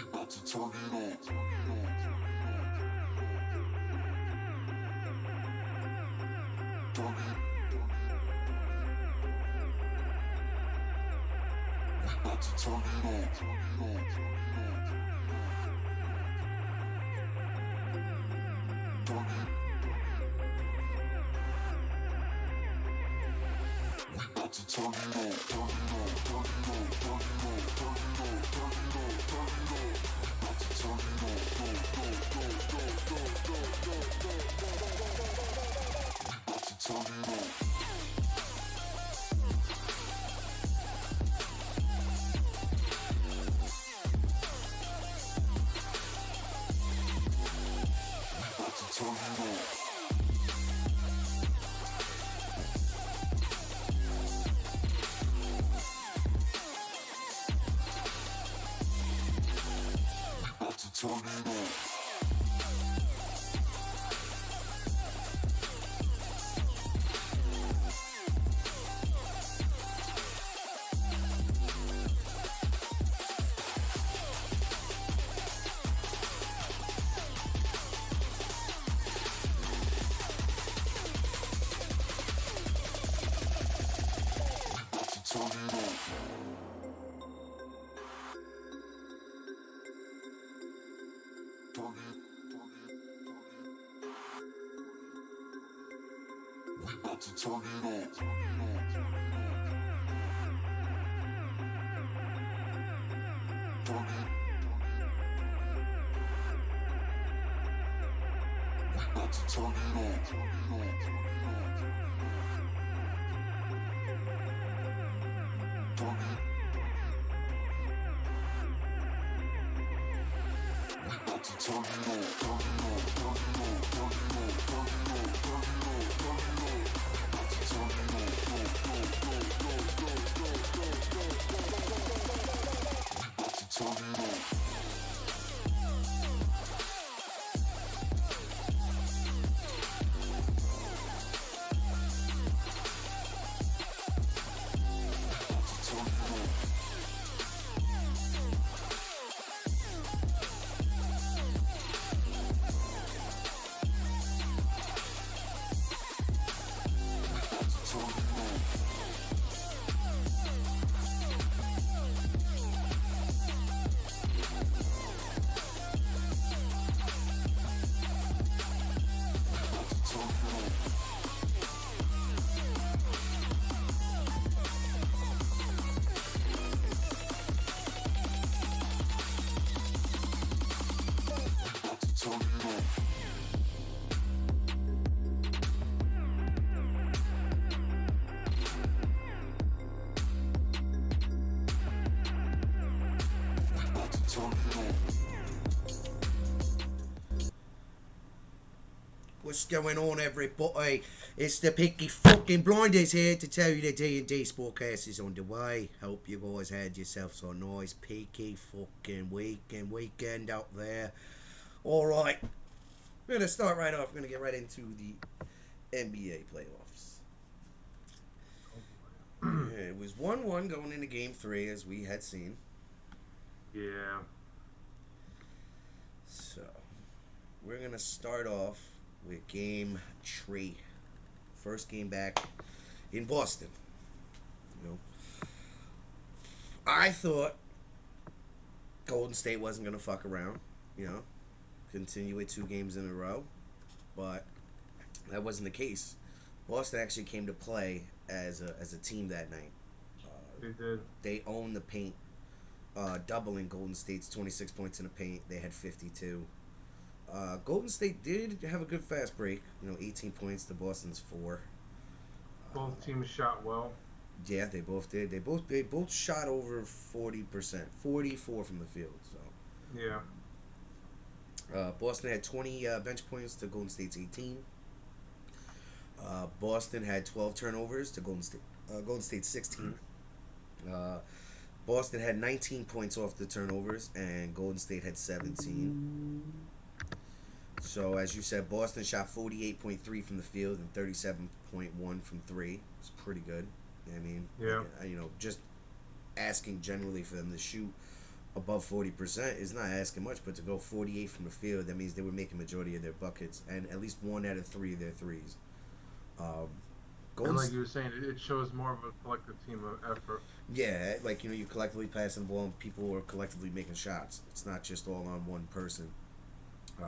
about to turn it on. Turn it. We about to turn it on. Turn it. We about to turn it on. Turn it on. Turn it on. Turn it on. Turn it on. Turn it on. Turn it on. Turn it on. Turn it on. About to turn it on. Go, go, go, go, go, go, go, go, go. We about to turn it on. Turn it on. We about to turn it on. Turn it on. Turn it. We about to turn it on. Turn it. We about to turn it on. Turn it. We about to turn it on. Turn it on. Turn it on. Turn it on. Turn it on. Turn it on. Turn it on. We about to turn it on. Go, go, go, go, go, go, go, go, go. We about to turn it on. What's going on, everybody? It's the Picky fucking Blinders here to tell you the D&D Sportcast is on the way. Hope you guys had yourselves a nice Picky fucking weekend out there. Alright, we're going to start right off. We're going to get right into the NBA playoffs. Yeah, it was 1-1 going into Game 3, as we had seen. Yeah. So, we're going to start off with Game 3. First game back in Boston. You know, I thought Golden State wasn't going to fuck around, you know, continue with 2 games in a row, but that wasn't the case. Boston actually came to play as a team that night. They did. They owned the paint, doubling Golden State's 26 points in the paint. They had 52. Golden State did have a good fast break. 18 points to Boston's 4. Both teams shot well. Yeah, they both did. They both shot over 40%, 44 from the field. So yeah. Boston had 20 bench points to Golden State's 18. Boston had 12 turnovers to Golden State's 16. Boston had 19 points off the turnovers, and Golden State had 17. So, as you said, Boston shot 48.3 from the field and 37.1 from 3. It's pretty good. I mean, yeah. Just asking generally for them to shoot above 40% is not asking much, but to go 48 from the field, that means they were making majority of their buckets and at least 1 out of 3 of their threes. Um, And Golden, like you were saying, it shows more of a collective team effort. yeah, like you're collectively passing the ball and people are collectively making shots. It's not just all on one person. Uh,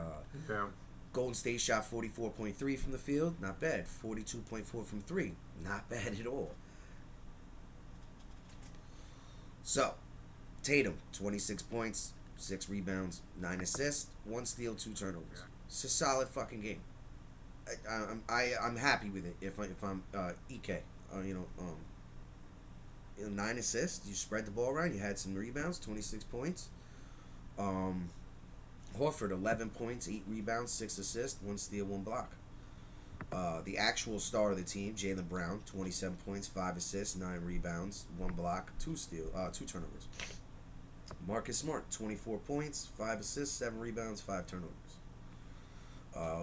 Yeah. Golden State shot 44.3 from the field, not bad. 42.4 from 3, not bad at all. So, Tatum, 26 points, 6 rebounds, 9 assists, 1 steal, 2 turnovers. Yeah. It's a solid fucking game. I'm happy with it. If I'm Ek, 9 assists. You spread the ball around. You had some rebounds, 26 points. Horford, 11 points, 8 rebounds, 6 assists, 1 steal, 1 block. The actual star of the team, Jaylen Brown, 27 points, 5 assists, 9 rebounds, 1 block, 2 turnovers. Marcus Smart, 24 points, 5 assists, 7 rebounds, 5 turnovers.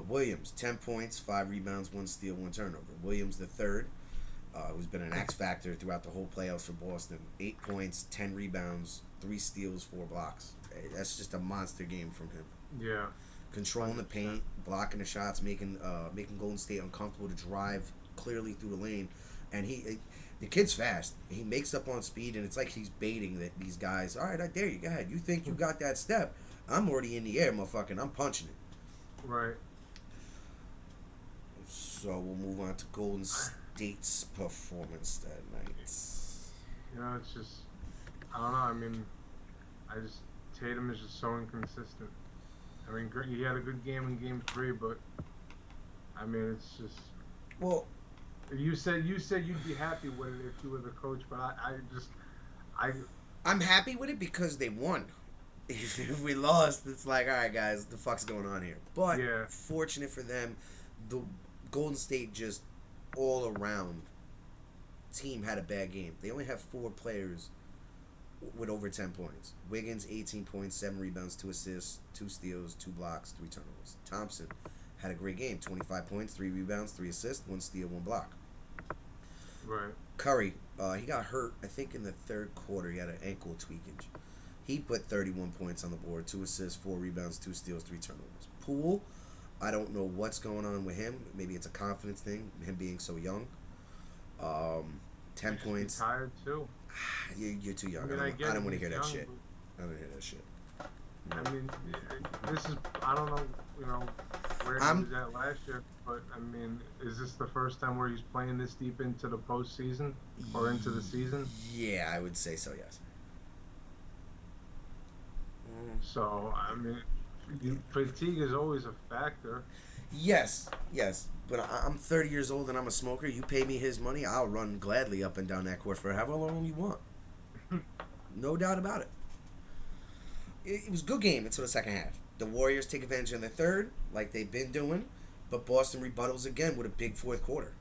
Williams, 10 points, 5 rebounds, 1 steal, 1 turnover. Williams the third, who's been an X factor throughout the whole playoffs for Boston. 8 points, 10 rebounds, 3 steals, 4 blocks. That's just a monster game from him. Yeah. Controlling the paint, blocking the shots, making Golden State uncomfortable to drive clearly through the lane, and the kid's fast. He makes up on speed, and it's like he's baiting these guys. All right, I dare you. Go ahead. You think you got that step? I'm already in the air, motherfucker. I'm punching it. Right. So we'll move on to Golden State's performance that night. It's just, I don't know. I mean, Tatum is just so inconsistent. I mean, he had a good game in Game 3, but I mean, it's just. Well, you said you'd be happy with it if you were the coach, but I'm happy with it because they won. If we lost, it's like, all right, guys, the fuck's going on here? But yeah. Fortunate for them, the Golden State just all around team had a bad game. They only have 4 players with over 10 points. Wiggins, 18 points, 7 rebounds, 2 assists, 2 steals, 2 blocks, 3 turnovers. Thompson had a great game, 25 points, 3 rebounds, 3 assists, 1 steal, 1 block. Right. Curry, he got hurt, I think, in the 3rd quarter. He had an ankle tweakage. He put 31 points on the board, 2 assists, 4 rebounds, 2 steals, 3 turnovers. Poole, I don't know what's going on with him. Maybe it's a confidence thing, him being so young. 10 points. Tired too. You're too young. I mean, I don't want to hear that young, shit. I don't want to hear that shit. I mean, this is, I don't know, where he was at last year, but I mean, is this the first time where he's playing this deep into the postseason or into the season? Yeah, I would say so, yes. So, I mean, fatigue is always a factor. Yes. But I'm 30 years old and I'm a smoker. You pay me his money, I'll run gladly up and down that court for however long you want. No doubt about it. It was a good game until the second half. The Warriors take advantage in the third, like they've been doing, but Boston rebuttals again with a big 4th quarter.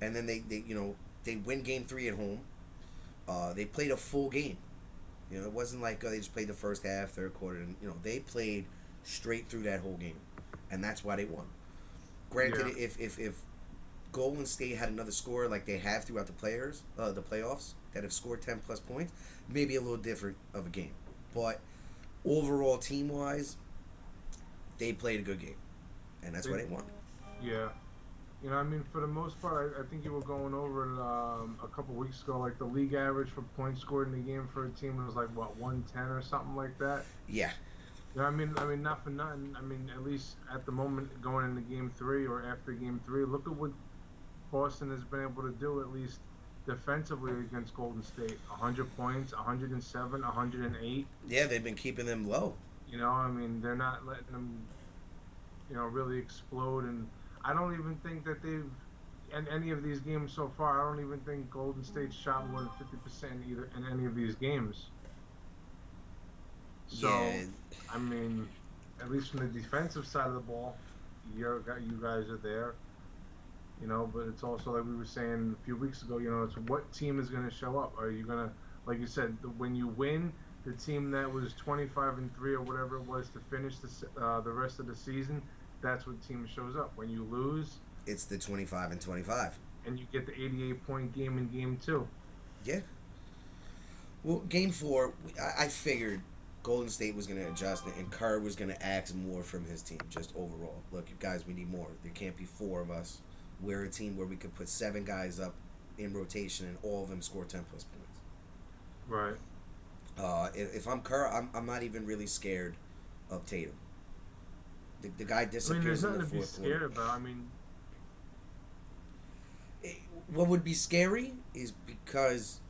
And then they win Game 3 at home. They played a full game. It wasn't like they just played the first half, 3rd quarter. And, they played straight through that whole game. And that's why they won. Granted, Yeah. if Golden State had another scorer like they have throughout the playoffs, that have scored 10 plus points, maybe a little different of a game. But overall, team-wise, they played a good game. And that's why they won. Yeah. I mean, for the most part, I think you were going over it a couple weeks ago. Like, the league average for points scored in the game for a team was like, what, 110 or something like that? Yeah. I mean, not for nothing. I mean, at least at the moment going into Game 3 or after Game 3, look at what Boston has been able to do, at least defensively, against Golden State. 100 points, 107, 108. Yeah, they've been keeping them low. I mean, they're not letting them, really explode. And I don't even think that they've, in any of these games so far, I don't even think Golden State shot more than 50% either in any of these games. So, Yeah. I mean, at least from the defensive side of the ball, you guys are there. But it's also, like we were saying a few weeks ago, it's what team is going to show up. Are you going to, like you said, when you win, the team that was 25-3 or whatever it was to finish the rest of the season, that's what team shows up. When you lose, It's the 25-25. and you get the 88-point game in Game 2. Yeah. Well, Game 4, I figured Golden State was going to adjust it, and Kerr was going to ask more from his team, just overall. Look, you guys, we need more. There can't be 4 of us. We're a team where we could put 7 guys up in rotation, and all of them score 10 plus points. Right. If I'm Kerr, I'm not even really scared of Tatum. The guy I mean, disappears there's in nothing the to be fourth scared quarter. about. I mean, What would be scary is because,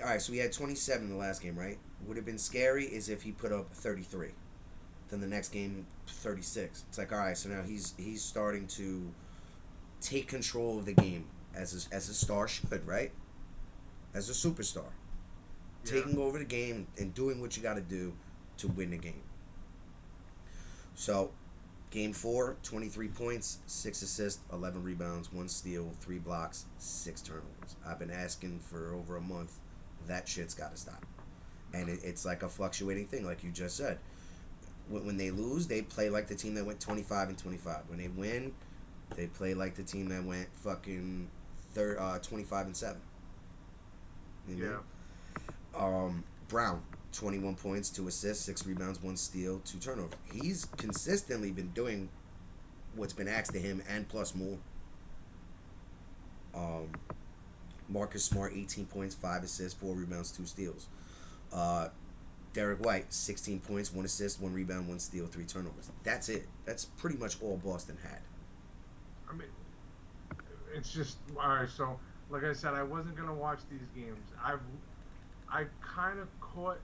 all right, so we had 27 in the last game, right? Would have been scary is if he put up 33. Then the next game, 36. It's like, all right, so now he's starting to take control of the game as a star should, right? As a superstar. yeah. Taking over the game and doing what you got to do to win the game. So, game 4, 23 points, 6 assists, 11 rebounds, 1 steal, 3 blocks, 6 turnovers. I've been asking for over a month. That shit's got to stop. And it's like a fluctuating thing, like you just said. When they lose, they play like the team that went 25 and 25. When they win, they play like the team that went fucking 25 and 7. You know? Yeah. Brown, 21 points, 2 assists, 6 rebounds, 1 steal, 2 turnovers. He's consistently been doing what's been asked of him and plus more. Marcus Smart, 18 points, 5 assists, 4 rebounds, 2 steals. Derek White, 16 points, 1 assist, 1 rebound, 1 steal, 3 turnovers. That's it. That's pretty much all Boston had. I mean, it's just all right. So, like I said, I wasn't gonna watch these games. I kind of caught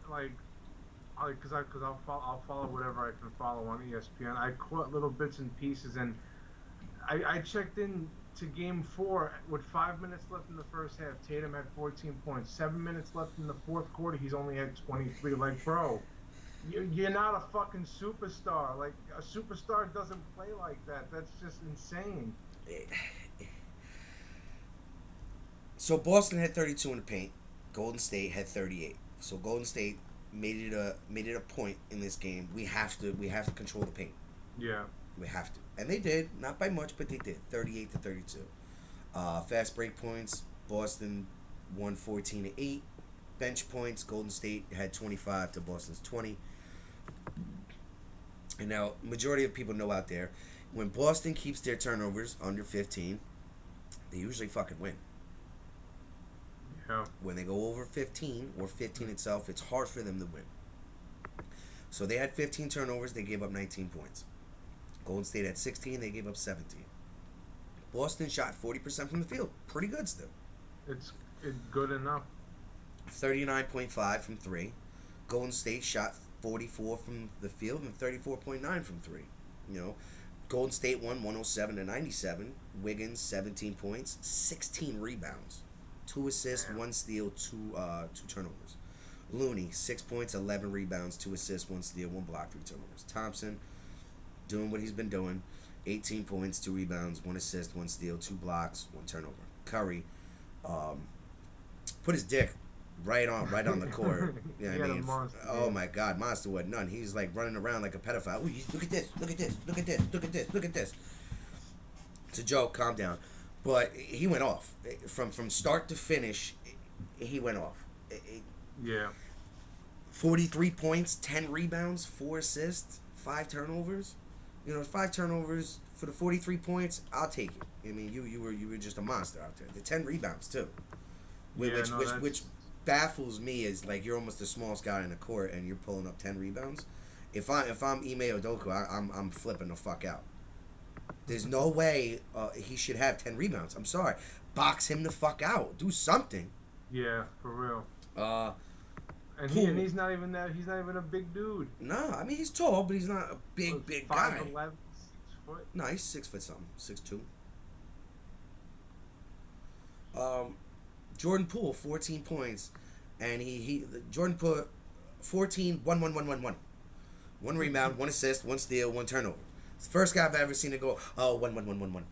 because I'll follow whatever I can follow on ESPN. I caught little bits and pieces, and I checked in to game 4 with 5 minutes left in the first half. Tatum had 14 points. 7 minutes left in the fourth quarter. He's only had 23. Like, bro, you're not a fucking superstar. Like, a superstar doesn't play like that. That's just insane. So Boston had 32 in the paint. Golden State had 38. So Golden State made it a point in this game. We have to control the paint. Yeah. We have to. And they did, not by much, but they did. 38 to 32. Fast break points, Boston won 14 to 8. Bench points, Golden State had 25 to Boston's 20. And now, majority of people know out there, when Boston keeps their turnovers under 15, they usually fucking win. Yeah. When they go over 15 or 15 itself, it's hard for them to win. So they had 15 turnovers, they gave up 19 points. Golden State had 16, they gave up 17. Boston shot 40% from the field. Pretty good still. It's good enough. 39.5 from 3. Golden State shot 44 from the field and 34.9 from 3. You know, Golden State won 107 to 97. Wiggins 17 points, 16 rebounds, 2 assists, 1 steal, 2 turnovers. Looney 6 points, 11 rebounds, 2 assists, 1 steal, 1 block, 3 turnovers. Thompson doing what he's been doing, 18 points, 2 rebounds, 1 assist, 1 steal, 2 blocks, 1 turnover. Curry put his dick right on the court. You know what I mean? Oh my God, monster what none. He's like running around like a pedophile. Ooh, look at this, look at this, look at this, look at this, look at this. It's a joke, calm down. But he went off. From start to finish, he went off. Yeah. 43 points, 10 rebounds, 4 assists, 5 turnovers. You know, 5 turnovers for the 43 points, I'll take it. I mean, you were just a monster out there. The 10 rebounds too. Which baffles me is like you're almost the smallest guy in the court and you're pulling up 10 rebounds. If I'm Ime Udoka, I'm flipping the fuck out. There's no way he should have 10 rebounds. I'm sorry. Box him the fuck out. Do something. Yeah, for real. And Poole. he's not even that. He's not even a big dude. No, I mean he's tall, but he's not a big guy. 5'11", 6 foot. No, he's 6 foot something, 6'2". Jordan Poole, 14 points, and Jordan put 14, 1 rebound, 1 assist, 1 steal, 1 turnover. It's the first guy I've ever seen to go 1.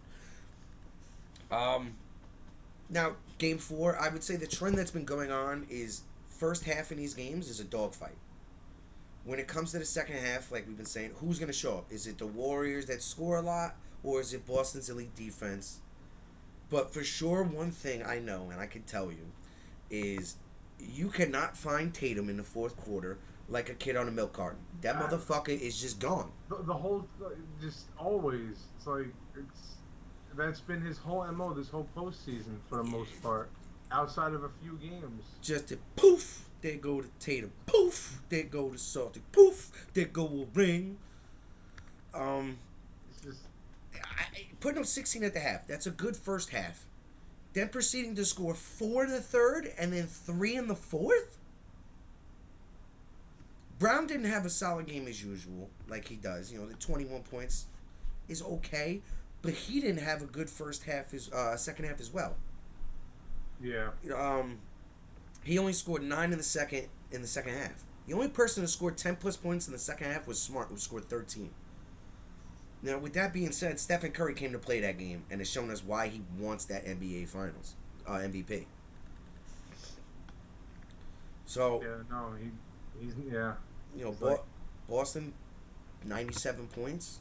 Now game 4, I would say the trend that's been going on is first half in these games is a dogfight. When it comes to the second half, like we've been saying, who's going to show up? Is it the Warriors that score a lot, or is it Boston's elite defense? But for sure, one thing I know, and I can tell you, is you cannot find Tatum in the fourth quarter like a kid on a milk carton. That motherfucker is just gone. The whole, just always, that's been his whole MO this whole postseason for the most part, outside of a few games. Just a poof, there go to Tatum. Poof, there go to Celtic. Poof, there go a ring. It's just Putting up 16 at the half. That's a good first half. Then proceeding to score 4 in the third and then 3 in the fourth? Brown didn't have a solid game as usual, like he does. You know, the 21 points is okay, but he didn't have a good first half, second half as well. yeah. He only scored 9 in the second half. The only person who scored 10 plus points in the second half was Smart, who scored 13. Now, with that being said, Stephen Curry came to play that game and has shown us why he wants that NBA Finals MVP. So, Yeah, no, he's yeah. you know, Like- Boston, 97 points.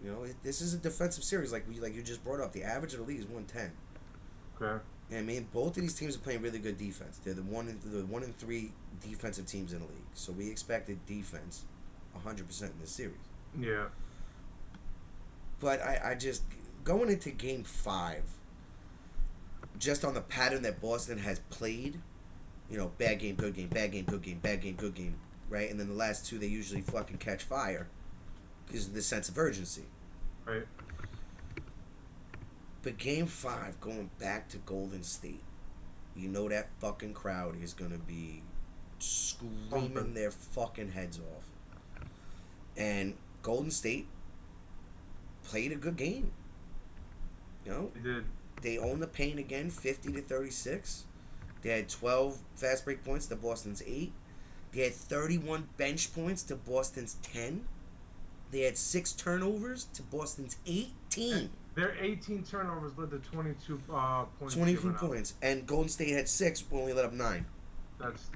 You know, this is a defensive series, like you just brought up. The average of the league is 110. Okay. And I mean, both of these teams are playing really good defense. They're the one and three defensive teams in the league. So we expected defense, 100% in this series. Yeah. But I just going into Game 5, just on the pattern that Boston has played, you know, bad game, good game, bad game, good game, bad game, good game, right? And then the last two, they usually fucking catch fire because of the sense of urgency. Right. But Game 5, going back to Golden State, you know that fucking crowd is going to be screaming their fucking heads off. And Golden State played a good game. You know? He did. They owned the paint again, 50-36. They had 12 fast break points to Boston's 8. They had 31 bench points to Boston's 10. They had 6 turnovers to Boston's 18. Their 18 turnovers led to 22 points. 22 given up. points. And Golden State had 6, but only let up 9. That's.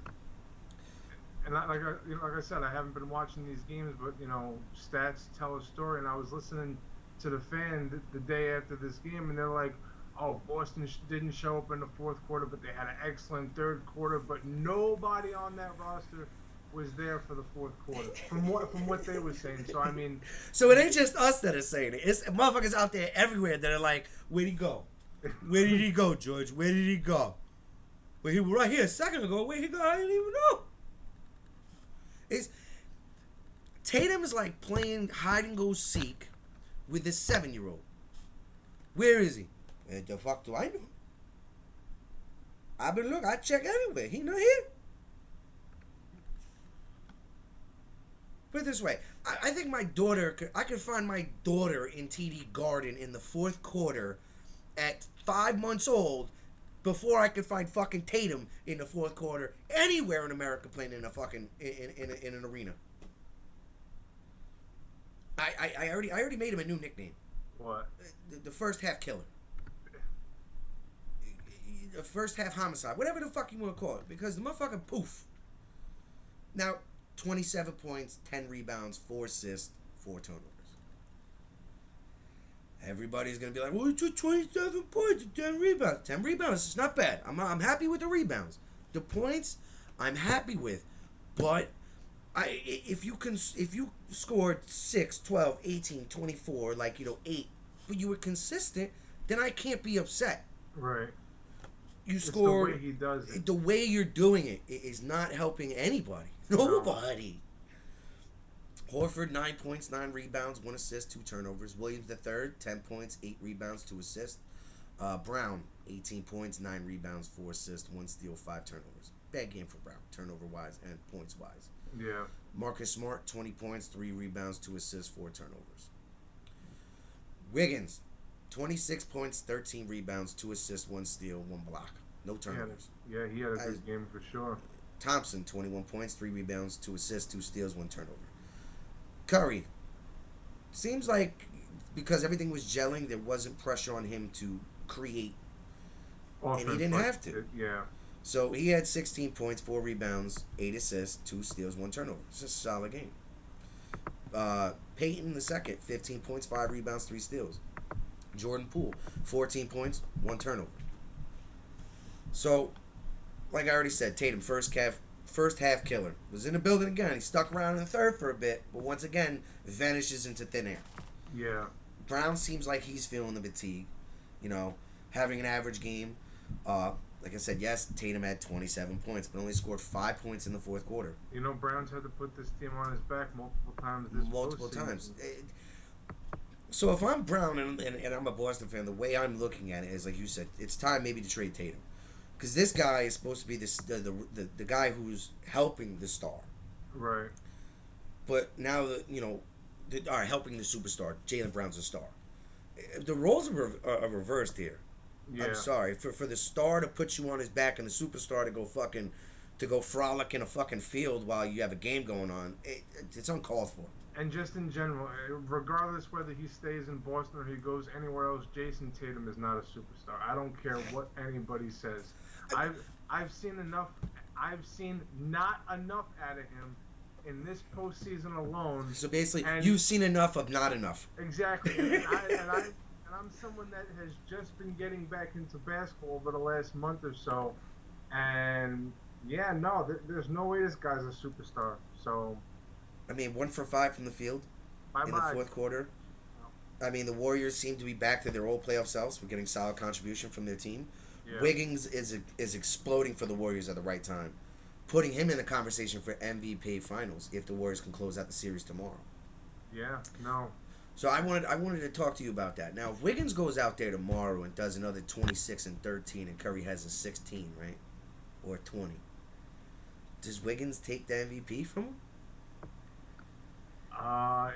And like I said, I haven't been watching these games, but you know, stats tell a story. And I was listening to the fan the day after this game, and they're like, "Oh, Boston didn't show up in the fourth quarter, but they had an excellent third quarter. But nobody on that roster was there for the fourth quarter." From what they were saying. So I mean, So it ain't just us that are saying it. It's motherfuckers out there everywhere that are like, where'd he go? Where did he go, George? Where did he go? Well, he was right here a second ago. Where he go? I didn't even know. Tatum is like playing hide and go seek with a 7-year-old. Where is he? And the fuck do I know? I've been looking. I check everywhere. He not here. Put it this way. I think my daughter, I could find my daughter in TD Garden in the fourth quarter at 5 months old before I could find fucking Tatum in the fourth quarter anywhere in America playing in a fucking, in an arena. I already made him a new nickname. what? The first half killer. The first half homicide. Whatever the fuck you want to call it. Because the motherfucking poof. Now, 27 points, 10 rebounds, 4 assists, 4 turnovers. Everybody's going to be like, well, it's just 27 points and 10 rebounds. 10 rebounds, it's not bad. I'm happy with the rebounds. The points, I'm happy with. But if you scored 6, 12, 18, 24, like, 8, but you were consistent, then I can't be upset. Right. You It's score the way he does it. the way you're doing it is not helping anybody. Nobody. Horford, 9 points, 9 rebounds, 1 assist, 2 turnovers. Williams III, 10 points, 8 rebounds, 2 assists. Brown, 18 points, 9 rebounds, 4 assists, 1 steal, 5 turnovers. Bad game for Brown, turnover-wise and points-wise. Yeah. Marcus Smart, 20 points, 3 rebounds, 2 assists, 4 turnovers. Wiggins, 26 points, 13 rebounds, 2 assists, 1 steal, 1 block. No turnovers. Yeah, he had a good game for sure. Thompson, 21 points, 3 rebounds, 2 assists, 2 steals, 1 turnover. Curry, seems like because everything was gelling, there wasn't pressure on him to create, and he didn't have to. Yeah. So he had 16 points, 4 rebounds, 8 assists, 2 steals, 1 turnover. It's a solid game. Peyton the second, 15 points, 5 rebounds, 3 steals. Jordan Poole, 14 points, 1 turnover. So, like I already said, Tatum first half First half killer. Was in the building again. He stuck around in the third for a bit, but once again vanishes into thin air. Yeah. Brown seems like he's feeling the fatigue. You know, having an average game. Like I said, yes, Tatum had 27 points, but only scored 5 points in the fourth quarter. You know, Brown's had to put this team on his back multiple times this Multiple postseason. times. So if I'm Brown and I'm a Boston fan, the way I'm looking at it is, like you said, it's time maybe to trade Tatum. Because this guy is supposed to be the guy who's helping the star. Right. But now, all right, helping the superstar. Jaylen Brown's a star. The roles are reversed here. Yeah. I'm sorry. For the star to put you on his back and the superstar to go frolic in a fucking field while you have a game going on, it's uncalled for. And just in general, regardless whether he stays in Boston or he goes anywhere else, Jason Tatum is not a superstar. I don't care what anybody says. I've seen enough. I've seen not enough out of him in this postseason alone. So basically, you've seen enough of not enough. Exactly. And I'm someone that has just been getting back into basketball over the last month or so, and yeah, no, there's no way this guy's a superstar. So. I mean, 1 for 5 from the field in the fourth quarter. I mean, the Warriors seem to be back to their old playoff selves. We're getting solid contribution from their team. Yeah. Wiggins is exploding for the Warriors at the right time, putting him in the conversation for MVP Finals if the Warriors can close out the series tomorrow. Yeah, no. So I wanted to talk to you about that. Now, if Wiggins goes out there tomorrow and does another 26 and 13, and Curry has a 16, right, or 20, does Wiggins take the MVP from him?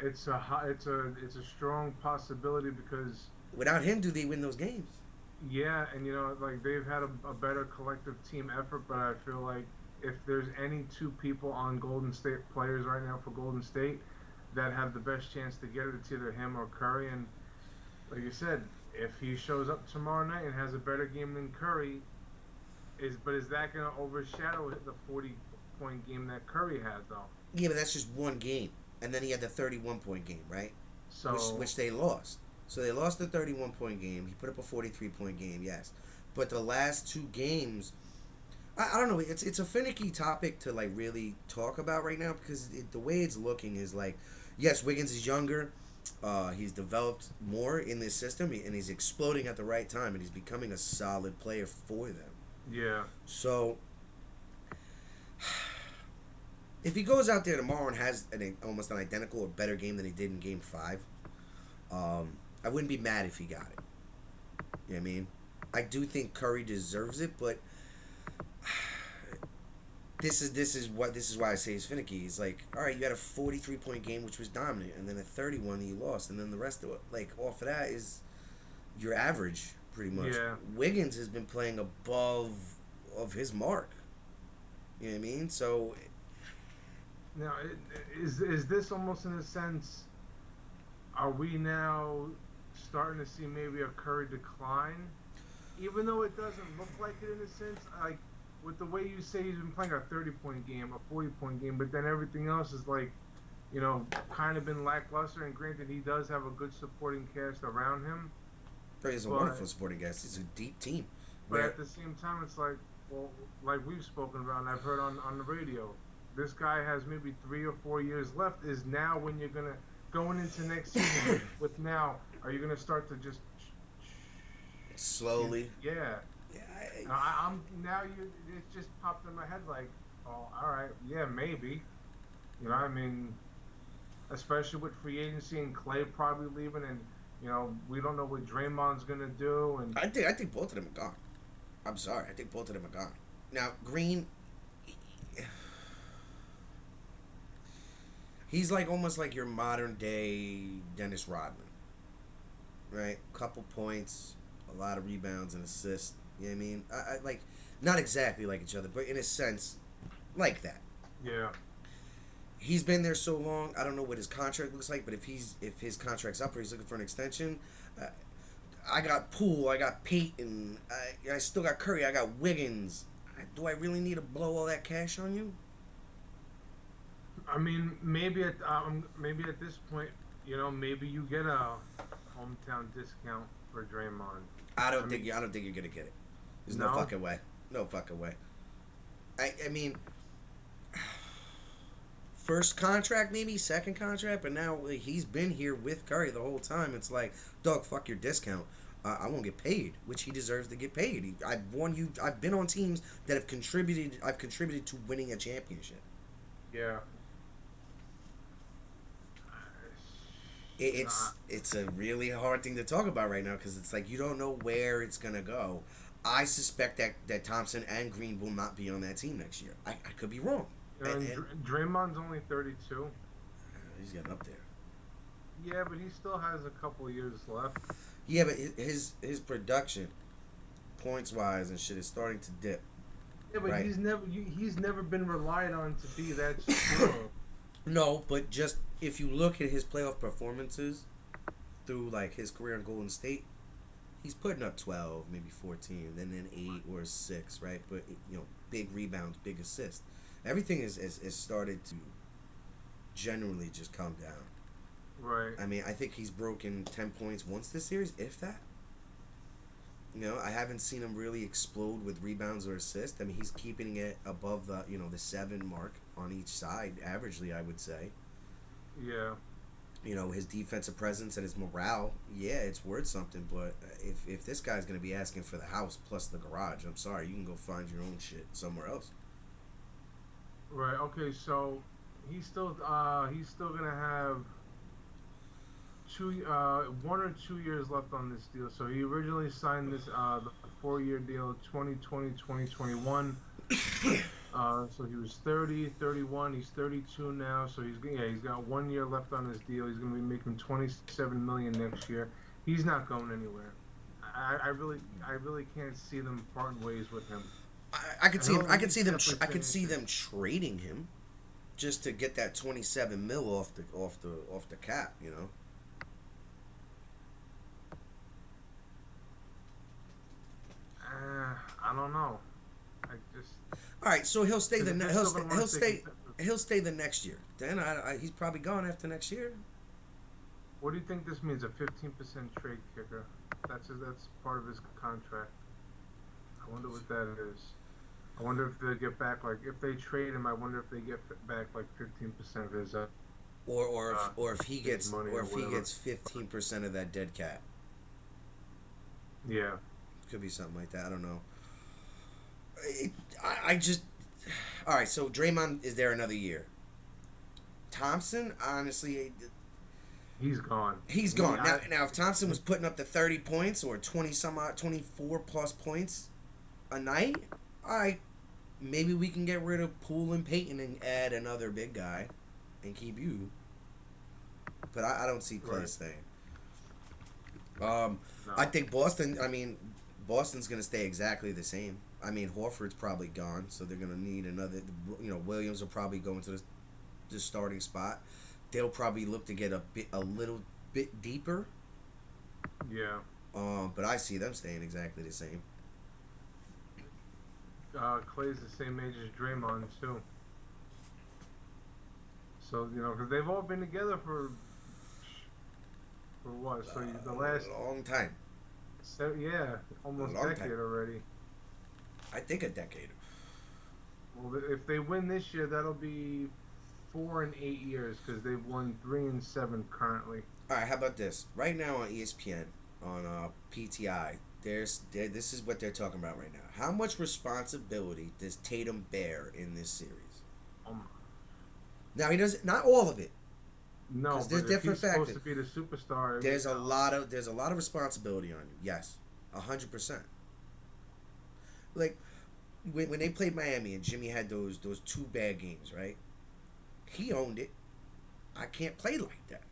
It's a strong possibility because without him, do they win those games? Yeah, and like they've had a better collective team effort, but I feel like if there's any two people on Golden State players right now for Golden State that have the best chance to get it, it's either him or Curry. And like you said, if he shows up tomorrow night and has a better game than Curry, is that going to overshadow the 40-point game that Curry had though? Yeah, but that's just one game. And then he had the 31-point game, right? So which they lost. So they lost the 31-point game. He put up a 43-point game, yes. But the last two games, I don't know. It's a finicky topic to like really talk about right now because the way it's looking is like, yes, Wiggins is younger. He's developed more in this system, and he's exploding at the right time, and he's becoming a solid player for them. Yeah. So if he goes out there tomorrow and has almost an identical or better game than he did in Game 5, I wouldn't be mad if he got it. You know what I mean? I do think Curry deserves it, but this is why I say he's finicky. He's like, all right, you had a 43-point game which was dominant, and then a 31 that you lost, and then the rest of it, like off of that, is your average pretty much. Yeah. Wiggins has been playing above of his mark. You know what I mean? So. Now, is this almost in a sense, are we now starting to see maybe a Curry decline? Even though it doesn't look like it in a sense, like with the way you say he's been playing a 30-point game, a 40-point game, but then everything else is like, kind of been lackluster, and granted he does have a good supporting cast around him. He's a wonderful supporting cast. He's a deep team. But at the same time, it's like, well, like we've spoken about and I've heard on the radio, this guy has maybe 3 or 4 years left. Is now when you're going into next season with now, are you gonna start to just slowly? Yeah. I'm now. It just popped in my head like, oh, all right, yeah, maybe. I mean, especially with free agency and Clay probably leaving, and we don't know what Draymond's gonna do. And I think both of them are gone. I'm sorry, I think both of them are gone. Now Green. He's like almost like your modern day Dennis Rodman, right? Couple points, a lot of rebounds and assists. You know what I mean? I like not exactly like each other, but in a sense, like that. Yeah. He's been there so long. I don't know what his contract looks like, but if his contract's up or he's looking for an extension, I got Poole, I got Peyton, I still got Curry, I got Wiggins. Do I really need to blow all that cash on you? I mean, maybe at this point, maybe you get a hometown discount for Draymond. I don't think you're gonna get it. There's no fucking way. No fucking way. I mean, first contract, maybe second contract, but now he's been here with Curry the whole time. It's like, dog, fuck your discount. I won't get paid, which he deserves to get paid. I've won you. I've been on teams that have contributed. I've contributed to winning a championship. Yeah. It's a really hard thing to talk about right now because it's like you don't know where it's gonna go. I suspect that Thompson and Green will not be on that team next year. I could be wrong. And Draymond's only 32. He's getting up there. Yeah, but he still has a couple of years left. Yeah, but his production, points wise and shit, is starting to dip. Yeah, but right? he's never been relied on to be that strong. No, but just if you look at his playoff performances through like his career in Golden State, he's putting up 12, maybe 14, and then 8 or 6, right? But big rebounds, big assists. Everything is started to generally just come down. Right. I mean, I think he's broken 10 points once this series, if that. I haven't seen him really explode with rebounds or assists. I mean, he's keeping it above the 7 mark on each side, averagely, I would say. Yeah. His defensive presence and his morale, yeah, it's worth something. But if this guy's gonna be asking for the house plus the garage, I'm sorry, you can go find your own shit somewhere else. Right. Okay. So he's still gonna have 1 or 2 years left on this deal. So he originally signed this the 4-year deal, 2020, 2021. So he was 30, 31. He's 32 now. So he's got 1 year left on his deal. He's gonna be making $27 million next year. He's not going anywhere. I really can't see them parting ways with him. I could see him. I could see them. I could see them trading him just to get that 27 mil off the cap. I don't know. All right, so he'll stay he'll stay the next year. Then he's probably gone after next year. What do you think this means? A 15% trade kicker. That's part of his contract. I wonder what that is. I wonder if they get back if they trade him. I wonder if they get back 15% of his. Or if he gets money or if he whatever. gets 15% of that dead cap. Yeah. Could be something like that. I don't know. I just... All right, so Draymond is there another year. Thompson, honestly... He's gone. He's gone. Now, if Thompson was putting up the 30 points or 24-plus points a night, all right, maybe we can get rid of Poole and Payton and add another big guy and keep you. But I don't see Clay staying. No. I think Boston's going to stay exactly the same. I mean, Horford's probably gone, so they're going to need another. Williams will probably go into the starting spot. They'll probably look to get a little bit deeper. Yeah. But I see them staying exactly the same. Clay's the same age as Draymond too. So because they've all been together for what? So the last long time. Almost long decade time. already. I think a decade. Well, if they win this year, that'll be 4 and 8 years because they've won 3 and 7 currently. All right, how about this? Right now on ESPN, on PTI, this is what they're talking about right now. How much responsibility does Tatum bear in this series? Now he doesn't. Not all of it. No, there's but different if he's factors. supposed to be the superstar. There's a lot of responsibility on you. Yes, 100%. Like when they played Miami and Jimmy had those 2 bad games, right? He owned it. I can't play like that.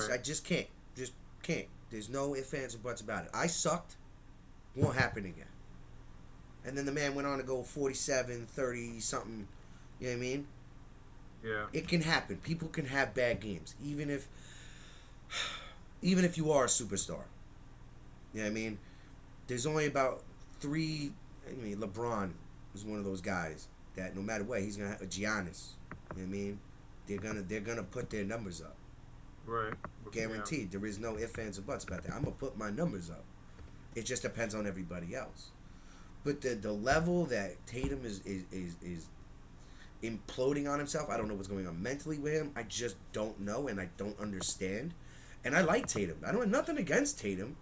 I just can't. Just can't. There's no ifs, ands, or buts about it. I sucked. Won't happen again. And then the man went on to go 47, 30 something. You know what I mean? Yeah. It can happen. People can have bad games, even if you are a superstar. You know what I mean? There's only about 3. I mean, LeBron is one of those guys that no matter what, he's gonna have a Giannis. You know what I mean? They're gonna put their numbers up. Right. Guaranteed. There is no ifs, ands, or buts about that. I'm gonna put my numbers up. It just depends on everybody else. But the level that Tatum is imploding on himself. I don't know what's going on mentally with him. I just don't know, and I don't understand. And I like Tatum. I don't have nothing against Tatum.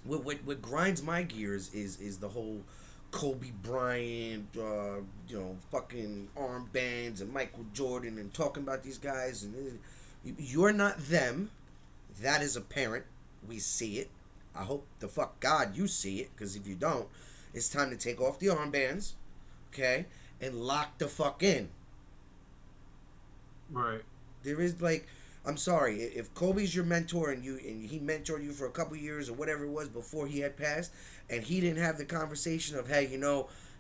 What grinds my gears is the whole Kobe Bryant, fucking armbands and Michael Jordan and talking about these guys. And you're not them. That is apparent. We see it. I hope the fuck God you see it, because if you don't, it's time to take off the armbands, okay, and lock the fuck in. Right. There is like, I'm sorry, if Kobe's your mentor and he mentored you for a couple years or whatever it was before he had passed, and he didn't have the conversation of, hey,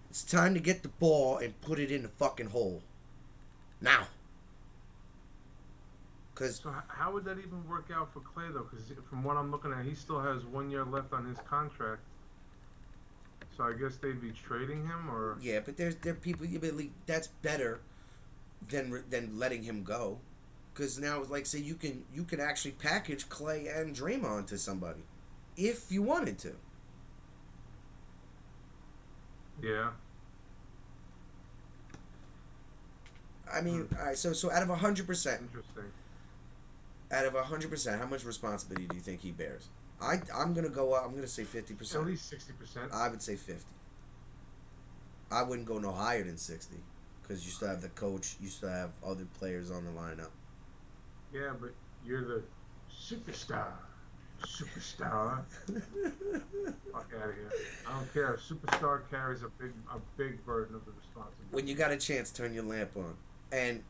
it's time to get the ball and put it in the fucking hole now. So how would that even work out for Clay though? Because from what I'm looking at, he still has 1 year left on his contract. So I guess they'd be trading him, or yeah, but there are people. That's better than letting him go, because now it's like, say you can actually package Clay and Draymond to somebody, if you wanted to. Yeah. I mean, all right, so out of 100%, Interesting. out of 100%, how much responsibility do you think he bears? I'm gonna go up. I'm gonna say 50%. At least 60%. I would say 50. I wouldn't go no higher than 60, because you still have the coach, you still have other players on the lineup. Yeah, but you're the superstar. Superstar. Fuck out of here. I don't care. A superstar carries a big burden of the responsibility. When you got a chance, turn your lamp on. And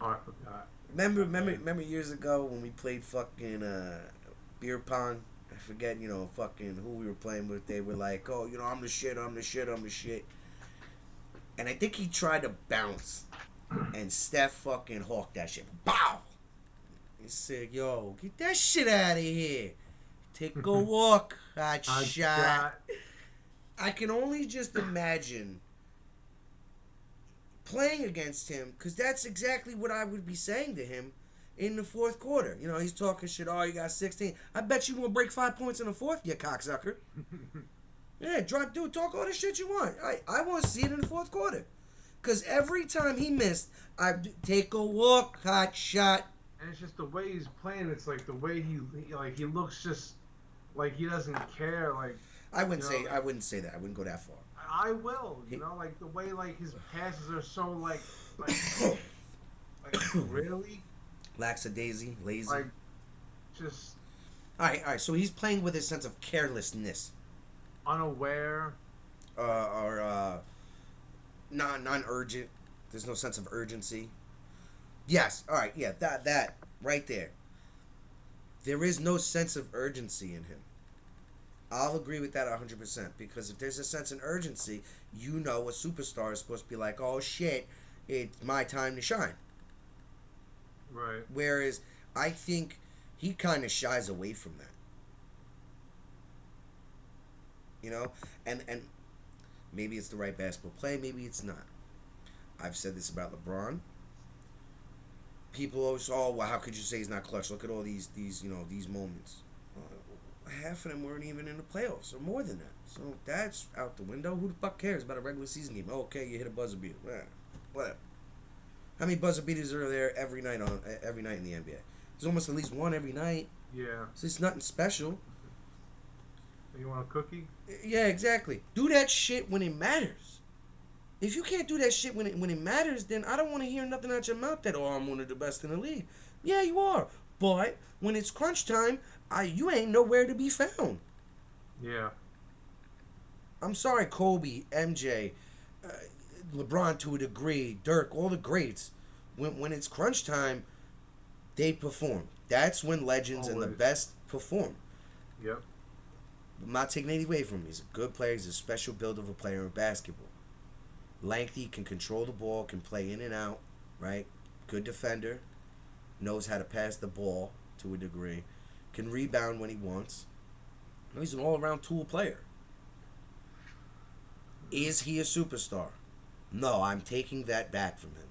oh, I forgot. remember years ago when we played fucking beer pong? I forget, fucking who we were playing with. They were like, oh, I'm the shit, I'm the shit, I'm the shit. And I think he tried to bounce, and Steph fucking hawked that shit. Bow! He said, yo, get that shit out of here. Take a walk, hot shot. I can only just imagine playing against him, because that's exactly what I would be saying to him in the fourth quarter. He's talking shit. Oh, you got 16. I bet you won't break 5 points in the fourth, you cocksucker. Yeah, talk all the shit you want. I want to see it in the fourth quarter. Because every time he missed, I'd take a walk, hot shot. And it's just the way he's playing. It's like the way he looks just like he doesn't care. Like I wouldn't say that. I wouldn't go that far. I will. Like the way like his passes are so like really lackadaisy, lazy. Like just. All right. So he's playing with a sense of carelessness, unaware, or non-urgent. There's no sense of urgency. Yes. All right. Yeah. That right there. There is no sense of urgency in him. I'll agree with that 100%, because if there's a sense of urgency, a superstar is supposed to be like, oh shit, it's my time to shine. Right. Whereas I think he kind of shies away from that. And maybe it's the right basketball play, maybe it's not. I've said this about LeBron. People always, well, how could you say he's not clutch? Look at all these moments. Half of them weren't even in the playoffs, or more than that. So that's out the window. Who the fuck cares about a regular season game? Okay, you hit a buzzer beater. Whatever. How many buzzer beaters are there every night in the NBA? There's almost at least one every night. Yeah. So it's nothing special. You want a cookie? Yeah, exactly. Do that shit when it matters. If you can't do that shit when it matters, then I don't want to hear nothing out your mouth that, oh, I'm one of the best in the league. Yeah, you are. But when it's crunch time, you ain't nowhere to be found. Yeah. I'm sorry, Kobe, MJ, LeBron to a degree, Dirk, all the greats. When it's crunch time, they perform. That's when legends and the best perform. Yep. I'm not taking anything away from him. He's a good player. He's a special build of a player in basketball. Lengthy, can control the ball, can play in and out, right? Good defender. Knows how to pass the ball to a degree. Can rebound when he wants. He's an all-around tool player. Is he a superstar? No, I'm taking that back from him.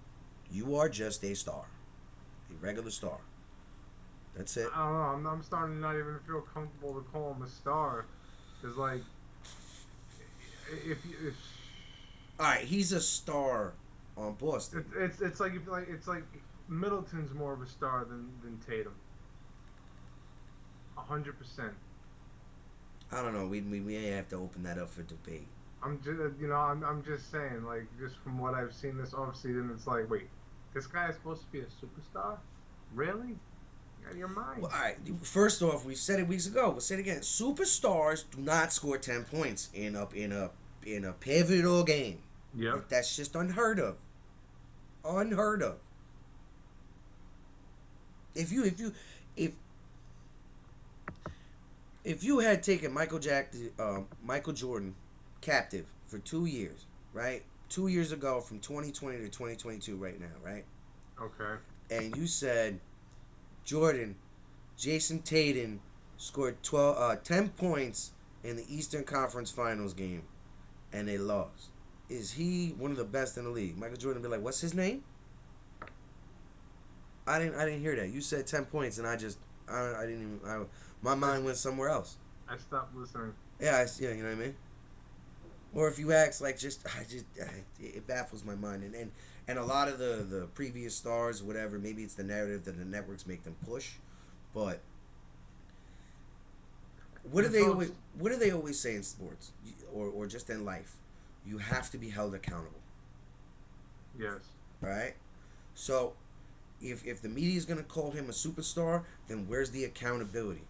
You are just a star. A regular star. That's it. I don't know. I'm starting to not even feel comfortable to call him a star. Because, like, if all right, he's a star on Boston. It's like Middleton's more of a star than Tatum. 100%. I don't know. We may have to open that up for debate. I'm just saying, like, just from what I've seen this offseason, it's like, wait, this guy is supposed to be a superstar? Really? You're out of your mind. Well, all right. First off, we said it weeks ago. We'll say it again. Superstars do not score 10 points in a pivotal game. Yep. Like, that's just unheard of. Unheard of. If you had taken Michael Jordan captive for 2 years, right? 2 years ago, from 2020 to 2022, right now, right? Okay. And you said Jason Tatum scored 10 points in the Eastern Conference Finals game, and they lost. Is he one of the best in the league? Michael Jordan would be like, "What's his name?" I didn't hear that. You said 10 points, and I didn't even. My mind went somewhere else. I stopped listening. Yeah, you know what I mean. Or if you ask, like, it baffles my mind, and a lot of the previous stars, whatever. Maybe it's the narrative that the networks make them push, but what do they always say in sports, or just in life? You have to be held accountable. Yes. Right? So, if the media is going to call him a superstar, then where's the accountability?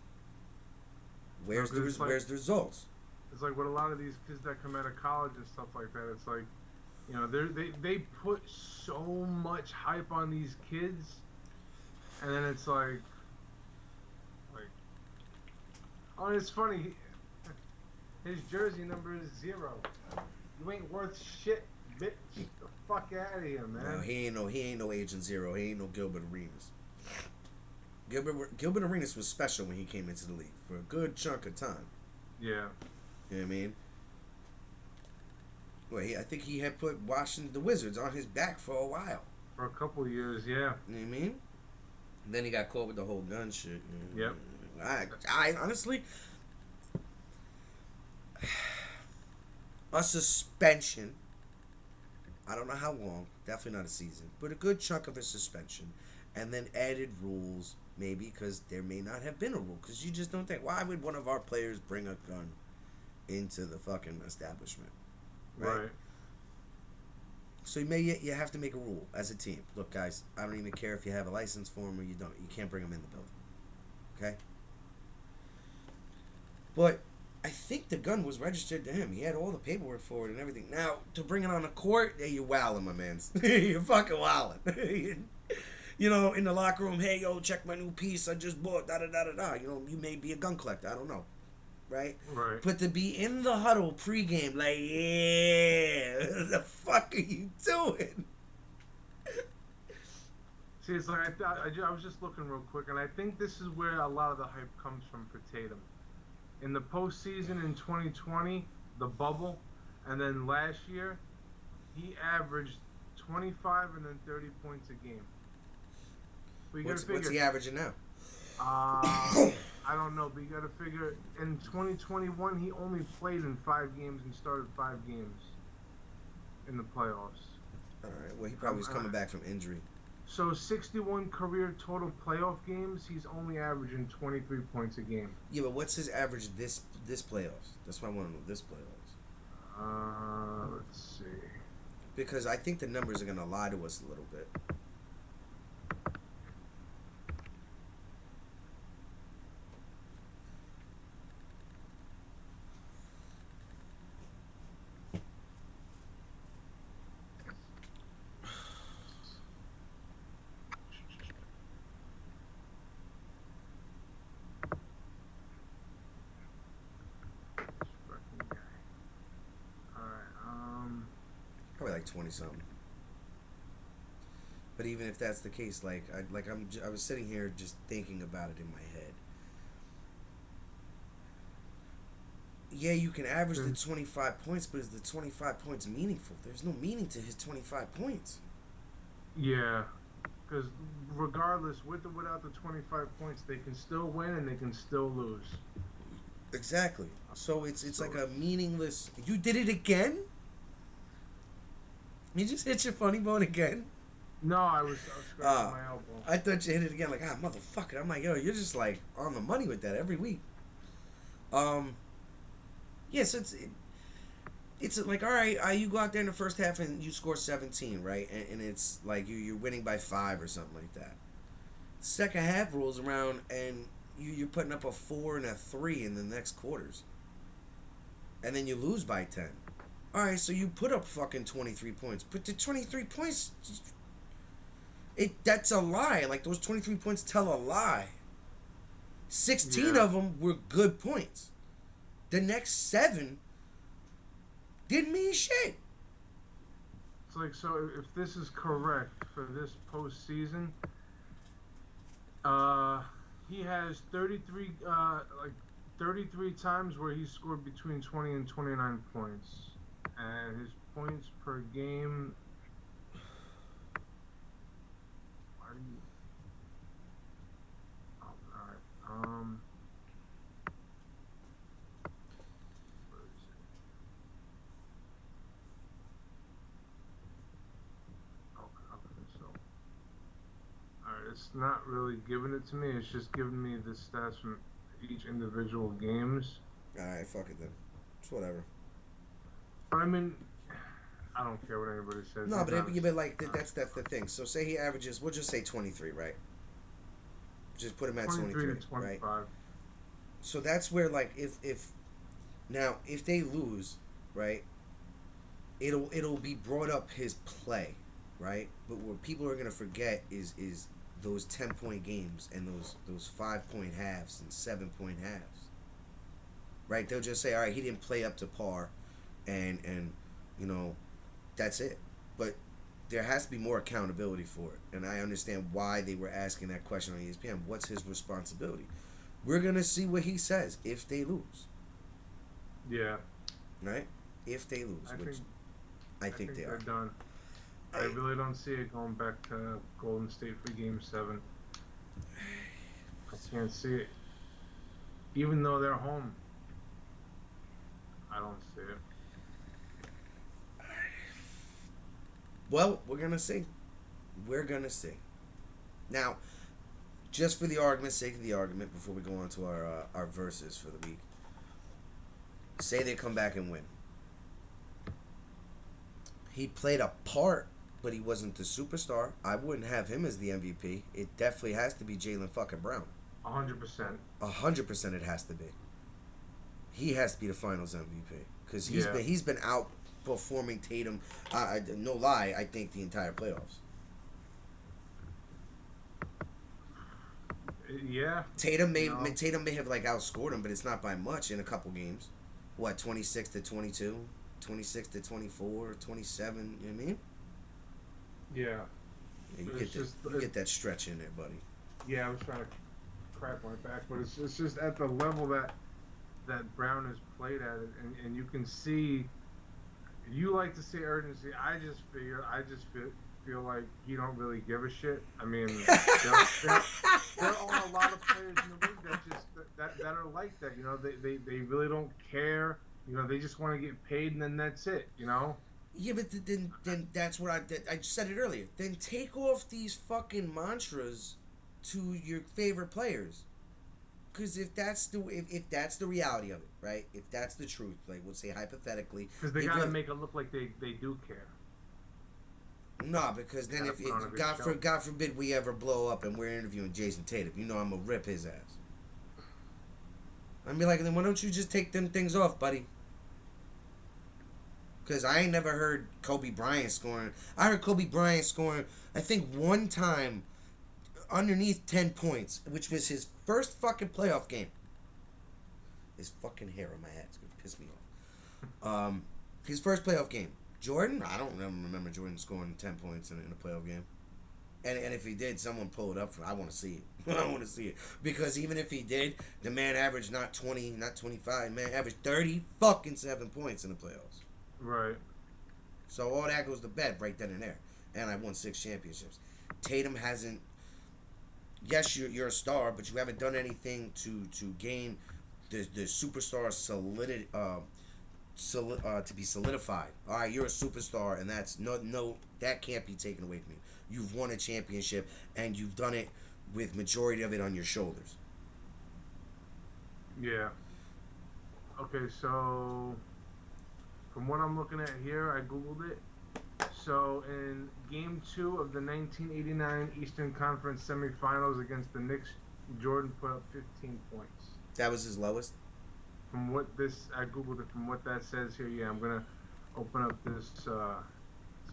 Where's the results? It's like what a lot of these kids that come out of college and stuff like that. It's like, you know, they put so much hype on these kids, and then it's like, oh, it's funny. His jersey number is 0. You ain't worth shit, bitch. Get the fuck out of here, man. No, he ain't no Agent Zero. He ain't no Gilbert Arenas. Gilbert Arenas was special when he came into the league for a good chunk of time. Yeah. You know what I mean? Well, I think he had put Washington, the Wizards, on his back for a while. For a couple of years, yeah. You know what I mean? And then he got caught with the whole gun shit. Yep. I honestly, a suspension. I don't know how long. Definitely not a season, but a good chunk of a suspension, and then added rules. Maybe because there may not have been a rule. Because you just don't think, why would one of our players bring a gun into the fucking establishment? Right. So you have to make a rule as a team. Look, guys, I don't even care if you have a license for him or you don't. You can't bring him in the building. Okay? But I think the gun was registered to him. He had all the paperwork for it and everything. Now, to bring it on the court, you're wilding, my mans. You're fucking wilding. You know, in the locker room, hey, yo, check my new piece I just bought, da-da-da-da-da. You know, you may be a gun collector. I don't know. Right? Right. But to be in the huddle pregame, like, yeah, what the fuck are you doing? See, it's like, I was just looking real quick, and I think this is where a lot of the hype comes from for Tatum. In the postseason in 2020, the bubble, and then last year, he averaged 25 and then 30 points a game. What's he averaging now? I don't know, but you got to figure in 2021 he only played in 5 games and started 5 games in the playoffs. All right. Well, he probably was coming back from injury. So 61 career total playoff games, he's only averaging 23 points a game. Yeah, but what's his average this playoffs? That's what I want to know. This playoffs. Let's see. Because I think the numbers are gonna lie to us a little bit. Probably like 20 something. But even if that's the case, I was sitting here just thinking about it in my head. Yeah, you can average the 25 points, but is the 25 points meaningful? There's no meaning to his 25 points. Yeah, because regardless, with or without the 25 points, they can still win and they can still lose. Exactly. So it's like a meaningless. You did it again? You just hit your funny bone again? No, I was scratching my elbow. I thought you hit it again. Like, motherfucker. I'm like, yo, you're just like on the money with that every week. Yeah, so it's like, all right, you go out there in the first half and you score 17, right? And it's like you're winning by 5 or something like that. Second half rolls around and you're putting up a 4 and a 3 in the next quarters. And then you lose by 10. All right, so you put up fucking 23 points. But the 23 points, that's a lie. Like, those 23 points tell a lie. 16 of them were good points. The next 7 didn't mean shit. It's like, so if this is correct for this postseason, he has 33 times where he scored between 20 and 29 points, and his points per game. It's not really giving it to me. It's just giving me the stats from each individual games. Alright, fuck it then. It's whatever. But I mean, I don't care what anybody says. No, but like that's the thing. So say he averages, we'll just say 23, right? Just put him at 23, to 25. right? So that's where, like, if they lose, right? It'll be brought up his play, right? But what people are gonna forget is those 10-point games and those 5-point halves and 7-point halves, right? They'll just say, all right, he didn't play up to par, and you know, that's it. But there has to be more accountability for it, and I understand why they were asking that question on ESPN. What's his responsibility? We're gonna see what he says if they lose. Yeah. Right? If they lose, I think they are done. I really don't see it going back to Golden State for Game 7. I can't see it. Even though they're home, I don't see it. Well, we're going to see. We're going to see. Now, just for the argument's sake of the argument, before we go on to our verses for the week, say they come back and win. He played a part, but he wasn't the superstar. I wouldn't have him as the MVP. It definitely has to be Jaylen fucking Brown. 100%. 100% it has to be. He has to be the Finals MVP because he's been outperforming Tatum. No lie, I think the entire playoffs. Yeah. Tatum may have like outscored him, but it's not by much in a couple games. What, 26-22, 26-24, 27? You know what I mean? Yeah. You get that stretch in there, buddy. Yeah, I was trying to crack my back, but it's just at the level that Brown has played at it, and you can see. You like to say urgency. I just feel like you don't really give a shit. I mean, there are a lot of players in the league that are like that. You know, they really don't care. You know, they just want to get paid, and then that's it. You know. Yeah, but then that's what I said it earlier. Then take off these fucking mantras to your favorite players, because if that's the reality of it, right? If that's the truth, like we'll say hypothetically, because they gotta make it look like they do care. No, because then if God forbid we ever blow up and we're interviewing Jason Tatum, you know I'm gonna rip his ass. I'd be like, then why don't you just take them things off, buddy? Because I ain't never heard Kobe Bryant scoring. I heard Kobe Bryant scoring, I think, one time underneath 10 points, which was his first fucking playoff game. His fucking hair on my head is going to piss me off. His first playoff game. Jordan? I don't remember Jordan scoring 10 points in a playoff game. And if he did, someone pull it up for. I want to see it. I want to see it. Because even if he did, the man averaged not 20, not 25. Man averaged 30 fucking 7 points in the playoffs. Right. So all that goes to bed right then and there. And I won 6 championships. Tatum hasn't. Yes, you're a star, but you haven't done anything to gain the superstar solidity, to be solidified. All right, you're a superstar, and that's no that can't be taken away from you. You've won a championship, and you've done it with majority of it on your shoulders. Yeah. Okay, so from what I'm looking at here, I googled it. So in Game 2 of the 1989 Eastern Conference semifinals against the Knicks, Jordan put up 15 points. That was his lowest. From what I googled it. From what that says here, yeah, I'm gonna open up this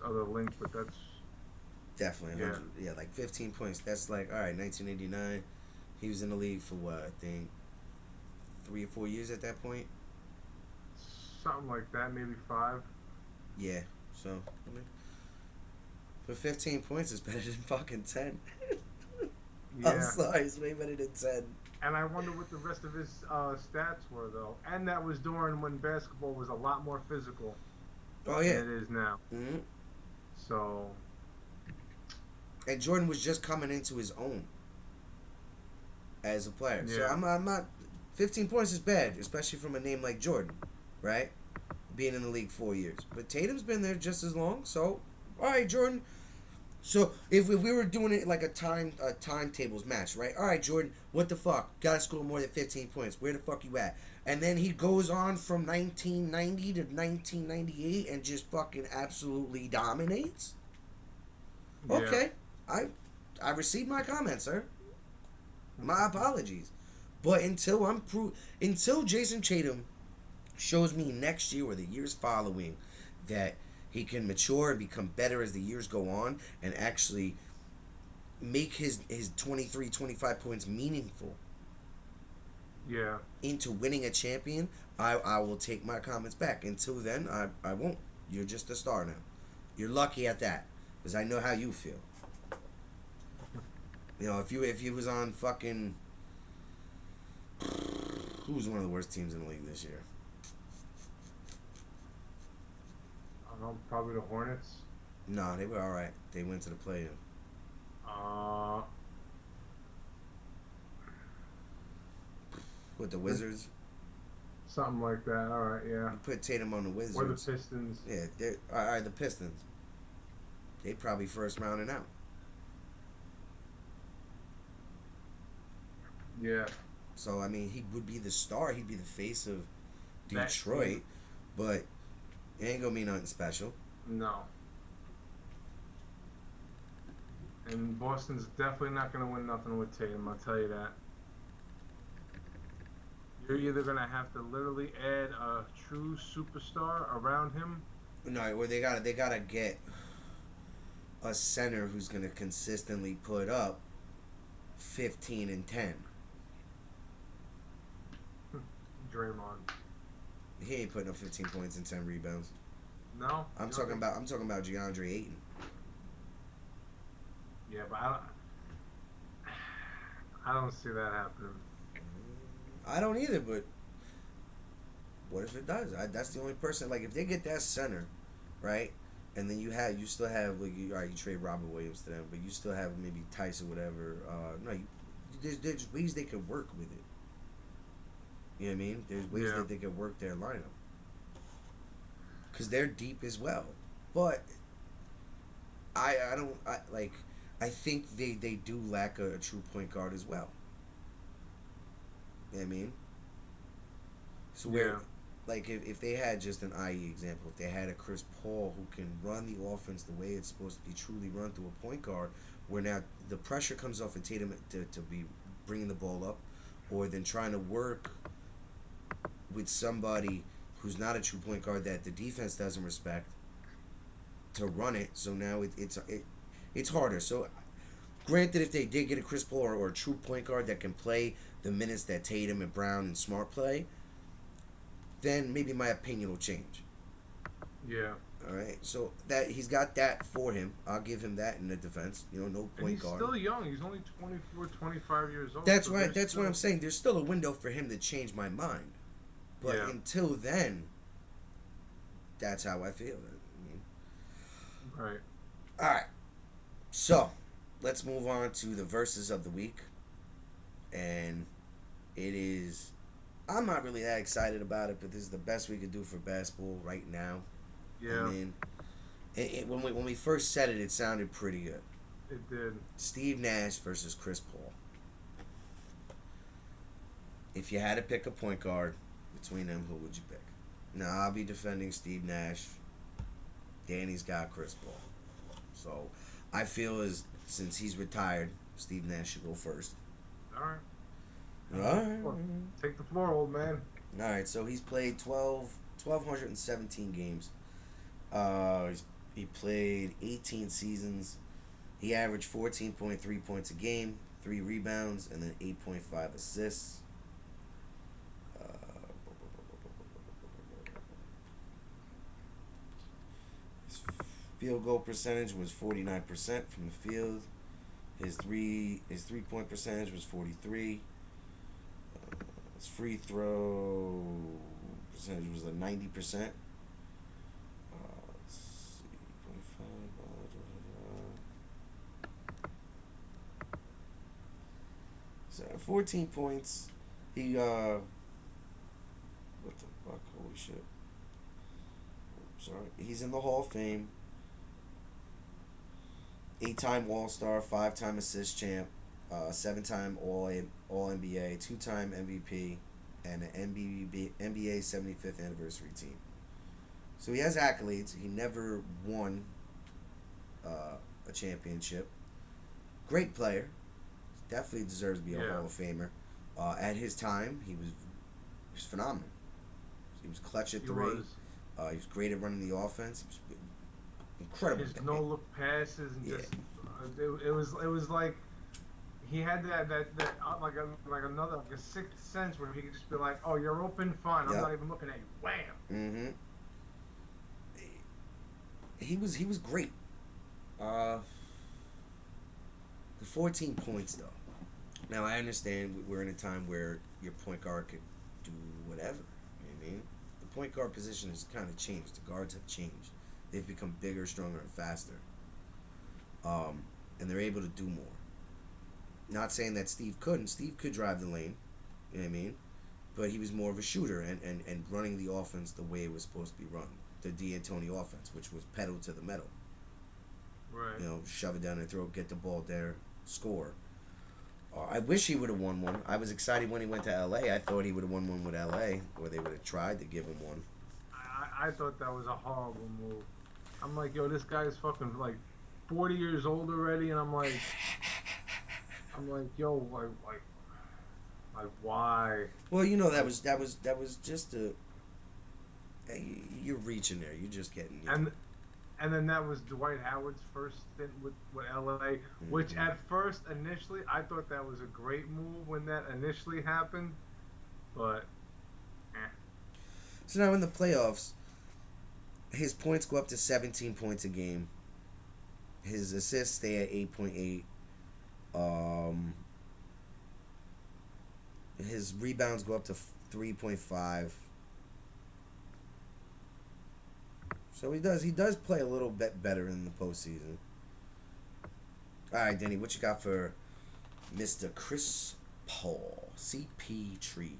other link, but that's Definitely, 100, yeah, like 15 points. That's like, all right, 1989. He was in the league for what, I think 3 or 4 years at that point. something like that, maybe 5. Yeah, so I mean, but 15 points is better than fucking 10. Yeah. I'm sorry, it's way better than 10. And I wonder what the rest of his stats were, though. And that was during when basketball was a lot more physical Oh yeah, than it is now. hmm So, and Jordan was just coming into his own as a player. So Yeah. I'm not. 15 points is bad, especially from a name like Jordan, right? Being in the league 4 years, but Tatum's been there just as long. So, all right, Jordan. So if we were doing it like a timetables match, right? All right, Jordan, what the fuck? Gotta score more than 15 points. Where the fuck you at? And then he goes on from 1990 to 1998 and just fucking absolutely dominates. yeah. Okay, I received my comment, sir. My apologies, but until Jason Tatum shows me next year or the years following that he can mature and become better as the years go on and actually make his 23, 25 points meaningful Yeah. into winning a champion, I will take my comments back. Until then, I won't. You're just a star now. You're lucky at that, because I know how you feel. You know, if he was on fucking, who's one of the worst teams in the league this year? I don't know, probably the Hornets. No, they were all right. They went to the play-in. With the Wizards. Something like that. All right, yeah. You put Tatum on the Wizards. Or the Pistons. Yeah, all right, the Pistons. They probably first rounding out. Yeah. So, I mean, he would be the star. He'd be the face of That Detroit. team. But it ain't going to be nothing special. No. And Boston's definitely not going to win nothing with Tatum, I'll tell you that. You're either going to have to literally add a true superstar around him. No, or they gotta get a center who's going to consistently put up 15 and 10. Draymond. He ain't putting up 15 points and 10 rebounds. No? I'm talking about DeAndre Ayton. Yeah, but I don't see that happening. I don't either, but what if it does? That's the only person. Like, if they get that center, right, and then you still have like you trade Robert Williams to them, but you still have maybe Tice or whatever. There's ways they could work with it. You know what I mean? There's ways that they could work their lineup because they're deep as well. But I think they do lack a true point guard as well. You know what I mean? So where, like, if they had just an IE example, if they had a Chris Paul who can run the offense the way it's supposed to be truly run through a point guard, where now the pressure comes off of Tatum to be bringing the ball up, or then trying to work with somebody who's not a true point guard that the defense doesn't respect to run it. So now it's harder. So granted, if they did get a Chris Paul or a true point guard that can play the minutes that Tatum and Brown and Smart play, then maybe my opinion will change. Yeah. All right. So that he's got that for him. I'll give him that in the defense. You know, no And point he's guard. still young. He's only 24, 25 years old. That's so right. there's That's what I'm saying. There's still a window for him to change my mind. But Yeah. until then, that's how I feel. I mean, Right. all right. So let's move on to the verses of the week, and it is. I'm not really that excited about it, but this is the best we could do for basketball right now. Yeah, I mean, when we first said it, it sounded pretty good. it did. Steve Nash versus Chris Paul. If you had to pick a point guard between them, who would you pick? Now, I'll be defending Steve Nash. Danny's got Chris Paul. So, I feel since he's retired, Steve Nash should go first. All right. All Take the floor, old man. right, so he's played 1,217 games. He played 18 seasons. He averaged 14.3 points a game, 3 rebounds, and then 8.5 assists. His field goal percentage was 49% from the field. His 3-point percentage was 43. His free throw percentage was 90%. Let's see, 0.5. So 14 points. He what the fuck? Holy shit! Sorry, he's in the Hall of Fame. 8-time All-Star, 5-time assist champ, 7-time All NBA, 2-time MVP, and an NBA 75th anniversary team. So he has accolades. He never won a championship. Great player. Definitely deserves to be a Hall of Famer. At his time, he was phenomenal. He was clutch at three. He was great at running the offense. He was incredible. His no look passes and just it was like he had that like another like a sixth sense where he could just be like, oh, you're open, fine. I'm not even looking at you. Wham. He was great. The 14 points though. Now I understand we're in a time where your point guard could do whatever. You know what I mean? The point guard position has kind of changed. The guards have changed. They've become bigger, stronger, and faster. And they're able to do more. Not saying that Steve couldn't. Steve could drive the lane. You know what I mean? But he was more of a shooter and running the offense the way it was supposed to be run. The D'Antoni offense, which was pedal to the metal. Right. You know, shove it down their throat, get the ball there, score. I wish he would have won one. I was excited when he went to L.A. I thought he would have won one with L.A. or they would have tried to give him one. I thought that was a horrible move. I'm like, yo, this guy is fucking like 40 years old already, and I'm like, yo, like why? Well, you know that was just a. You're reaching there. You're just getting. And then that was Dwight Howard's first stint with LA, which at first, initially, I thought that was a great move when that initially happened, but. So now in the playoffs, his points go up to 17 points a game. His assists stay at 8.8. His rebounds go up to 3.5. So he does play a little bit better in the postseason. All right, Denny, what you got for Mr. Chris Paul, CP Tree?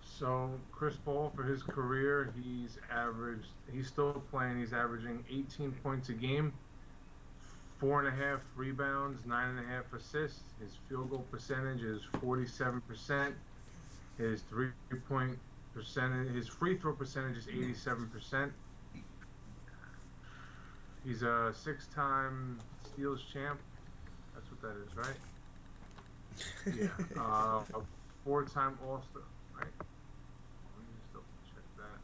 So Chris Paul, for his career, he's still playing. He's averaging 18 points a game, 4.5 rebounds, 9.5 assists. His field goal percentage is 47%. His 3-point percentage, his free throw percentage is 87%. He's a 6-time steals champ. That's what that is, right? Yeah. A 4-time All-Star, right? Let me just double check that.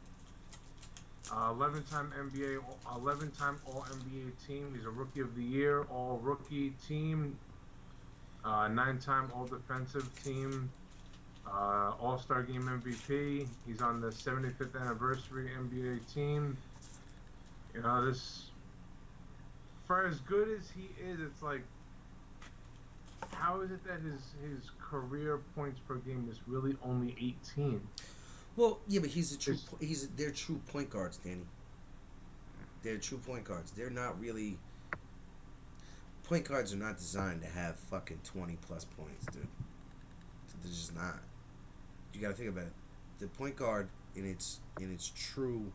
11-time NBA, 11-time All-NBA team. He's a Rookie of the Year, All-Rookie team. 9-time All-Defensive team. All-Star Game MVP. He's on the 75th anniversary NBA team. You know, this. For as good as he is, it's like, how is it that his career points per game is really only 18? Well, yeah, but they're true point guards, Danny. They're true point guards. They're not really. Point guards are not designed to have fucking 20 plus points, dude. They're just not. you got to think about it. The point guard in its true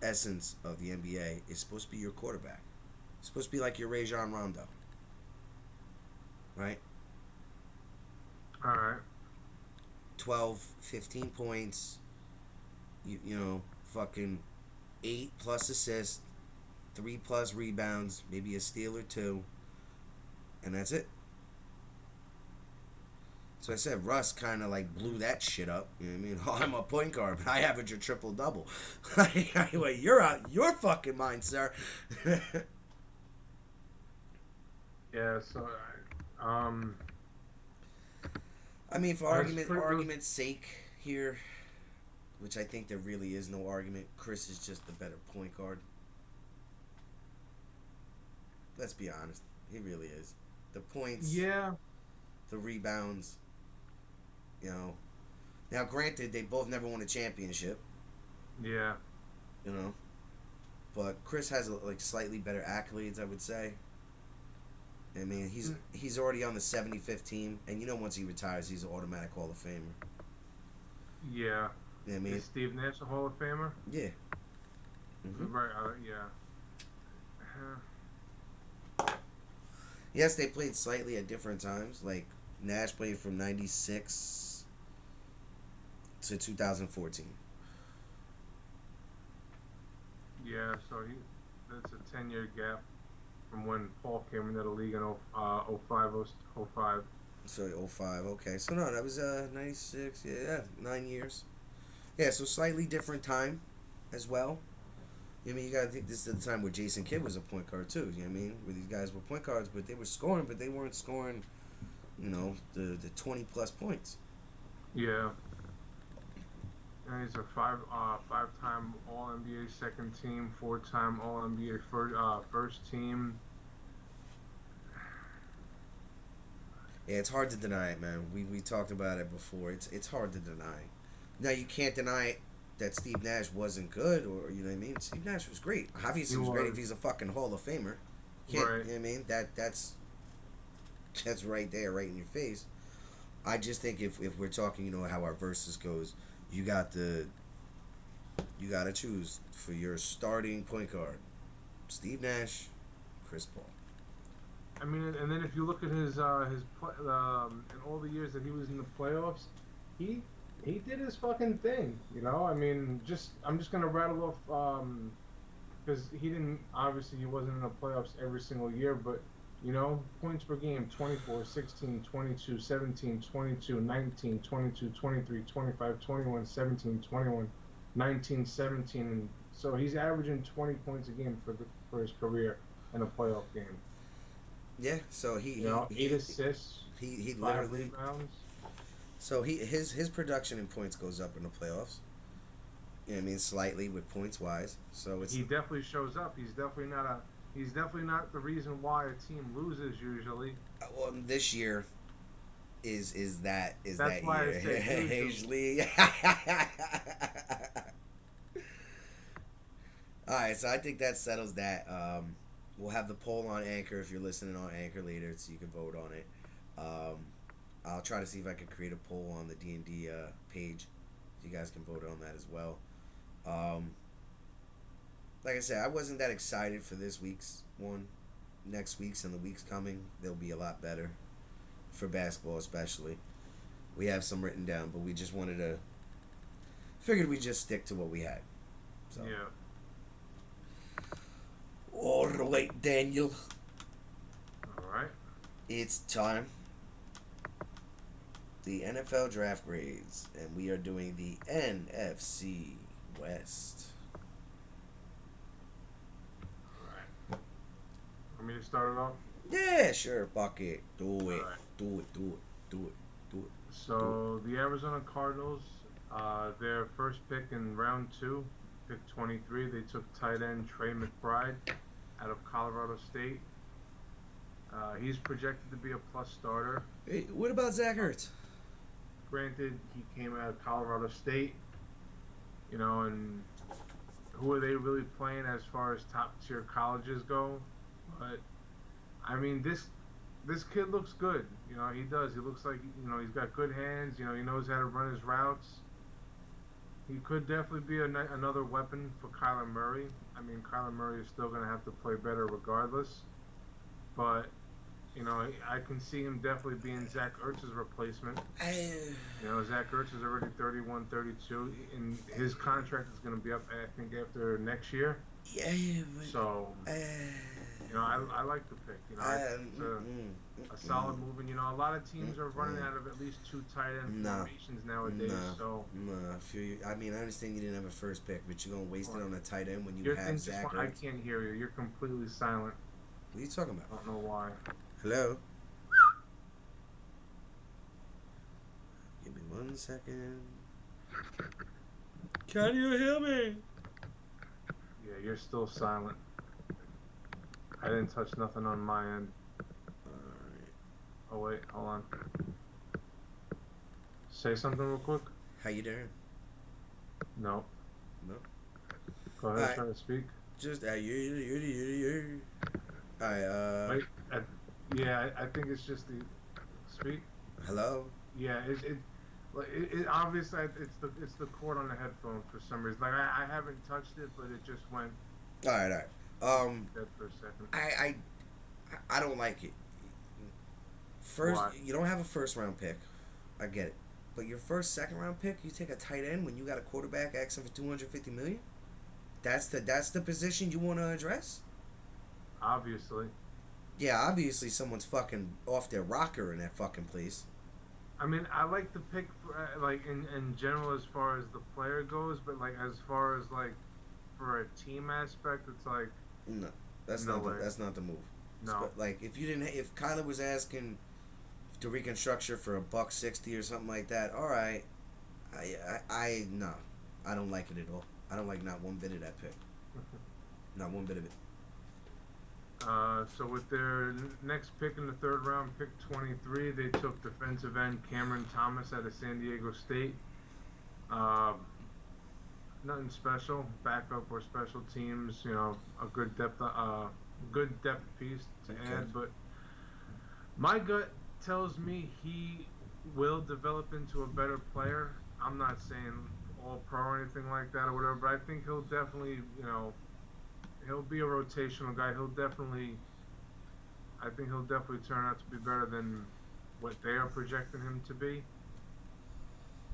essence of the NBA is supposed to be your quarterback. It's supposed to be like your Rajon Rondo, right? All right. 12, 15 points. You know, fucking 8+ assists, 3+ rebounds, maybe a steal or two, and that's it. So I said Russ kind of like blew that shit up. You know what I mean? Oh, I'm a point guard, but I average a triple double. Anyway, you're out your fucking mind, sir. Yeah. So, I mean, for that's pretty- argument's sake here, which I think there really is no argument. Chris is just the better point guard. Let's be honest, he really is. The points, Yeah. the rebounds. You know, now granted, they both never won a championship. Yeah. You know, but Chris has like slightly better accolades, I would say. I mean, he's already on the 75th team, and you know once he retires, he's an automatic Hall of Famer. Yeah. You know what I mean? Is Steve Nash a Hall of Famer? Yeah. Mm-hmm. Right. Yeah. Yes, they played slightly at different times. Like Nash played from '96 to 2014. Yeah. So that's a 10-year gap from when Paul came into the league in 05. So 05, okay. So no, that was 96. Yeah, 9 years. Yeah, so slightly different time as well. I mean, you gotta think this is the time where Jason Kidd was a point guard too. You know what I mean? Where these guys were point guards, but they were scoring, but they weren't scoring, you know, the 20+ points. Yeah. And he's a five-time All-NBA second team, 4-time All-NBA first team. Yeah, it's hard to deny it, man. We talked about it before. It's hard to deny. Now you can't deny that Steve Nash wasn't good, or you know what I mean. Steve Nash was great. Obviously, he was great if he's a fucking Hall of Famer. Can't, Right. You know what I mean? That's right there, right in your face. I just think if we're talking, you know, how our versus goes, you got to choose for your starting point guard, Steve Nash, Chris Paul. I mean, and then if you look at his in all the years that he was in the playoffs, he did his fucking thing. You know, I mean, I'm just gonna rattle off because he wasn't in the playoffs every single year, but you know, points per game: 24, 16, 22, 17, 22, 19, 22, 23, 25, 21, 17, 21, 19, 17. And so he's averaging 20 points a game for his career in a playoff game. Yeah, so he 8 assists, he 5 literally. rebounds. So his production in points goes up in the playoffs. You know what I mean, slightly with points wise. So it's He definitely shows up. He's definitely not the reason why a team loses usually. well, this year is that That's that why year. I say Usually. All right, so I think that settles that. We'll have the poll on Anchor if you're listening on Anchor later, so you can vote on it. I'll try to see if I can create a poll on the D&D page. You guys can vote on that as well. Like I said, I wasn't that excited for this week's one. Next week's and the weeks coming, they'll be a lot better. For basketball especially. We have some written down, but we just figured we'd just stick to what we had. So. Yeah. All right, Daniel. All right. It's time. The NFL draft grades, and we are doing the NFC West. All right. Want me to start it off? Yeah, sure, Bucket. Do it. Alright. Do it. So the Arizona Cardinals, their first pick in round 2, pick 23, they took tight end Trey McBride out of Colorado State. He's projected to be a plus starter. Hey, what about Zach Ertz? Granted, he came out of Colorado State, you know, and who are they really playing as far as top tier colleges go? But I mean, this this kid looks good. You know, he does. He looks like, you know, he's got good hands. You know, he knows how to run his routes. He could definitely be another weapon for Kyler Murray. I mean, Kyler Murray is still going to have to play better regardless. But, you know, I can see him definitely being Zach Ertz's replacement. You know, Zach Ertz is already 31, 32, and his contract is going to be up, I think, after next year. Yeah, but, so, you know, I like the pick. You know, it's a solid move. And, you know, a lot of teams are running out of at least 2 tight end formations nowadays. So, I feel you. I mean, I understand you didn't have a first pick, but you're going to waste it on a tight end when you have Zach Ertz. I can't hear you. You're completely silent. What are you talking about? I don't know why. Hello? Give me 1 second. Can you hear me? Yeah, you're still silent. I didn't touch nothing on my end. Alright. Oh, wait. Hold on. Say something real quick. How you doing? No. No? Go ahead, try to speak. Just, Alright, Wait, yeah, I think it's just the speak. Hello? Yeah, it obviously it's the cord on the headphone for some reason. Like I haven't touched it, but it just went. All right. Dead for a second. I don't like it. First, Why? you don't have a first round pick. I get it, but your second round pick, you take a tight end when you got a quarterback asking for $250 million. That's the position you want to address. Obviously. Yeah, obviously someone's fucking off their rocker in that fucking place. I mean, I like the pick for, like in general as far as the player goes, but like as far as like for a team aspect, it's like no, that's no not way. that's not the move. No, like if Kyler was asking to reconstruct for $160 or something like that, all right, no, I don't like it at all. I don't like not one bit of that pick. Not one bit of it. So with their next pick in the 3rd round, pick 23, they took defensive end Cameron Thomas out of San Diego State. Nothing special, backup or special teams. You know, a good depth piece to add. But my gut tells me he will develop into a better player. I'm not saying all pro or anything like that or whatever, but I think he'll definitely, you know, he'll be a rotational guy. I think he'll definitely turn out to be better than what they are projecting him to be.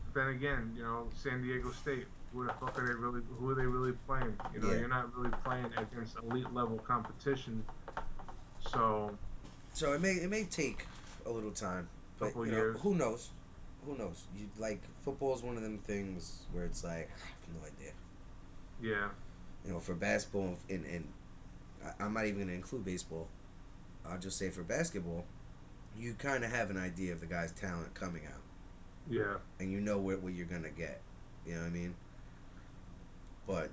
But then again, you know, San Diego State, who are they really playing? You know, You're not really playing against elite level competition. So it may take a little time, but couple you know, years. who knows? Who knows? You like football is one of them things where it's like I have no idea. Yeah. You know, for basketball and I'm not even going to include baseball. I'll just say for basketball, you kind of have an idea of the guy's talent coming out. Yeah. And you know what you're going to get. You know what I mean? But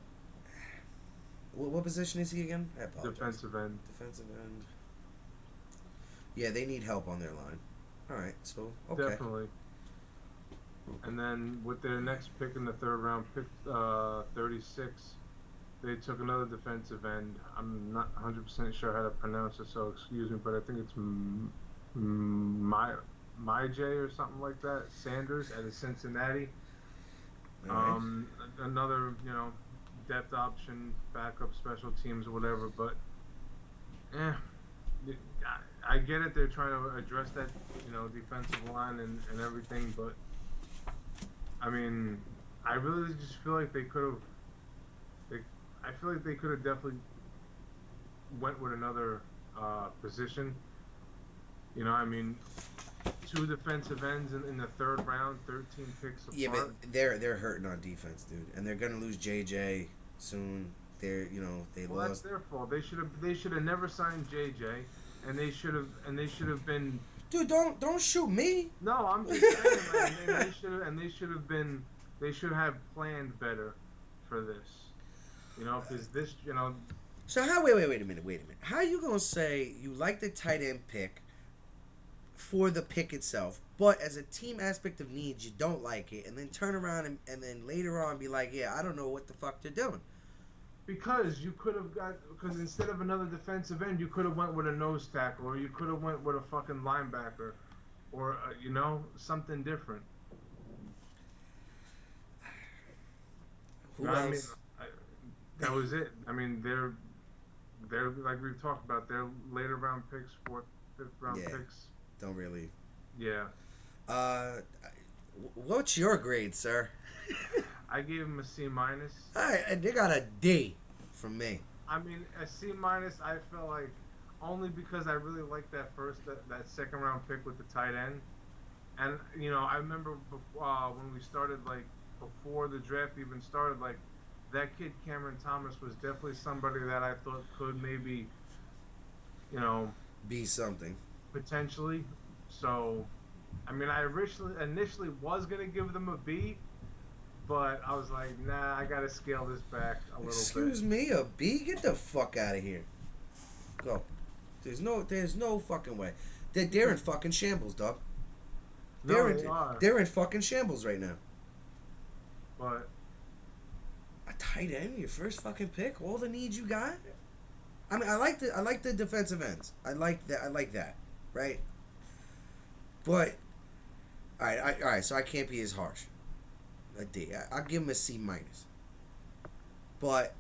what position is he again? I apologize. Defensive end. Defensive end. Yeah, they need help on their line. All right, so okay. Definitely. And then with their next pick in the 3rd round, pick 36, they took another defensive end. I'm not 100% sure how to pronounce it, so excuse me, but I think it's Myjay or something like that. Sanders out of Cincinnati. Right. Another, you know, depth option, backup, special teams, or whatever. But, I get it. They're trying to address that, you know, defensive line and everything. But, I mean, I really just feel like they could have. I feel like they could have definitely went with another position. You know, I mean, 2 defensive ends in the 3rd round, 13 picks apart. Yeah, but they're hurting on defense, dude, and they're gonna lose JJ soon. They Well, lost. that's their fault. They should have never signed JJ, and they should have been. Dude, don't shoot me. No, I'm just saying, man. They should have planned better for this. You know, because this, you know. So how? Wait a minute. How are you gonna say you like the tight end pick for the pick itself, but as a team aspect of needs, you don't like it, and then turn around and then later on be like, yeah, I don't know what the fuck they're doing. Because you could have got, because instead of another defensive end, you could have went with a nose tackle, or you could have went with a fucking linebacker, or something different. Who I mean, else? I, that was it. I mean, they're like we've talked about. They're later round picks, fourth, fifth round Yeah, picks. don't really. Yeah, Uh, what's your grade, sir? I gave him a C minus. All right, and they got a D from me. I mean, a C minus. I felt like only because I really liked that second round pick with the tight end, and I remember when we started, like before the draft even started, like that kid Cameron Thomas was definitely somebody that I thought could maybe, you know, Be something. potentially. So, I mean, I initially was gonna give them a B, but I was like, nah, I gotta scale this back a little bit. Excuse me, a B? Get the fuck out of here. Go. There's no fucking way. They're in fucking shambles, dog. No, they are. They're in fucking shambles right now. But A tight end, your first fucking pick, all the needs you got. I mean, I like the defensive ends. I like that, right? But all right. So I can't be as harsh. A D. I'll give him a C minus. But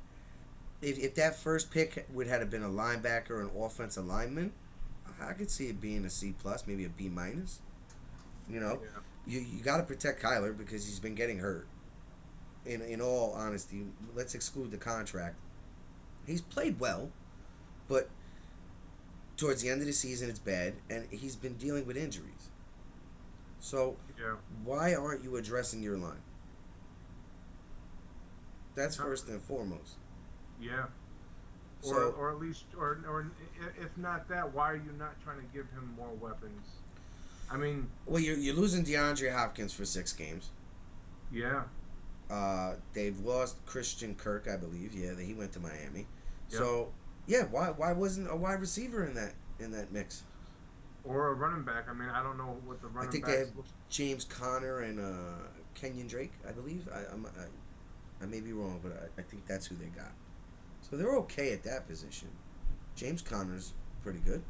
if that first pick would have been a linebacker or an offensive lineman, I could see it being a C plus, maybe a B minus. You know, yeah, you got to protect Kyler because he's been getting hurt. In all honesty, let's exclude the contract. He's played well, but towards the end of the season, it's bad, and he's been dealing with injuries. So yeah, why aren't you addressing your line? That's first and foremost. yeah. So Or at least, or if not that, why are you not trying to give him more weapons? I mean, well, you're losing DeAndre Hopkins for 6 games. yeah, They've lost Christian Kirk, I believe. Yeah, he went to Miami. yep. So yeah, why wasn't a wide receiver in that mix? Or a running back. I mean, I don't know what the I running think they backs have look. James Conner and Kenyon Drake, I believe. I may be wrong, but I think that's who they got. So they're okay at that position. James Conner's pretty good.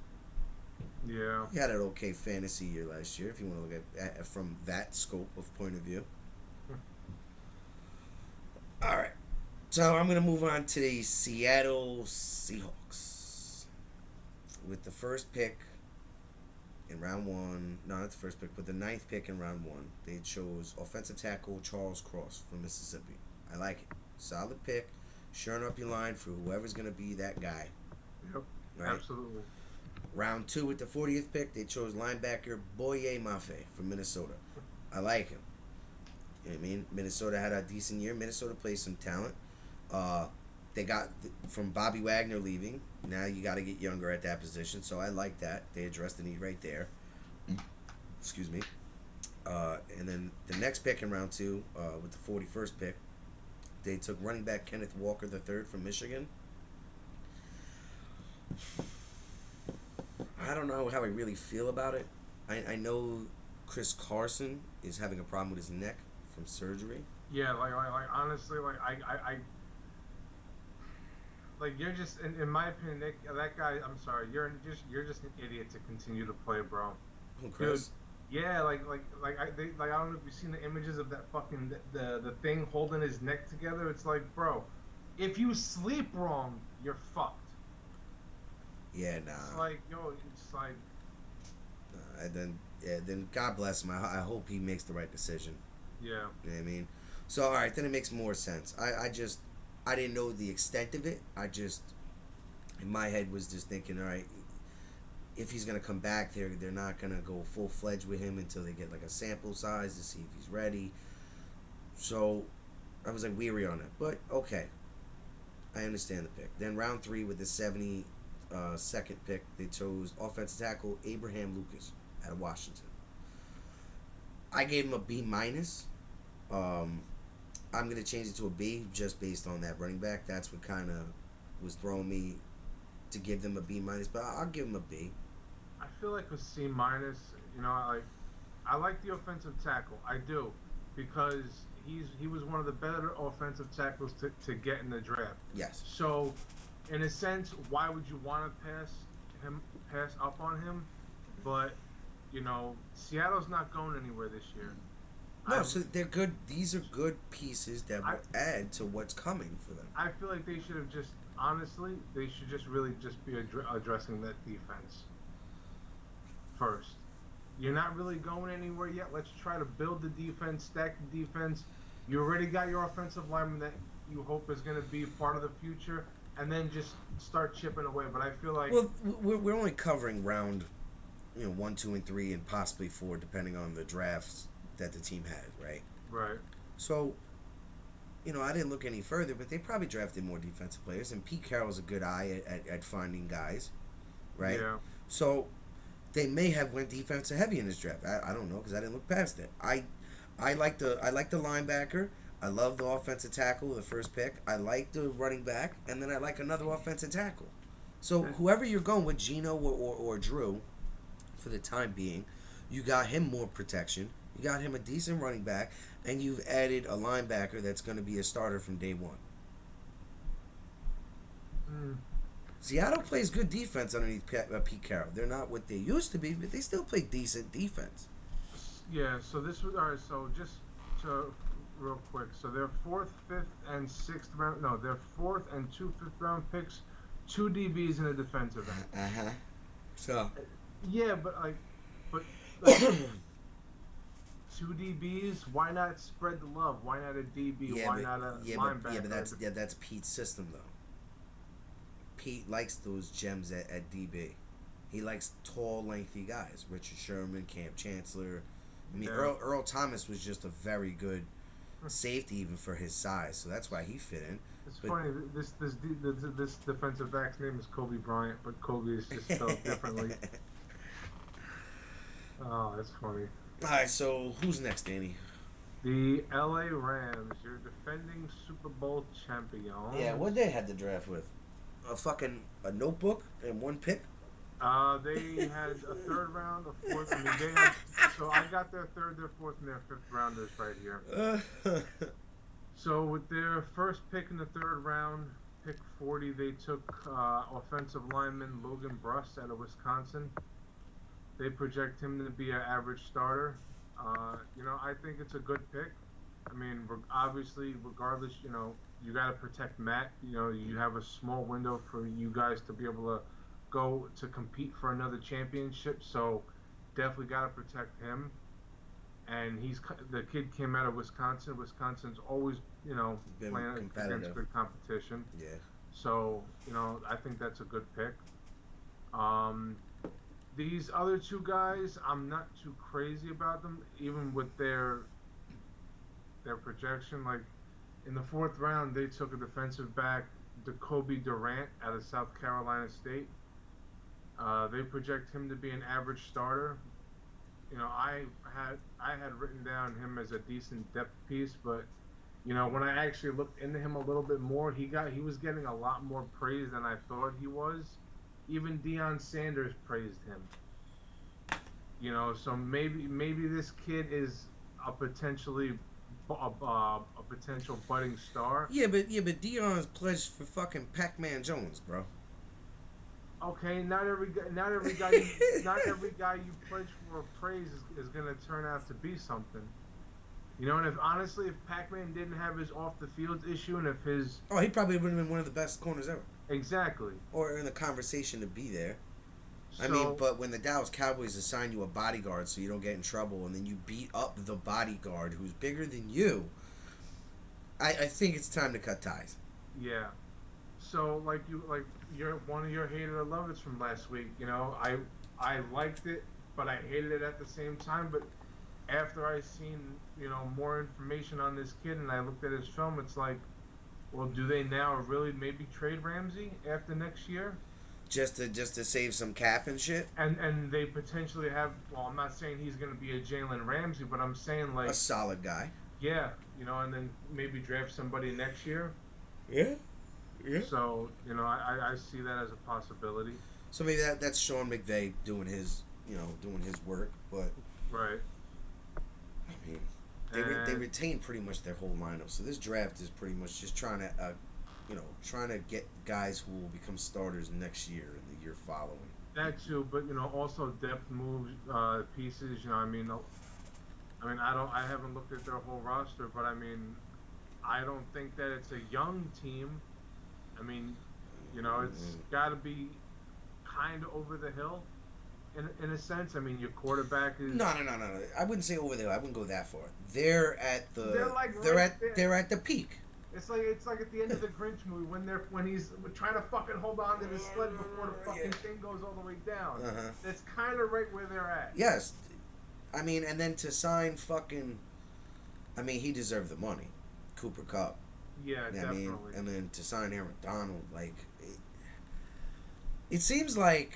Yeah, He had an okay fantasy year last year, if you want to look at from that scope of point of view. All right. So I'm going to move on to the Seattle Seahawks. With the first pick in round one, no, not the first pick, but the ninth pick in round one, they chose offensive tackle Charles Cross from Mississippi. I like it. Solid pick. Shoring up your line for whoever's going to be that guy. yep, Right? absolutely. Round two with the 40th pick, they chose linebacker Boye Mafe from Minnesota. I like him. You know what I mean? Minnesota had a decent year. Minnesota plays some talent. They got from Bobby Wagner leaving. Now you got to get younger at that position. So I like that. They addressed the need right there. Excuse me. And then the next pick in round two, with the 41st pick, they took running back Kenneth Walker III from Michigan. I don't know how I really feel about it. I know Chris Carson is having a problem with his neck from surgery. Yeah, like honestly, like I like you're just in my opinion, that guy. I'm sorry, you're just an idiot to continue to play, bro. Oh, Chris. Dude, yeah, I don't know if you've seen the images of that fucking the thing holding his neck together. It's like, bro, if you sleep wrong, you're fucked. Yeah, nah. It's like, yo, it's like, Then God bless him. I hope he makes the right decision. yeah, You know what I mean? So all right, then it makes more sense. I didn't know the extent of it. I just in my head was just thinking, all right, if he's gonna come back, they're not gonna go full fledged with him until they get like a sample size to see if he's ready. So I was like weary on it, but okay, I understand the pick. Then round three with the 72nd pick, they chose offensive tackle Abraham Lucas out of Washington. I gave him a B minus. I'm gonna change it to a B just based on that running back. That's what kind of was throwing me to give them a B minus, but I'll give them a B. I feel like a C minus. I like the offensive tackle. I do, because he was one of the better offensive tackles to get in the draft. Yes. So, in a sense, why would you want to pass up on him? But Seattle's not going anywhere this year. No, so they're good. These are good pieces that will add to what's coming for them. I feel like they should have just honestly, they should just really just be addressing that defense first. You're not really going anywhere yet. Let's try to build the defense, stack the defense. You already got your offensive lineman that you hope is going to be part of the future, and then just start chipping away. But I feel like we're only covering round, 1, 2, and 3, and possibly 4, depending on the drafts that the team had, right? Right. So, I didn't look any further, but they probably drafted more defensive players, and Pete Carroll's a good eye at finding guys, right? Yeah. So they may have went defensive heavy in this draft. I don't know because I didn't look past it. I like the linebacker. I love the offensive tackle, the first pick. I like the running back, and then I like another offensive tackle. So whoever you're going with, Gino or Drew, for the time being, you got him more protection. You got him a decent running back, and you've added a linebacker that's going to be a starter from day one. Seattle plays good defense underneath Pete Carroll. They're not what they used to be, but they still play decent defense. Yeah, so this was... All right, so just to... Real quick. So their 4th, 5th, and 6th round... No, their 4th and 2 5th-round picks, 2 DBs in a defensive end. So... Yeah, but 2 DBs, why not spread the love? Why not a DB? Why not a linebacker? But that's Pete's system, though. Pete likes those gems at DB. He likes tall, lengthy guys. Richard Sherman, Cam Chancellor. I mean, Yeah. Earl Thomas was just a very good safety even for his size, so that's why he fit in. It's funny. This defensive back's name is Kobe Bryant, but Kobe is just spelled differently. Oh, that's funny. All right, so who's next, Danny? The LA Rams, your defending Super Bowl champion. Yeah, what they had the draft with? A notebook and 1 pick? They had a 3rd round, a 4th. I mean, they had. So I got their 3rd, their 4th, and their 5th rounders right here. So with their first pick in the 3rd round, pick 40, they took offensive lineman Logan Bruss out of Wisconsin. They project him to be an average starter. I think it's a good pick. I mean, obviously, regardless, you got to protect Matt. You have a small window for you guys to be able to go to compete for another championship. So definitely got to protect him. And the kid came out of Wisconsin. Wisconsin's always, Been playing competitive. against good competition. Yeah. So, I think that's a good pick. These other 2 guys, I'm not too crazy about them, even with their projection. Like, in the 4th round, they took a defensive back, Jacoby Durant, out of South Carolina State. They project him to be an average starter. I had written down him as a decent depth piece, but when I actually looked into him a little bit more, he was getting a lot more praise than I thought he was. Even Deion Sanders praised him. So maybe this kid is a potential budding star. Yeah, but Deion's pledged for fucking Pac-Man Jones, bro. Okay, not every guy you pledge for praise is gonna turn out to be something. And if Pac-Man didn't have his off the field issue, and if his he probably would have been one of the best corners ever. Exactly. Or in the conversation to be there. So, I mean, but when the Dallas Cowboys assign you a bodyguard so you don't get in trouble, and then you beat up the bodyguard who's bigger than you, I think it's time to cut ties. Yeah. So you're one of your hated or love it's from last week. I liked it, but I hated it at the same time. But after I seen more information on this kid and I looked at his film, it's like, well, do they now really maybe trade Ramsey after next year? Just to save some cap and shit? And they potentially have, well, I'm not saying he's going to be a Jalen Ramsey, but I'm saying like... A solid guy. Yeah, and then maybe draft somebody next year. Yeah. Yeah. So, I see that as a possibility. So maybe that's Sean McVay doing his work, but... Right. I mean, they retained pretty much their whole lineup. So this draft is pretty much just trying to get guys who will become starters next year and the year following. That too, but also depth moves, pieces. I haven't looked at their whole roster, but I don't think that it's a young team. It's got to be kind of over the hill, in a sense. Your quarterback is No. I wouldn't say over there. I wouldn't go that far. They're at the they're at the peak. It's like at the end of the Grinch movie when he's trying to fucking hold on to the sled before the fucking thing goes all the way down. That's kind of right where they're at. Yes, and then to sign fucking, he deserved the money, Cooper Kupp. Yeah, definitely. And then to sign Aaron Donald, it seems like,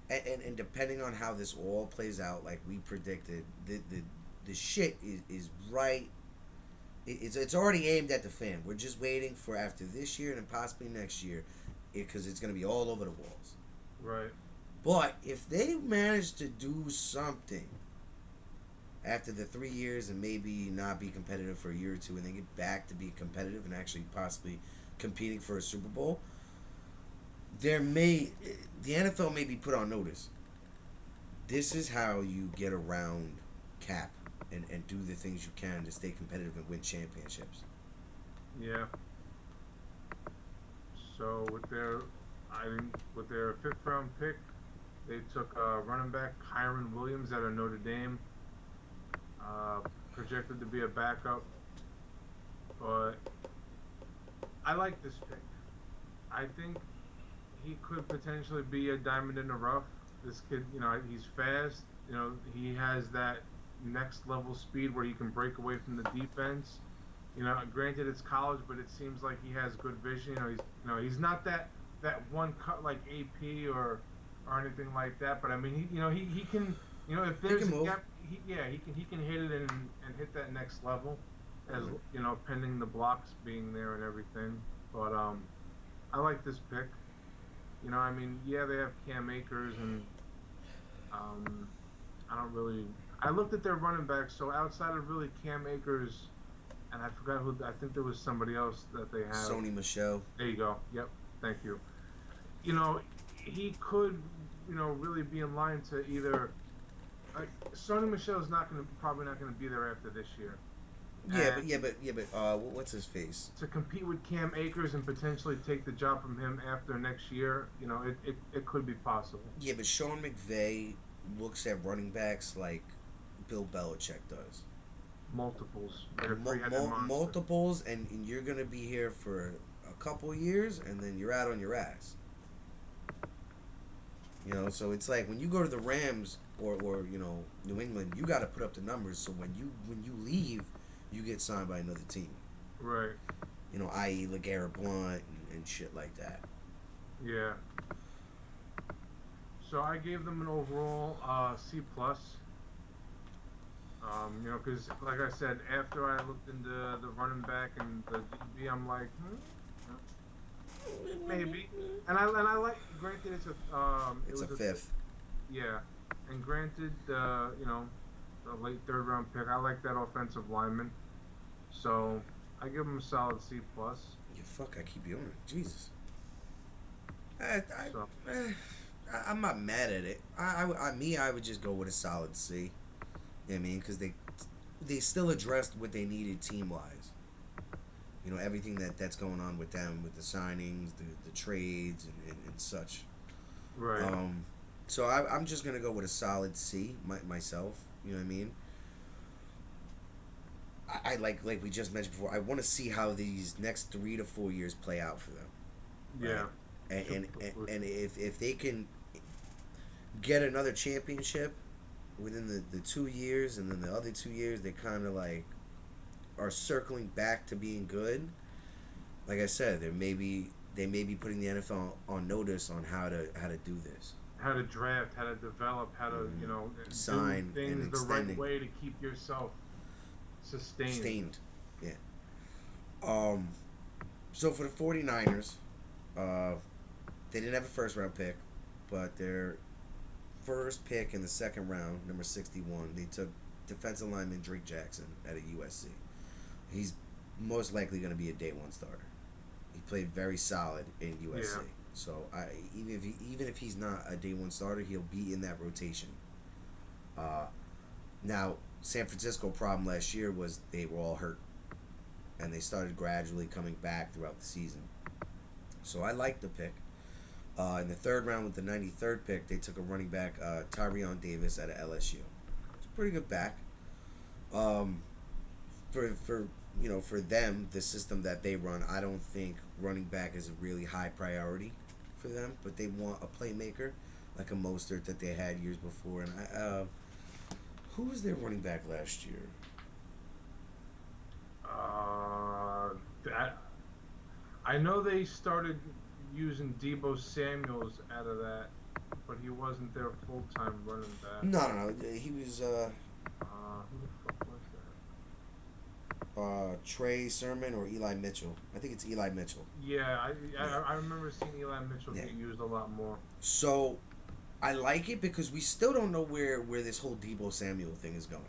and depending on how this all plays out, like we predicted, the shit is right. It's already aimed at the fan. We're just waiting for after this year and possibly next year, because it's going to be all over the walls. Right. But if they manage to do something after the 3 years and maybe not be competitive for a year or two, and they get back to be competitive and actually possibly competing for a Super Bowl, the NFL may be put on notice. This is how you get around cap. And do the things you can to stay competitive and win championships. Yeah. So with their 5th round pick, they took running back Kyron Williams out of Notre Dame. Projected to be a backup, but I like this pick. I think he could potentially be a diamond in the rough. This kid, he's fast. He has that next level speed where he can break away from the defense. Granted it's college, but it seems like he has good vision. He's not that one cut like AP or anything like that. But he can. If there's a gap, he can hit it and hit that next level, as pending the blocks being there and everything. But I like this pick. They have Cam Akers and I looked at their running backs, so outside of really Cam Akers, and I forgot who, I think there was somebody else that they had. Sony Michel. There you go. Yep. Thank you. He could, really be in line to either. Sony Michel is probably not gonna be there after this year. But what's his face? To compete with Cam Akers and potentially take the job from him after next year, it could be possible. Yeah, but Sean McVay looks at running backs like Bill Belichick does. Multiples. Multiples, and you're going to be here for a couple years, and then you're out on your ass. So it's like when you go to the Rams or New England, you got to put up the numbers. So when you leave, you get signed by another team. Right. I.e. LeGarrette Blount and shit like that. Yeah. So I gave them an overall C+. Because like I said, after I looked into the running back and the DB, I'm like, maybe. And I like. Granted, it's a 5th. Yeah, and granted, the late 3rd round pick. I like that offensive lineman. So I give him a solid C+. Yeah, fuck! I keep doing it. Jesus. I'm not mad at it. I would just go with a solid C. Because they still addressed what they needed team wise. Everything that's going on with them, with the signings, the trades, and such. Right. So I'm just gonna go with a solid C myself. You know what I mean? I like we just mentioned before. I want to see how these next 3 to 4 years play out for them. Yeah. Right? And if they can get another championship within the 2 years, and then the other 2 years they kind of are circling back to being good. Like I said, they may be putting the NFL on notice on how to do this. How to draft, how to develop, how to sign do things and the extending. right way to keep yourself sustained. Yeah. So for the 49ers, they didn't have a 1st round pick, but their first pick in the 2nd round, number 61, they took defensive lineman Drake Jackson at a USC. He's most likely going to be a day one starter. He played very solid in USC. Yeah. So even if he's not a day one starter, he'll be in that rotation. Now, San Francisco problem last year was they were all hurt, and they started gradually coming back throughout the season. So I like the pick. In the third round with the 93rd pick, they took a running back, Tyrion Davis out of LSU. It's a pretty good back. For them, the system that they run, I don't think running back is a really high priority for them, but they want a playmaker like a Mostert that they had years before. And who was their running back last year? That I know they started using Debo Samuels out of that, but he wasn't their full-time running back. No. He was Who the fuck was that? Trey Sermon or Eli Mitchell. I think it's Eli Mitchell. Yeah, I remember seeing Eli Mitchell get used a lot more. So I like it because we still don't know where this whole Debo Samuel thing is going.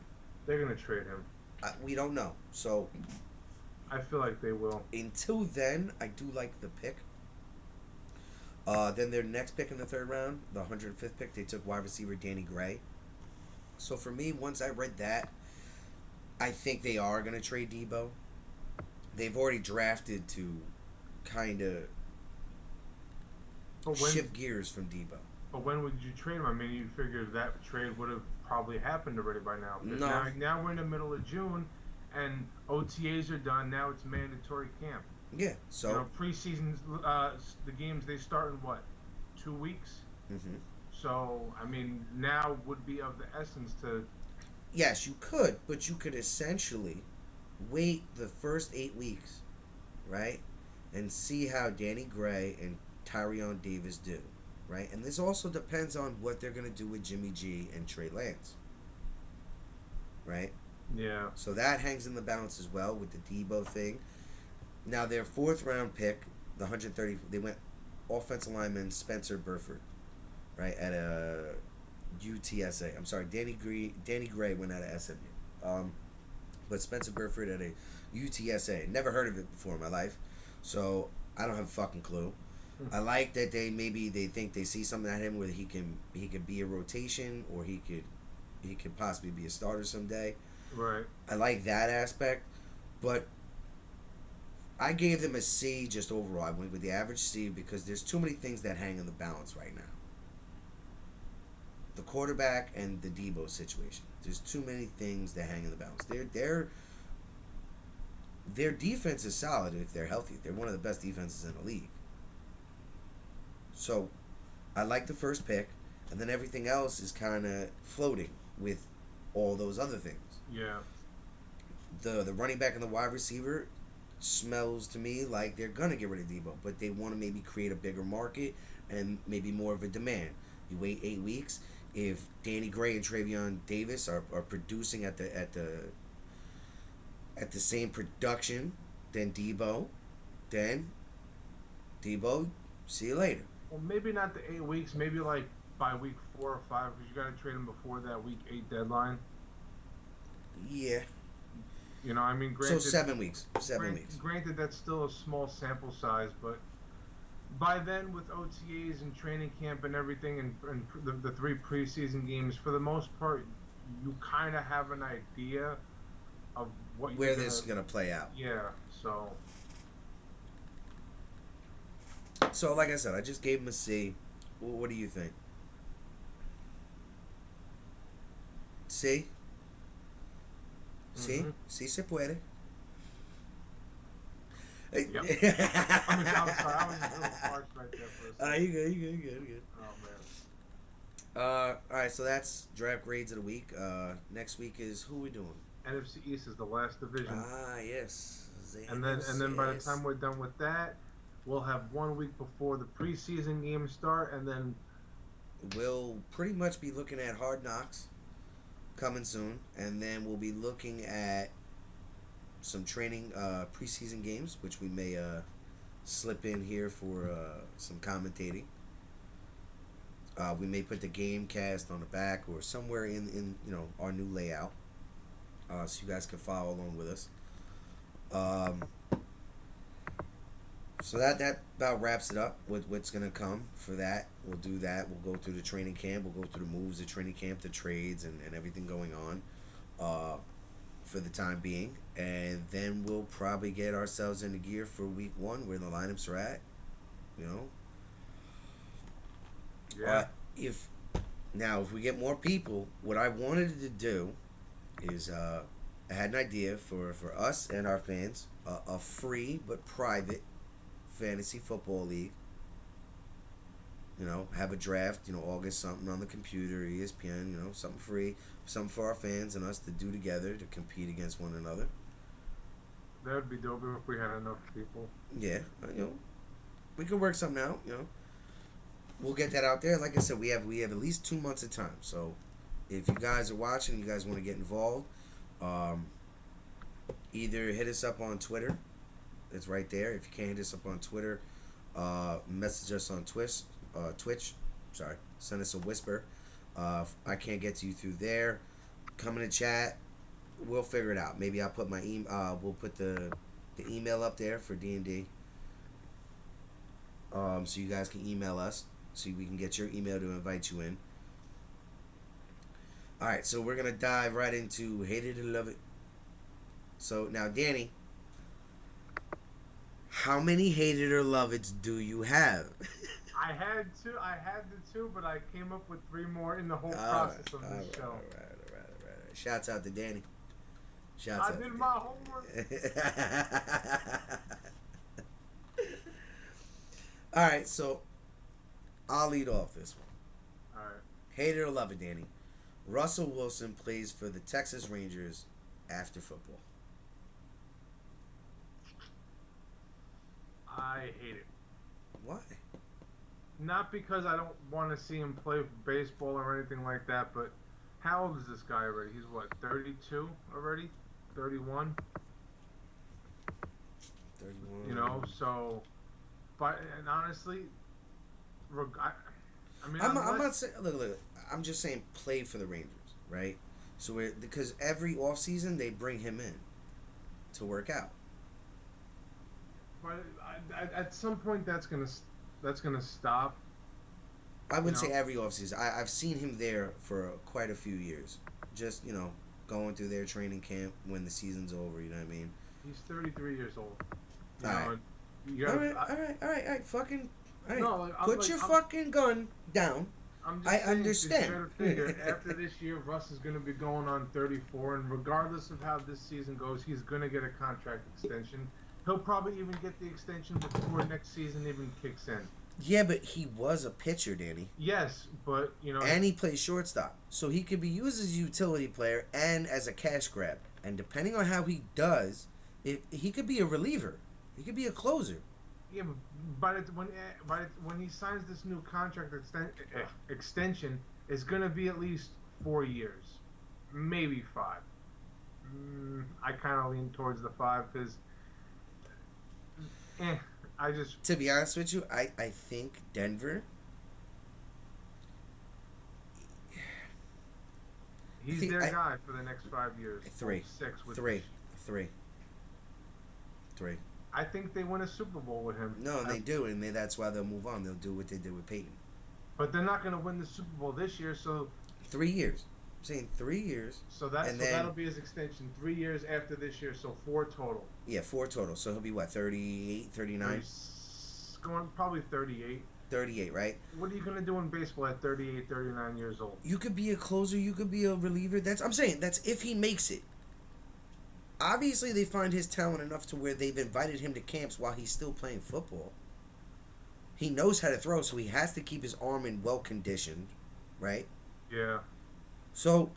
They're gonna trade him. We don't know. So I feel like they will. until then, I do like the pick. Then their next pick in the third round, the 105th pick, they took wide receiver Danny Gray. So for me, once I read that, I think they are going to trade Debo. They've already drafted to kind of shift gears from Debo. But when would you trade him? I mean, you figured that trade would have probably happened already by now. No. Now we're in the middle of June, and OTAs are done. Now it's mandatory camp. Yeah, so Preseason, the games they start in what, 2 weeks? Mm-hmm. So I mean, now would be of the essence to. Yes, you could, but you could essentially wait the first 8 weeks, right, and see how Danny Gray and Tyrion Davis do, right? And this also depends on what they're going to do with Jimmy G and Trey Lance, right? Yeah. So that hangs in the balance as well with the Debo thing. Now, their fourth round pick, the 130, they went offensive lineman Spencer Burford, right, at a UTSA. I'm sorry, Danny Gray went out of SMU. But Spencer Burford at a UTSA. Never heard of it before in my life, so I don't have a fucking clue. I like that they think they see something at him where he could be a rotation, or he could possibly be a starter someday. Right. I like that aspect, but I gave them a C just overall. I went with the average C because there's too many things that hang in the balance right now. The quarterback and the Debo situation. There's too many things that hang in the balance. Their defense is solid if they're healthy. They're one of the best defenses in the league. So, I like the first pick, and then everything else is kind of floating with all those other things. Yeah. The running back and the wide receiver smells to me like they're gonna get rid of Debo, but they want to maybe create a bigger market and maybe more of a demand. You wait 8 weeks. If Danny Gray and Travion Davis are producing at the same production than Debo, then Debo, see you later. Well, maybe not the 8 weeks. Maybe like by week 4 or 5, because you got to trade him before that week 8 deadline. Yeah. You know, I mean, granted, So 7 weeks. 7 weeks. Granted, that's still a small sample size, but by then, with OTAs and training camp and everything, and the 3 preseason games, for the most part, you kind of have an idea of where this is gonna play out. Yeah. So, like I said, I just gave him a C. What do you think? C? Sí, sí se puede. Yep. I mean, I'm sorry, I was a little harsh right there for a second. You good. Oh, man. All right, so that's draft grades of the week. Next week is who we doing? NFC East is the last division. Yes. And then by the time we're done with that, we'll have 1 week before the preseason games start, and then we'll pretty much be looking at Hard Knocks coming soon, and then we'll be looking at some training preseason games, which we may slip in here for some commentating. We may put the game cast on the back or somewhere in our new layout. so you guys can follow along with us. Um, so that about wraps it up with what's gonna come for that. We'll do that. We'll go through the training camp. We'll go through the moves, the training camp, the trades, and everything going on for the time being. And then we'll probably get ourselves into gear for week 1 where the lineups are at. You know. Yeah. If we get more people, what I wanted to do is I had an idea for us and our fans, a free but private fantasy football league. You know, have a draft, August something on the computer, ESPN, something free, something for our fans and us to do together to compete against one another. That would be dope if we had enough people. Yeah, we could work something out, We'll get that out there. Like I said, we have at least 2 months of time. So if you guys are watching, you guys want to get involved, either hit us up on Twitter. It's right there. If you can't hit us up on Twitter, message us on Twitch. Sorry, send us a whisper. If I can't get to you through there, come in the chat. We'll figure it out. Maybe I'll put my we'll put the email up there for D&D. So you guys can email us, so we can get your email to invite you in. All right, so we're gonna dive right into hate it or love it. So now, Danny, how many hate it or love it's do you have? I had the 2, but I came up with 3 more in the whole process of this show. All right. Shouts out to Danny. I did my homework. All right, so I'll lead off this one. All right. Hate it or love it, Danny. Russell Wilson plays for the Texas Rangers after football. I hate it. Why? Not because I don't want to see him play baseball or anything like that, but how old is this guy already? He's what, 32 already? 31? 31. So, and honestly, I mean, I'm not saying. Look. I'm just saying, play for the Rangers, right? So because every offseason they bring him in to work out. But at some point, that's gonna stop. I wouldn't say every offseason. I've seen him there for quite a few years. Just going through their training camp when the season's over. You know what I mean? He's 33 years old. All right. Fucking. All right. No, Put your fucking gun down. I'm just I saying, understand. You gotta figure, after this year, Russ is going to be going on 34, and regardless of how this season goes, he's going to get a contract extension. He'll probably even get the extension before next season even kicks in. Yeah, but he was a pitcher, Danny. Yes, but and he plays shortstop, so he could be used as a utility player and as a cash grab. And depending on how he does, he could be a reliever. He could be a closer. Yeah, but when he signs this new contract extension, it's going to be at least 4 years, maybe 5. I kind of lean towards the 5 because, I just. To be honest with you, I think Denver. He's their guy for the next 5 years. 3. 6 with 3. I think they win a Super Bowl with him. No, they do, and that's why they'll move on. They'll do what they did with Peyton. But they're not going to win the Super Bowl this year, so 3 years. I'm saying 3 years. So that'll be his extension. 3 years after this year, so 4 total. Yeah, 4 total. So he'll be what, 38, 39? He's going probably 38. 38, right? What are you going to do in baseball at 38, 39 years old? You could be a closer. You could be a reliever. I'm saying that's if he makes it. Obviously, they find his talent enough to where they've invited him to camps while he's still playing football. He knows how to throw, so he has to keep his arm in well conditioned, right? Yeah. So,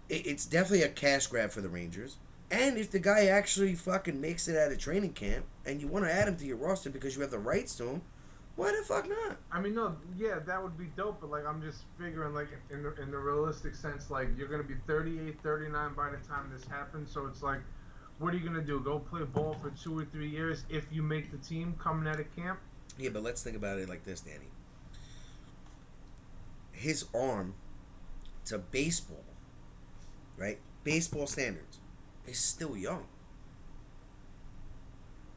it's definitely a cash grab for the Rangers. And if the guy actually fucking makes it out of training camp, and you want to add him to your roster because you have the rights to him, why the fuck not? I mean, no, yeah, that would be dope, but, like, I'm just figuring, like, in the realistic sense, like, you're going to be 38, 39 by the time this happens, so it's like, what are you going to do? Go play ball for 2 or 3 years if you make the team coming out of camp? Yeah, but let's think about it like this, Danny. His arm to baseball, right? baseball standards, is still young.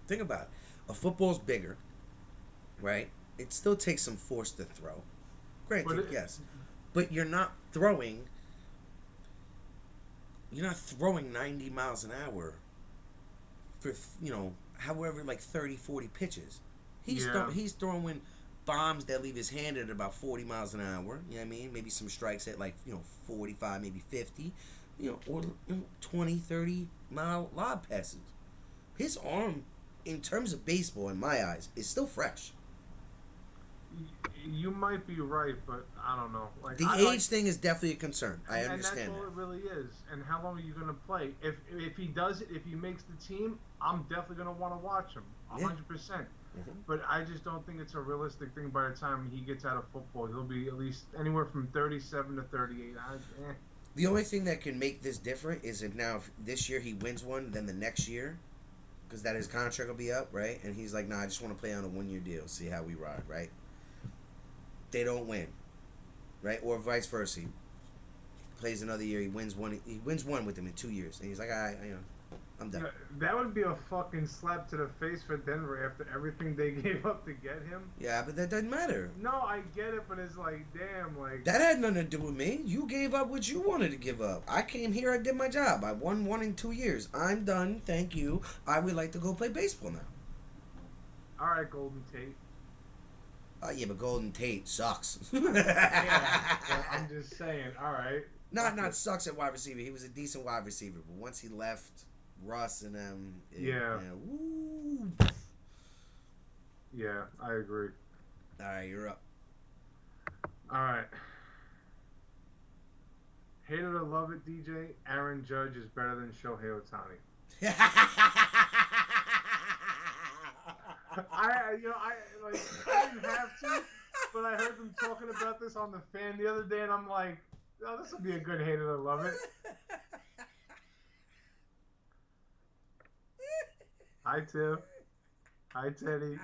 Think about it. A football's bigger, right? It still takes some force to throw. Granted, yes. But you're not throwing 90 miles an hour for, however, like 30, 40 pitches. He's throwing bombs that leave his hand at about 40 miles an hour. You know what I mean? Maybe some strikes at 45, maybe 50. Or 20, 30 mile lob passes. His arm, in terms of baseball, in my eyes, is still fresh. You might be right, but I don't know. The age thing is definitely a concern. I understand and that's all it really is. And how long are you going to play? If he does it, if he makes the team, I'm definitely going to want to watch him, 100%. Mm-hmm. But I just don't think it's a realistic thing. By the time he gets out of football, he'll be at least anywhere from 37 to 38. The only thing that can make this different is if this year he wins one, then the next year, because that his contract will be up, right? And he's like, nah, I just want to play on a 1-year deal, see how we ride, right? They don't win, right? Or vice versa. He plays another year, he wins one with them in 2 years, and he's like, I'm done. That would be a fucking slap to the face for Denver after everything they gave up to get him. Yeah, but that doesn't matter. No, I get it, but it's like, damn, that had nothing to do with me. You gave up what you wanted to give up. I came here, I did my job. I won 1 in 2 years. I'm done, thank you. I would like to go play baseball now. All right, Golden Tate. Yeah, but Golden Tate sucks. Yeah, I'm just saying, all right. Not sucks at wide receiver. He was a decent wide receiver, but once he left Russ and them, woo. Yeah, I agree. All right, you're up. All right. Hate it or love it, DJ. Aaron Judge is better than Shohei Ohtani. I didn't have to, but I heard them talking about this on the Fan the other day, and I'm like, oh, this will be a good hate it or love it. Hi, Tim. Hi, Teddy.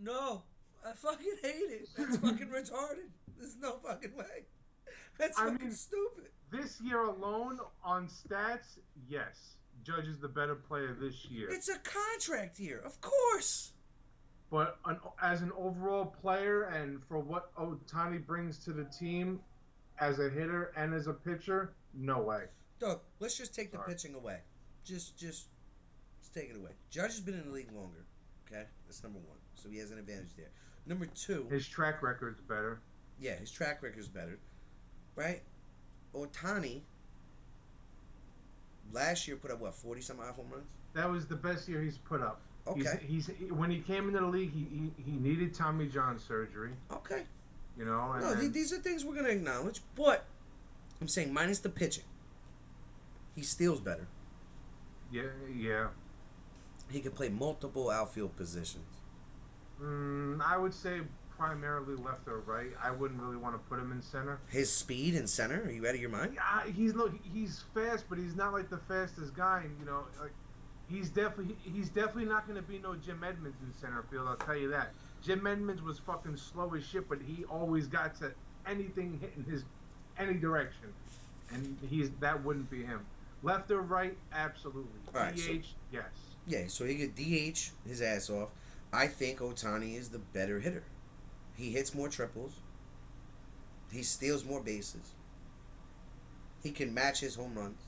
No, I fucking hate it. That's fucking retarded. There's no fucking way. That's fucking stupid. This year alone, on stats, yes. Judge is the better player this year. It's a contract year, of course. But as an overall player and for what Ohtani brings to the team as a hitter and as a pitcher, no way. Doug, let's just take the pitching away. Just take it away. Judge has been in the league longer. Okay? That's number 1. So he has an advantage there. Number 2. His track record's better. Yeah, his track record's better. Right? Ohtani last year put up, 40-some odd home runs? That was the best year he's put up. Okay. He's when he came into the league, he needed Tommy John surgery. Okay. These are things we're going to acknowledge, but I'm saying minus the pitching. He steals better. Yeah. He can play multiple outfield positions. I would say primarily left or right. I wouldn't really want to put him in center. His speed in center? Are you out of your mind? Yeah, he's fast, but he's not like the fastest guy. He's definitely not going to be no Jim Edmonds in center field. I'll tell you that. Jim Edmonds was fucking slow as shit, but he always got to anything hitting any direction, and that wouldn't be him. Left or right, absolutely. Right, DH, yes. Yeah, so he could DH his ass off. I think Ohtani is the better hitter. He hits more triples. He steals more bases. He can match his home runs.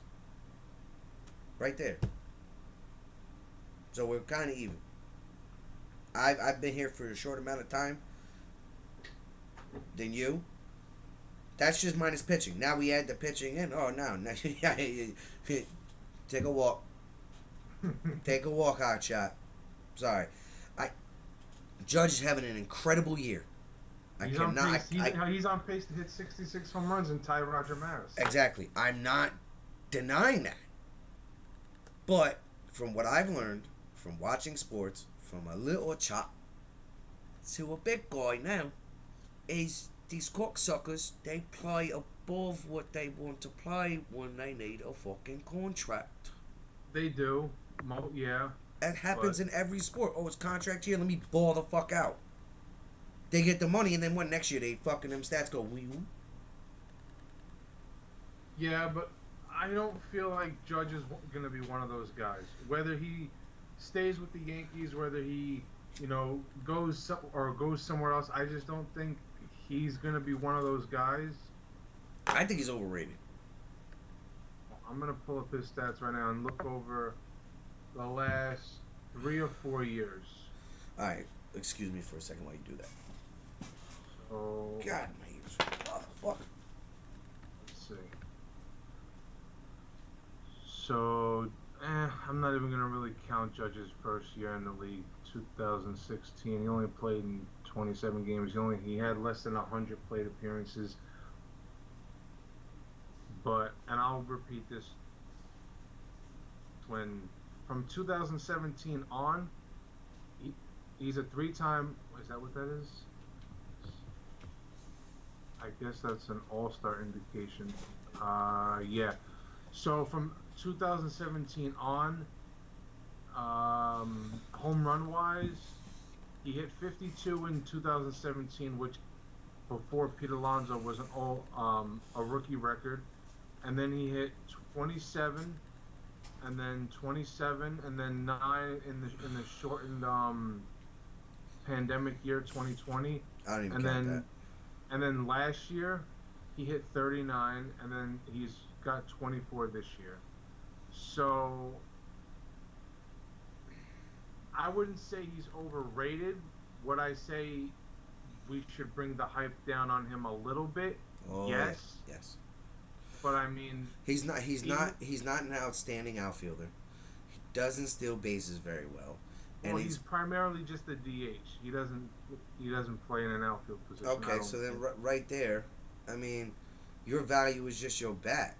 Right there. So we're kind of even. I've been here for a short amount of time than you. That's just minus pitching. Now we add the pitching in. Oh, no. Take a walk. Take a walk, hot shot. Sorry. Judge is having an incredible year. He's on pace to hit 66 home runs and tie Roger Maris. Exactly. I'm not denying that. But from what I've learned from watching sports, from a little chop to a big guy now, is these cocksuckers, they play above what they want to play when they need a fucking contract. They do. Yeah. That happens in every sport. Oh, it's contract here. Let me ball the fuck out. They get the money, and then what? Next year they fucking them stats go wee woo. Yeah, but I don't feel like Judge is going to be one of those guys. Whether he stays with the Yankees, whether he, goes somewhere else, I just don't think he's going to be one of those guys. I think he's overrated. I'm going to pull up his stats right now and look over the last 3 or 4 years. All right, excuse me for a second while you do that. So, God, my ears. Oh, fuck. let's see. So, I'm not even going to really count Judge's first year in the league, 2016. He only played in 27 games. He had less than 100 plate appearances. And I'll repeat this, from 2017 on, he's a 3-time, is that what that is? I guess that's an all-star indication. Yeah. So from 2017 on, home run wise, he hit 52 in 2017, which before Pete Alonso was a rookie record, and then he hit 27, and then 27, and then 9 in the shortened pandemic year 2020. I don't even and count then that. and then last year he hit 39, and then he's got 24 this year. So I wouldn't say he's overrated. Would I say we should bring the hype down on him a little bit? Oh, yes. Yes. But I mean, He's not an outstanding outfielder. He doesn't steal bases very well. And he's primarily just a DH. He doesn't play in an outfield position. okay, so then right there, I mean, your value is just your bat.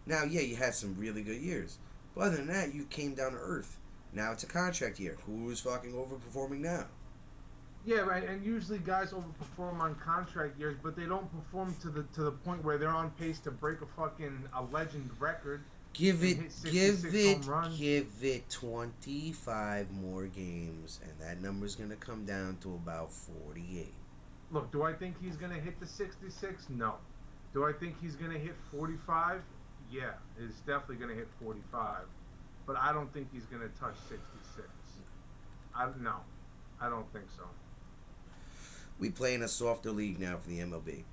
Now, yeah, you had some really good years. But other than that, you came down to earth. Now it's a contract year. Who's fucking overperforming now? Yeah, right. And usually guys overperform on contract years, but they don't perform to the point where they're on pace to break a legend record. Give it 25 more games, and that number's gonna come down to about 48. Look, do I think he's gonna hit the 66? No. Do I think he's gonna hit 45? Yeah, he's definitely gonna hit 45. But I don't think he's gonna touch 66. No, I don't think so. We play in a softer league now for the MLB.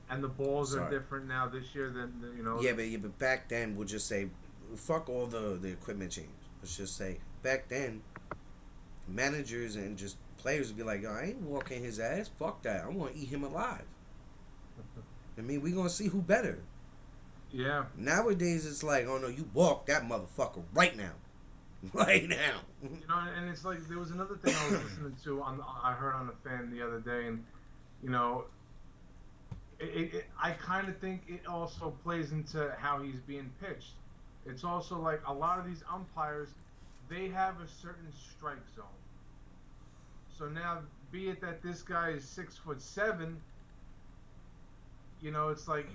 And the balls are different now this year than Yeah, but back then we'll just say, fuck all the equipment change. Let's just say back then, managers and just players would be like, I ain't walking his ass. Fuck that. I'm gonna eat him alive. I mean, we gonna see who better. Yeah. Nowadays it's like, oh no, you walk that motherfucker right now. Right now. And it's like there was another thing I was listening to I heard on the fan the other day, and I kind of think it also plays into how he's being pitched. It's also like a lot of these umpires, they have a certain strike zone. So now, be it that this guy is 6'7", it's like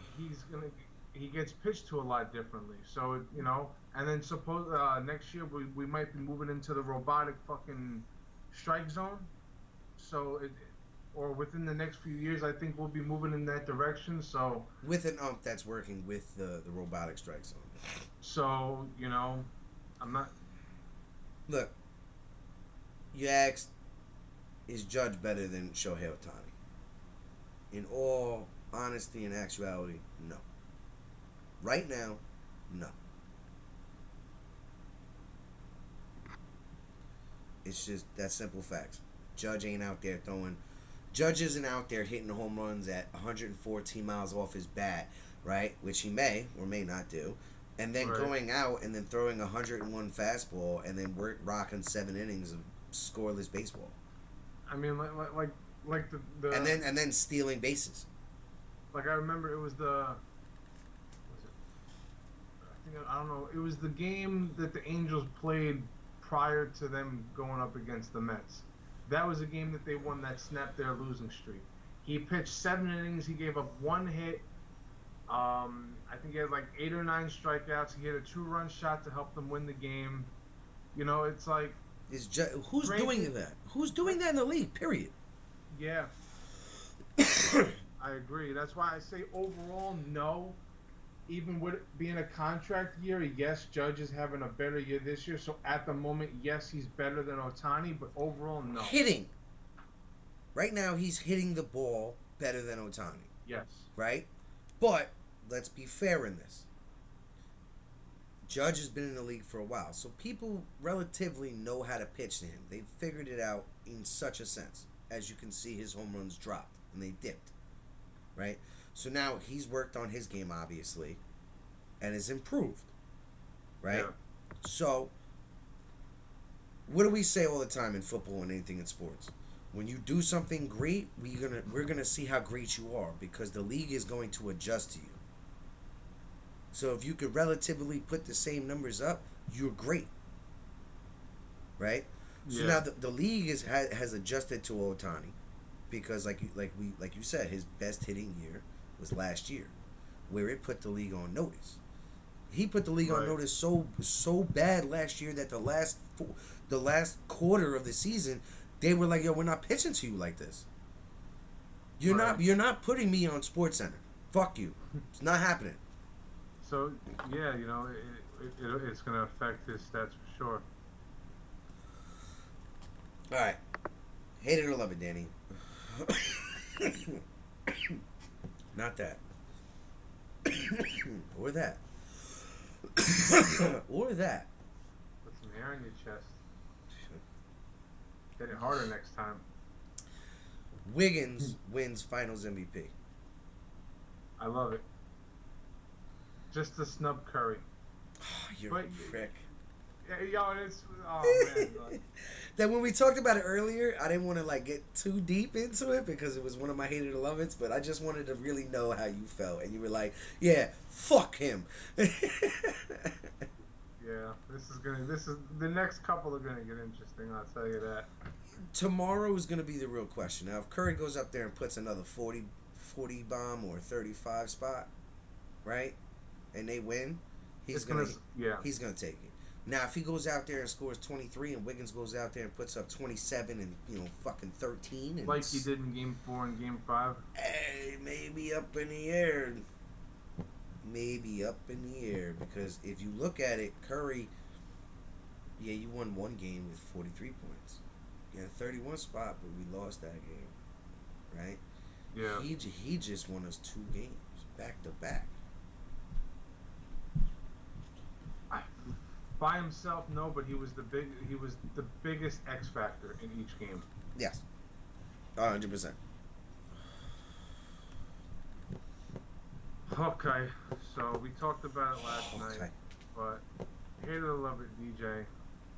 he gets pitched to a lot differently. So and then suppose next year we might be moving into the robotic fucking strike zone. So or within the next few years, I think we'll be moving in that direction. So with an ump that's working with the robotic strike zone. So I'm not. Look, you asked, is Judge better than Shohei Ohtani? In all honesty and actuality, no. Right now, no. It's just that simple facts. Judge ain't out there Judge isn't out there hitting home runs at 114 miles off his bat, right? Which he may or may not do. And then going out and then throwing 101 fastball and then rocking 7 innings of scoreless baseball. I mean, like the and then stealing bases. Like I remember it was I don't know. It was the game that the Angels played prior to them going up against the Mets. That was a game that they won that snapped their losing streak. He pitched 7 innings. He gave up 1 hit. I think he had like 8 or 9 strikeouts. He hit a 2-run shot to help them win the game. It's like who's doing that? Who's doing that in the league? Period. Yeah. I agree. That's why I say overall, no. Even with it being a contract year, yes, Judge is having a better year this year. So at the moment, yes, he's better than Otani, but overall, no. Hitting. Right now, he's hitting the ball better than Otani. Yes. Right? But let's be fair in this. Judge has been in the league for a while, so people relatively know how to pitch to him. They've figured it out in such a sense. As you can see, his home runs dropped and they dipped. Right? So now he's worked on his game, obviously, and has improved. Right? Yeah. So, what do we say all the time in football and anything in sports? When you do something great, we're gonna see how great you are because the league is going to adjust to you. So if you could relatively put the same numbers up, you're great. Right? So Yeah. now the league has adjusted to Otani because like you said, his best hitting year was last year, where it put the league on notice. He put the league on Right. notice so bad last year that the last quarter of the season, they were like, "Yo, we're not pitching to you like this. You're Right. not putting me on Sports Center. Fuck you. It's not happening." So yeah, it's gonna affect his stats for sure. All right, hate it or love it, Danny. Not that. Or that. Or that. Put some hair on your chest. Hit it harder next time. Wiggins wins Finals MVP. I love it. Just to snub Curry. You're But- a prick. Yeah, yo, it's man. Like, That when we talked about it earlier, I didn't want to like get too deep into it because it was one of my hated or love it's, but I just wanted to really know how you felt, and you were like, "Yeah, fuck him." yeah, this is the next couple are gonna get interesting. I'll tell you that. Tomorrow is going to be the real question. Now, if Curry goes up there and puts another 40 bomb or 35 spot, right, and they win, he's It's gonna yeah. he's gonna take it. Now, if he goes out there and scores 23, and Wiggins goes out there and puts up 27 and fucking 13, and Like he did in Game 4 and Game 5. hey, maybe up in the air. Maybe up in the air, because if you look at it, Curry, yeah, you won one game with 43 points. You had a 31 spot, but we lost that game, right? Yeah. He just won us 2 games back to back. By himself, no, but he was the biggest X factor in each game. Yes, 100%. Okay, so we talked about it last Okay. night, but here to love it, DJ.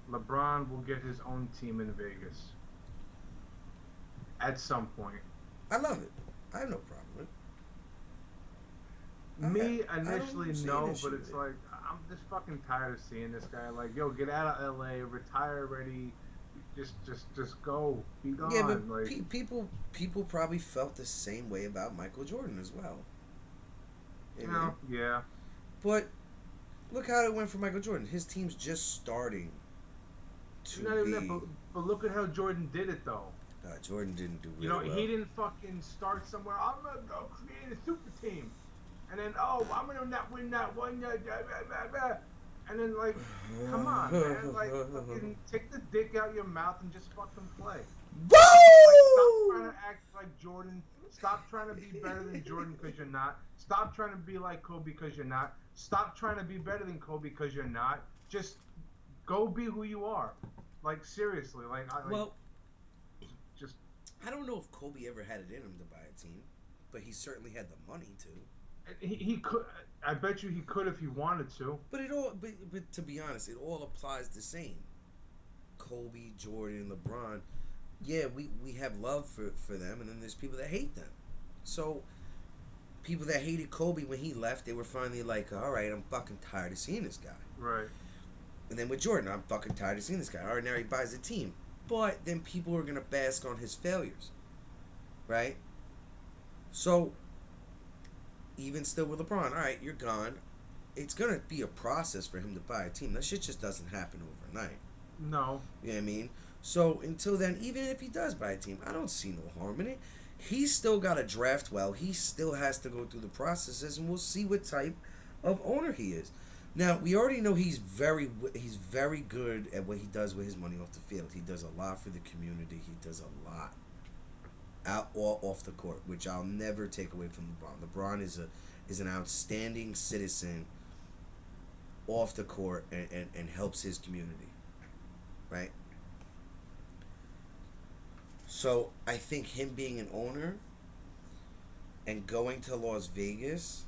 LeBron will get his own team in Vegas at some point. I love it. I have no problem with it. Me I don't initially see an no, issue but it's with it. like I'm just fucking tired of seeing this guy. Like, yo, get out of LA, retire already. Just go, be gone. Yeah, but like, people probably felt the same way about Michael Jordan as well. you know, yeah. But look how it went for Michael Jordan. His team's just starting to Not even be. that, but look at how Jordan did it though. Jordan didn't do really You know, well. he didn't fucking start somewhere. I'm gonna go create a super team, and then I'm gonna not win that one. And then like, come on, man, like fucking take the dick out your mouth and just fucking play. Woo! Stop trying to act like Jordan. Stop trying to be better than Jordan because you're not. Stop trying to be like Kobe because you're not. Stop trying to be better than Kobe because you're not. Just go be who you are. Like seriously, Well, just I don't know if Kobe ever had it in him to buy a team, but he certainly had the money to. he could. I bet you he could if he wanted to. But but to be honest, it all applies the same. Kobe, Jordan, LeBron. Yeah, we have love for them, and then there's people that hate them. So, people that hated Kobe when he left, they were finally like, all right, I'm fucking tired of seeing this guy. Right. And then with Jordan, I'm fucking tired of seeing this guy. All right, now he buys a team. But then people are going to bask on his failures. Right? So, even still with LeBron, all right, you're gone. It's going to be a process for him to buy a team. That shit just doesn't happen overnight. No. You know what I mean? So until then, even if he does buy a team, I don't see no harm in it. He's still got to draft well. He still has to go through the processes, and we'll see what type of owner he is. Now we already know he's very good at what he does with his money off the field. He does a lot for the community. He does a lot out or off the court, which I'll never take away from LeBron. LeBron is an outstanding citizen off the court and helps his community, right? So I think him being an owner and going to Las Vegas,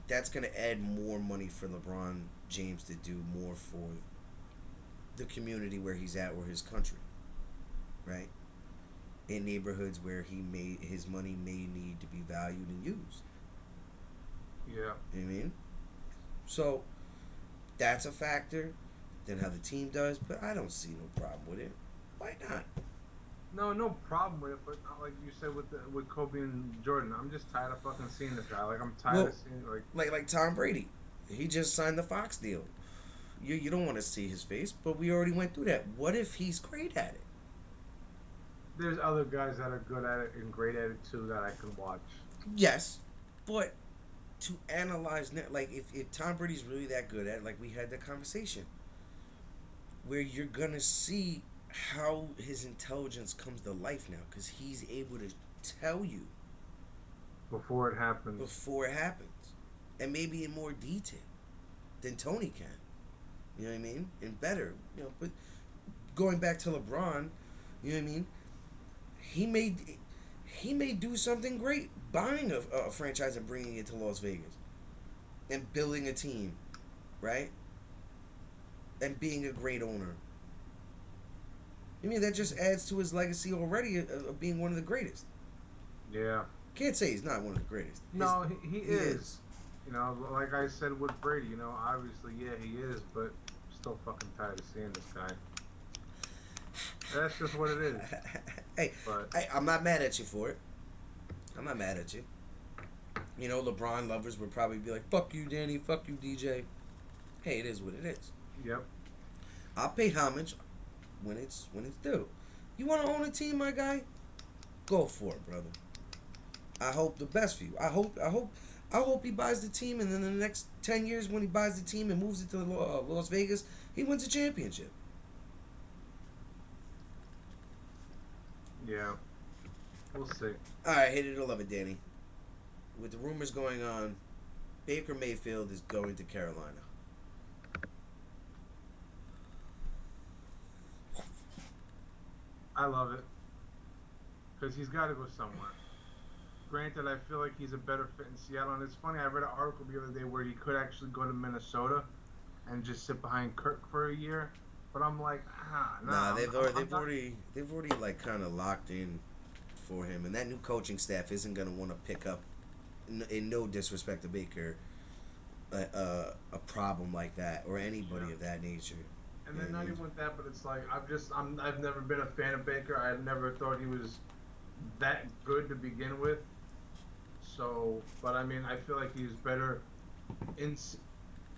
that's going to add more money for LeBron James to do more for the community where he's at or his country, right? In neighborhoods where his money may need to be valued and used. Yeah. You know what I mean? So that's a factor. Then how the team does, but I don't see no problem with it. Why not? No problem with it, but like you said with Kobe and Jordan, I'm just tired of fucking seeing this guy. Like I'm tired of seeing like Tom Brady. He just signed the Fox deal. You don't want to see his face, but we already went through that. What if he's great at it? There's other guys that are good at it and great at it too that I can watch. Yes, but to analyze, like if Tom Brady's really that good at it, like we had that conversation, where you're gonna see how his intelligence comes to life now, because he's able to tell you before it happens, and maybe in more detail than Tony can. You know what I mean? And better, you know. But going back to LeBron, you know what I mean? He may do something great, buying a franchise and bringing it to Las Vegas, and building a team, right? And being a great owner. I mean, that just adds to his legacy already of being one of the greatest. Yeah. Can't say he's not one of the greatest. No, he is. You know, like I said with Brady, you know, obviously, yeah, he is, but I'm still fucking tired of seeing this guy. That's just what it is. Hey, I'm not mad at you for it. I'm not mad at you. You know, LeBron lovers would probably be like, fuck you, Danny, fuck you, DJ. Hey, it is what it is. Yep. I'll pay homage when it's due. You want to own a team, my guy? Go for it, brother. I hope the best for you. I hope he buys the team, and then in the next 10 years, when he buys the team and moves it to Las Vegas, he wins a championship. Yeah. We'll see. All right, hate it or love it, Danny. With the rumors going on, Baker Mayfield is going to Carolina. I love it. Because he's got to go somewhere. Granted, I feel like he's a better fit in Seattle. And it's funny, I read an article the other day where he could actually go to Minnesota and just sit behind Kirk for a year. But I'm like, nah. They've already like kind of locked in for him, and that new coaching staff isn't gonna want to pick up, in no disrespect to Baker, a problem like that or anybody of that nature. And then not even with that, but it's like I've never been a fan of Baker. I've never thought he was that good to begin with. So, but I mean, I feel like he's better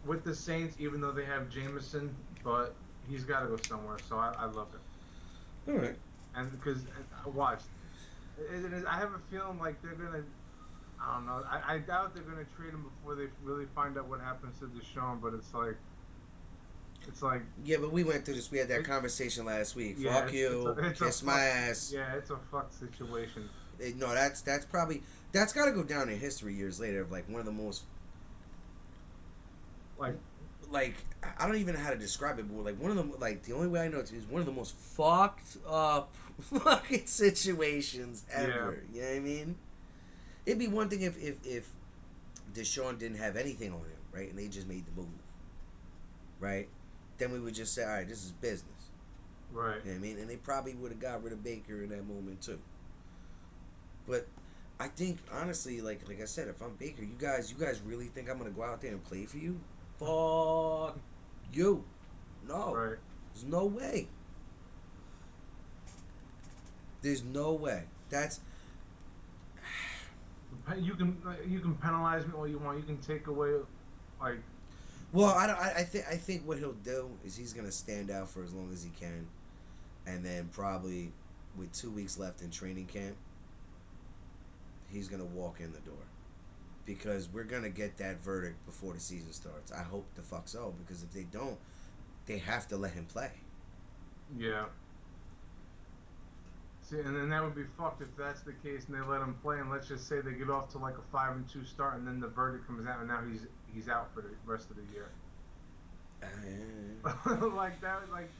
with the Saints, even though they have Jameson, but he's got to go somewhere. So I love it. All right. And because watch, I have a feeling like they're gonna. I don't know. I doubt they're gonna trade him before they really find out what happens to Deshaun. But it's like. Yeah, but we went through this. We had that conversation last week. Yeah, fuck you, kiss my ass. Yeah, it's a fuck situation. No, that's probably got to go down in history years later of like one of the most like I don't even know how to describe it, but like one of them, like the only way I know it is one of the most fucked up fucking situations ever. Yeah. You know what I mean? It'd be one thing if Deshaun didn't have anything on him, right, and they just made the move, right? Then we would just say, all right, this is business, right? You know what I mean? And they probably would have got rid of Baker in that moment too. But I think honestly, like I said, if I'm Baker, you guys really think I'm gonna go out there and play for you? Fuck you. No. Right. There's no way. There's no way. That's you can penalize me all you want. You can take away like. Well, I think what he'll do is he's gonna stand out for as long as he can, and then probably with 2 weeks left in training camp, he's gonna walk in the door, because we're gonna get that verdict before the season starts. I hope the fuck so, because if they don't, they have to let him play. Yeah. See, and then that would be fucked if that's the case and they let him play, and let's just say they get off to like a 5-2 start, and then the verdict comes out, and now he's out for the rest of the year. Like that, like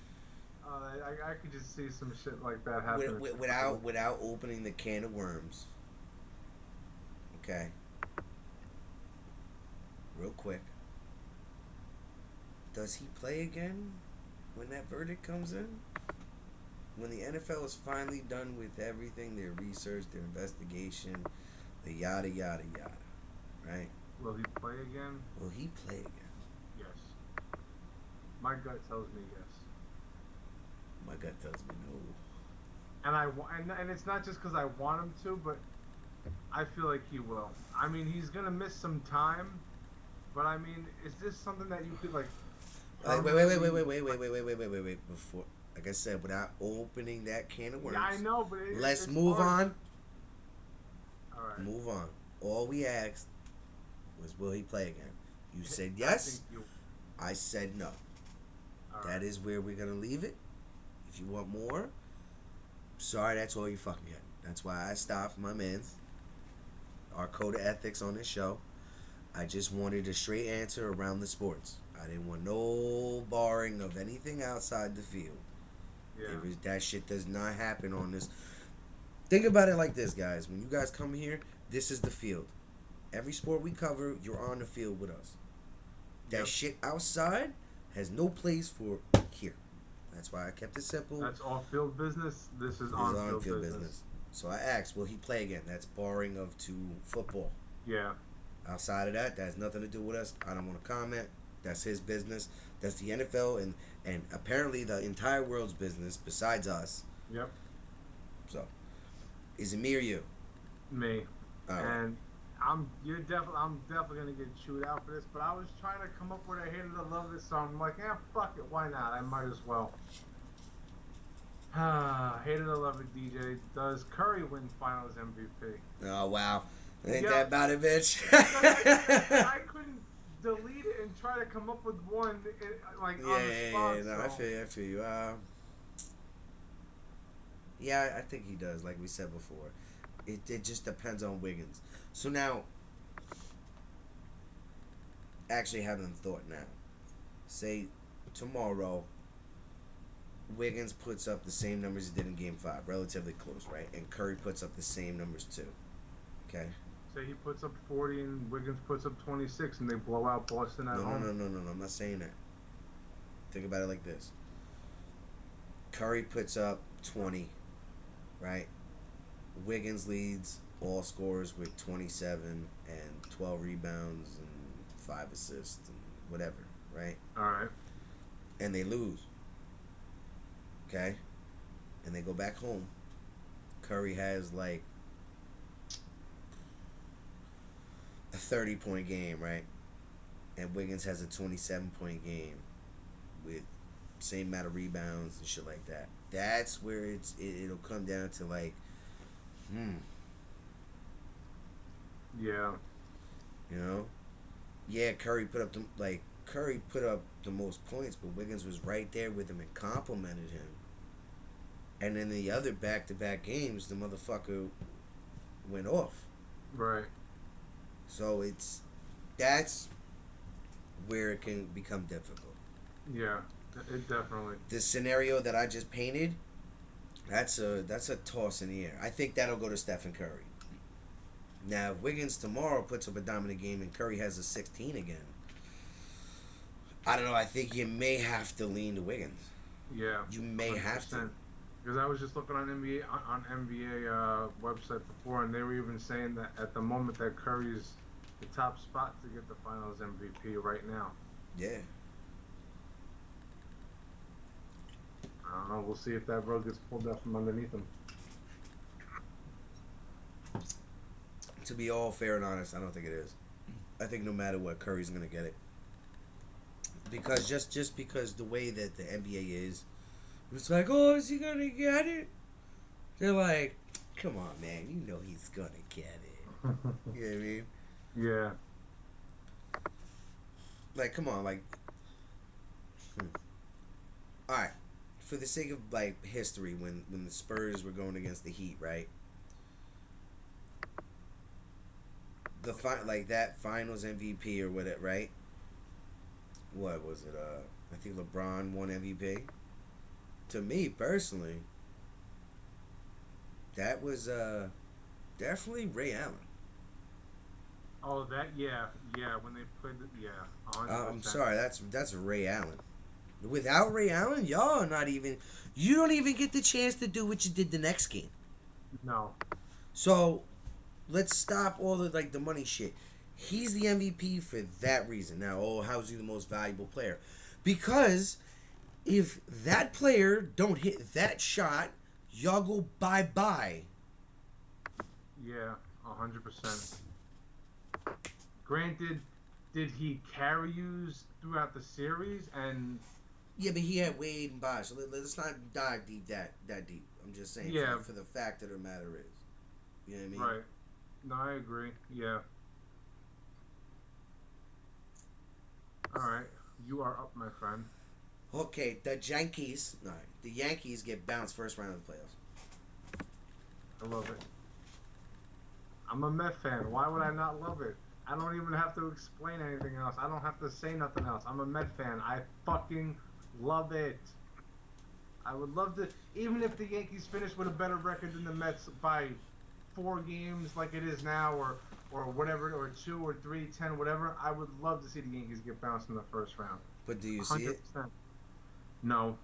I could just see some shit like that happen. Without opening the can of worms. Okay. Real quick. Does he play again when that verdict comes in? When the NFL is finally done with everything, their research, their investigation, the yada yada yada, right? Will he play again? Will he play again? Yes. My gut tells me yes. My gut tells me no. And it's not just because I want him to, but I feel like he will. I mean, he's gonna miss some time, but I mean, is this something that you could like? Wait. Before, like I said, without opening that can of worms. Yeah, I know, but let's move on. All right. Move on. All we asked was, will he play again? You said yes. I said no. That is where we're gonna leave it. If you want more, sorry, that's all you fucking get. That's why I stopped my man's. Our code of ethics on this show. I just wanted a straight answer around the sports. I didn't want no barring of anything outside the field. Yeah. That shit does not happen on this. Think about it like this, guys. When you guys come here, this is the field. Every sport we cover, you're on the field with us. That shit outside has no place for here. That's why I kept it simple. That's off-field business. This is on-field business. So I asked, will he play again? That's barring of to football. Yeah. Outside of that, that has nothing to do with us. I don't want to comment. That's his business. That's the NFL and apparently the entire world's business besides us. Yep. So, is it me or you? Me. All right. And I'm definitely gonna get chewed out for this, but I was trying to come up with a hated or love this song. I'm like, yeah, fuck it, why not? I might as well. Hated or love it, DJ. Does Curry win Finals MVP? Oh wow, ain't that about it, bitch? I couldn't delete it and try to come up with one on the spot. Yeah. No, I feel you. Yeah, I think he does. Like we said before, it just depends on Wiggins. So now, actually having a thought now. Say tomorrow, Wiggins puts up the same numbers he did in Game 5, relatively close, right? And Curry puts up the same numbers too. Okay? Say he puts up 40 and Wiggins puts up 26 and they blow out Boston at home. No. I'm not saying that. Think about it like this. Curry puts up 20, right? Wiggins leads all scorers with 27 and 12 rebounds and 5 assists and whatever, right? All right. And they lose. Okay? And they go back home. Curry has like a 30-point game, right? And Wiggins has a 27-point game with same amount of rebounds and shit like that. That's where it'll come down to like, Yeah. You know? Yeah, Curry put up the most points, but Wiggins was right there with him and complimented him. And in the other back-to-back games, the motherfucker went off. Right. So that's where it can become difficult. Yeah, it definitely. The scenario that I just painted, that's a toss in the air. I think that'll go to Stephen Curry. Now, if Wiggins tomorrow puts up a dominant game and Curry has a 16 again, I don't know. I think you may have to lean to Wiggins. Yeah. You may 100%. Have to. Because I was just looking on NBA website before, and they were even saying that at the moment that Curry's the top spot to get the Finals MVP right now. Yeah. I don't know. We'll see if that rug gets pulled out from underneath him. To be all fair and honest, I don't think it is. I think no matter what, Curry's gonna get it. Because just because the way that the NBA is, It's like, oh, is he gonna get it? They're like, come on, man, you know he's gonna get it. You know what I mean? Yeah. Like, come on, like, all right. For the sake of like history, when the Spurs were going against the Heat, right? Like that Finals MVP or whatever, right? What was it? I think LeBron won MVP. To me personally, that was definitely Ray Allen. Oh, that yeah. When they played, yeah, 100%. I'm sorry, that's Ray Allen. Without Ray Allen, y'all are not even. You don't even get the chance to do what you did the next game. No. So, let's stop all the like the money shit. He's the MVP for that reason. Now, oh, how's he the most valuable player? Because if that player don't hit that shot, y'all go bye-bye. Yeah, 100%. Granted, did he carry yous throughout the series? And Yeah, but he had Wade and Bosh. So let's not dive deep that deep. I'm just saying Yeah. for the fact of the matter is. You know what I mean? right. No, I agree. Yeah. All right, you are up, my friend. Okay, the Yankees get bounced first round of the playoffs. I love it. I'm a Met fan. Why would I not love it? I don't even have to explain anything else. I don't have to say nothing else. I'm a Met fan. I fucking love it. I would love to, even if the Yankees finish with a better record than the Mets by 4 games like it is now, or whatever, or 2 or 3, 10, whatever, I would love to see the Yankees get bounced in the first round. But do you see it? 100%. No.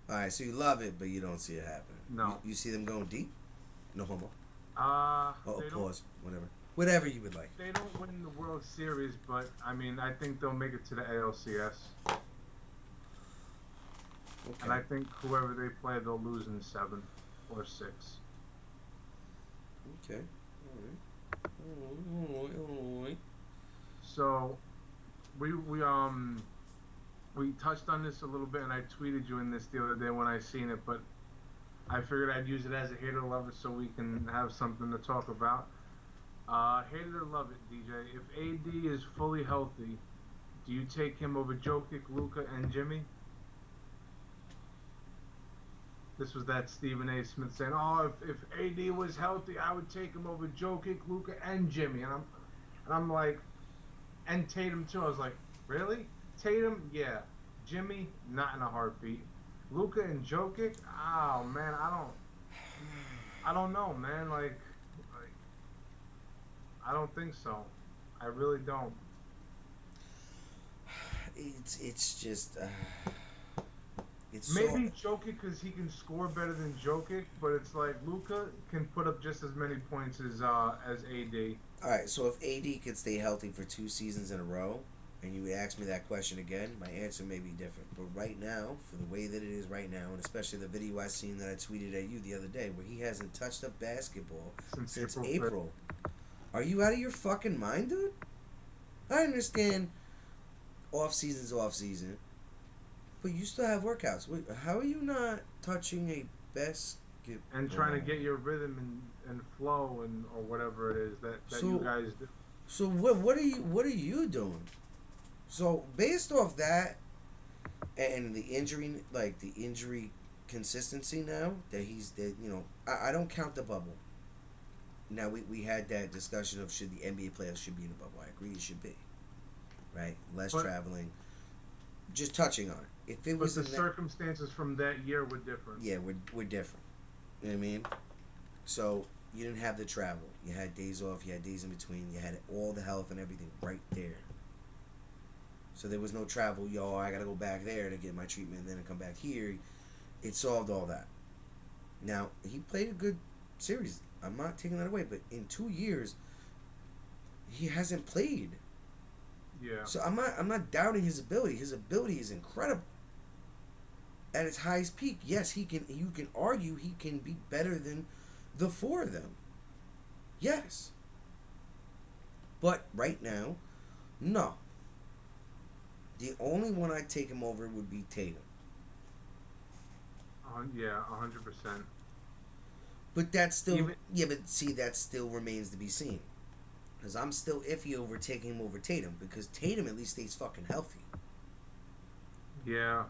All right, so you love it, but you don't see it happening. No. You see them going deep? No homo. Uh, Oh, they pause. Whatever you would like. They don't win the World Series, but I mean, I think they'll make it to the ALCS. Okay. And I think whoever they play, they'll lose in 7 or 6. Okay. All right. So, we touched on this a little bit, and I tweeted you in this the other day when I seen it, but I figured I'd use it as a hate or love it so we can have something to talk about. Hate it or love it, DJ. If AD is fully healthy, do you take him over Jokic, Luka, and Jimmy? This was that Stephen A. Smith saying, "Oh, if AD was healthy, I would take him over Jokic, Luka, and Jimmy." And I'm like, and Tatum too. I was like, really? Tatum, yeah. Jimmy, not in a heartbeat. Luka and Jokic, oh man, I don't know, man. Like, I don't think so. I really don't. It's just. It's Maybe Jokic because he can score better than Jokic, but it's like Luka can put up just as many points as AD. All right, so if AD could stay healthy for 2 seasons in a row, and you would ask me that question again, my answer may be different. But right now, for the way that it is right now, and especially the video I seen that I tweeted at you the other day, where he hasn't touched a basketball since April. Are you out of your fucking mind, dude? I understand off season's off season, but you still have workouts. Wait, how are you not touching a basketball? And trying to get your rhythm and flow and or whatever it is that So- you guys do. So what are you doing? So based off that and the injury consistency now that I don't count the bubble. Now we had that discussion of should the NBA playoffs should be in a bubble. I agree it should be. Right? Less traveling. Just touching on it. If it But was the in that, circumstances from that year were different. yeah, we're different. You know what I mean? So you didn't have the travel. You had days off. You had days in between. You had all the health and everything right there. So there was no travel. I gotta go back there to get my treatment and then come back here. It solved all that. Now he played a good series. I'm not taking that away. But in 2 years, he hasn't played. Yeah. So I'm not doubting his ability. His ability is incredible. At its highest peak, yes, he can. You can argue he can be better than the 4 of them. Yes. But right now, no. The only one I'd take him over would be Tatum. Yeah, 100%. But that's still Even yeah. But see, that still remains to be seen. Because I'm still iffy over taking him over Tatum. Because Tatum at least stays fucking healthy yeah,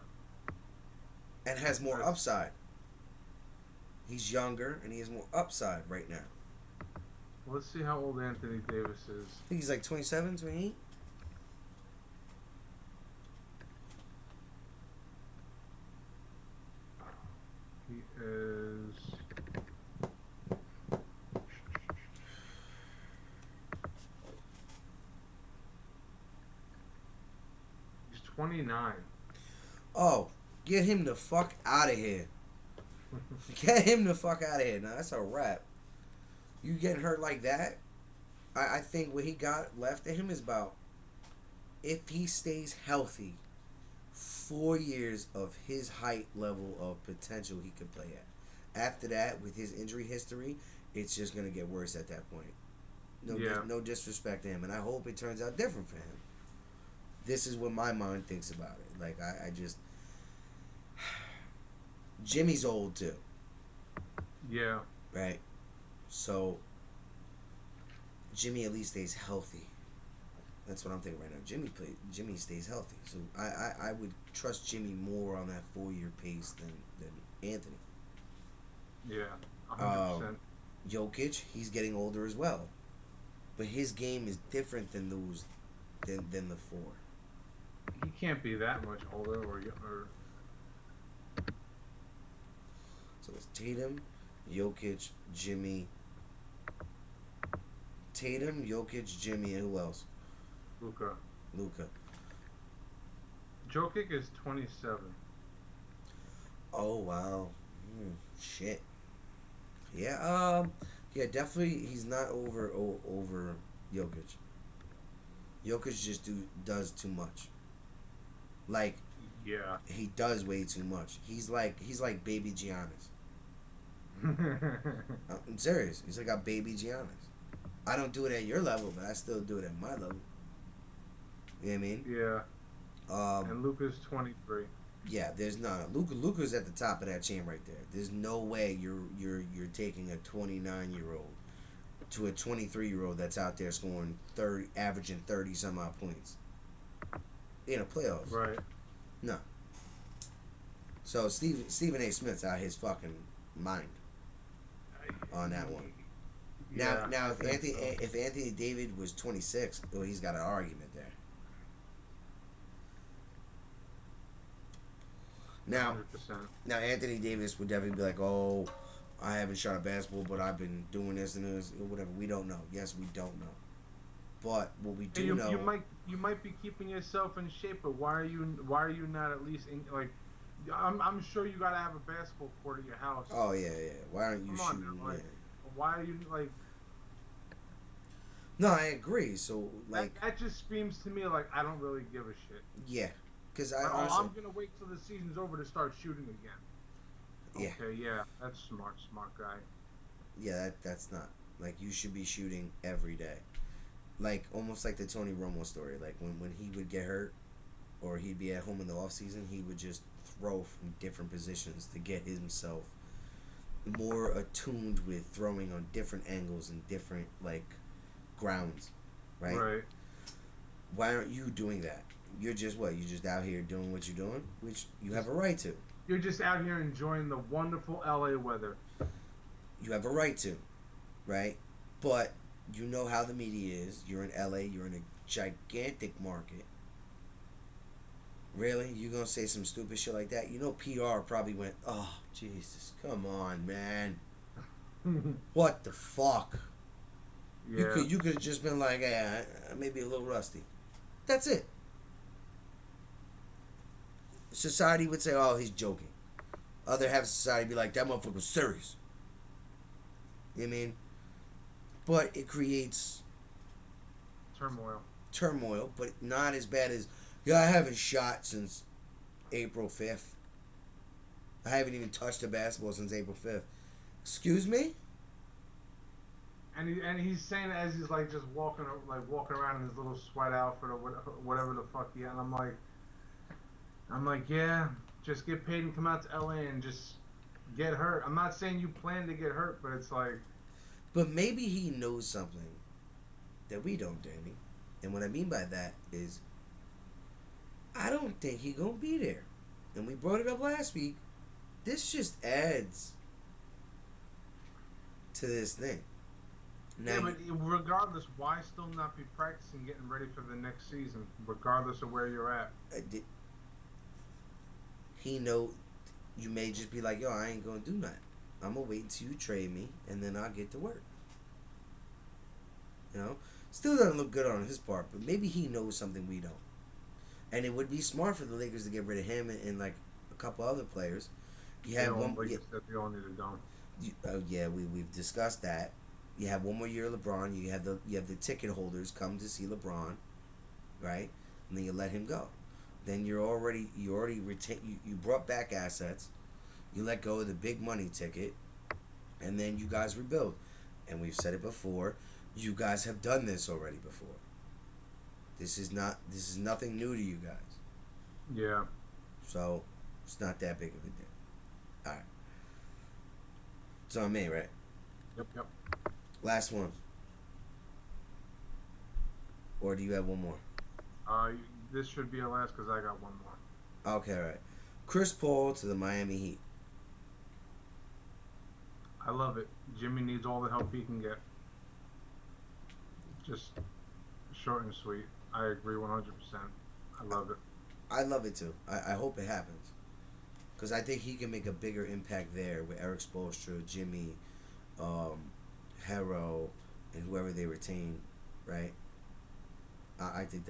and has more that's upside. He's younger and he has more upside right now. let's see how old Anthony Davis is. I think he's like 27, 28. He is. He's 29. Oh, get him the fuck out of here. Get him the fuck out of here. Now, that's a wrap. You getting hurt like that? I think what he got left of him is about, if he stays healthy, 4 years of his height level of potential he could play at. After that, with his injury history, it's just going to get worse at that point. No disrespect to him, and I hope it turns out different for him. This is what my mind thinks about it. Like, I just... Jimmy's old, too. Yeah. Right? So, Jimmy at least stays healthy. That's what I'm thinking right now. Jimmy stays healthy. So, I would trust Jimmy more on that 4-year pace than Anthony. Yeah. 100%. Jokic, he's getting older as well. But his game is different than those... than the 4. He can't be that much older or So it's Tatum, Jokic, Jimmy. Tatum, Jokic, Jimmy, and who else? Luka. Jokic is 27. Oh wow, shit. Yeah, yeah, definitely. He's not over Jokic. Jokic just does too much. Like, Yeah. he does way too much. He's like baby Giannis. I'm serious. He's like a baby Giannis. I don't do it at your level, but I still do it at my level. You know what I mean? Yeah. And Luka's 23. Yeah, there's not. Luka's at the top of that chain right there. There's no way you're taking a 29-year-old to a 23-year-old that's out there scoring 30, averaging 30 some odd points in a playoffs. Right. No. So Stephen A. Smith's out his fucking mind on that one. Yeah, Now I think so. if Anthony David was 26, well, he's got an argument there. Now 100%. Now Anthony Davis would definitely be like, "Oh, I haven't shot a basketball, but I've been doing this and this or whatever." We don't know. Yes, we don't know. But what we do know, you might be keeping yourself in shape, but why are you not at least in, like? I'm sure you gotta have a basketball court at your house. oh yeah. Why aren't you Come on, shooting? man, like, Yeah. why are you like? No, I agree. So like, That just screams to me like I don't really give a shit. yeah, because Like, honestly, I'm gonna wait till the season's over to start shooting again. yeah, Okay, yeah, that's smart guy. yeah, that's not like, you should be shooting every day. Like, almost like the Tony Romo story. Like, when he would get hurt or he'd be at home in the off season, he would just throw from different positions to get himself more attuned with throwing on different angles and different like grounds, right? Right. Why aren't you doing that? You're just out here doing what you're doing, which you have a right to. You're just out here enjoying the wonderful LA weather. You have a right to, right? But you know how the media is. You're in LA. You're in a gigantic market. Really? You gonna say some stupid shit like that? You know PR probably went, "Oh, Jesus, come on, man. What the fuck?" Yeah. You could have just been like, "Hey, I may be a little rusty." That's it. Society would say, "Oh, he's joking." Other half of society be like, "That motherfucker was serious." You know what I mean? But it creates Turmoil. but not as bad as, "Yeah, I haven't shot since April 5th. I haven't even touched a basketball since April 5th. Excuse me? And he's saying it as he's like just walking around in his little sweat outfit or whatever the fuck and I'm like, yeah, just get paid and come out to LA and just get hurt. I'm not saying you plan to get hurt, but it's like, But maybe he knows something that we don't, Danny. And what I mean by that is, I don't think he gonna be there. And we brought it up last week. This just adds to this thing. Now, yeah, but regardless, why still not be practicing, getting ready for the next season, regardless of where you're at? he know you may just be like, yo, I ain't gonna do nothing. I'm gonna wait until you trade me, and then I'll get to work. You know, still doesn't look good on his part, but maybe he knows something we don't. And it would be smart for the Lakers to get rid of him and like a couple other players. You have one. They all need to go. Yeah, we've discussed that. You have one more year of LeBron. You have the ticket holders come to see LeBron, right? And then you let him go. Then you already retain. You brought back assets. You let go of the big money ticket, and then you guys rebuild. And we've said it before. You guys have done this already before. This is nothing new to you guys. Yeah. So it's not that big of a deal. All right. It's on me, right? Yep. Last one. Or do you have one more? This should be our last because I got one more. Okay, all right. Chris Paul to the Miami Heat. I love it. Jimmy needs all the help he can get. Just short and sweet. I agree 100%. I love it. I love it too. I hope it happens. Because I think he can make a bigger impact there with Eric Spoelstra, Jimmy, Harrow, and whoever they retain, right? I think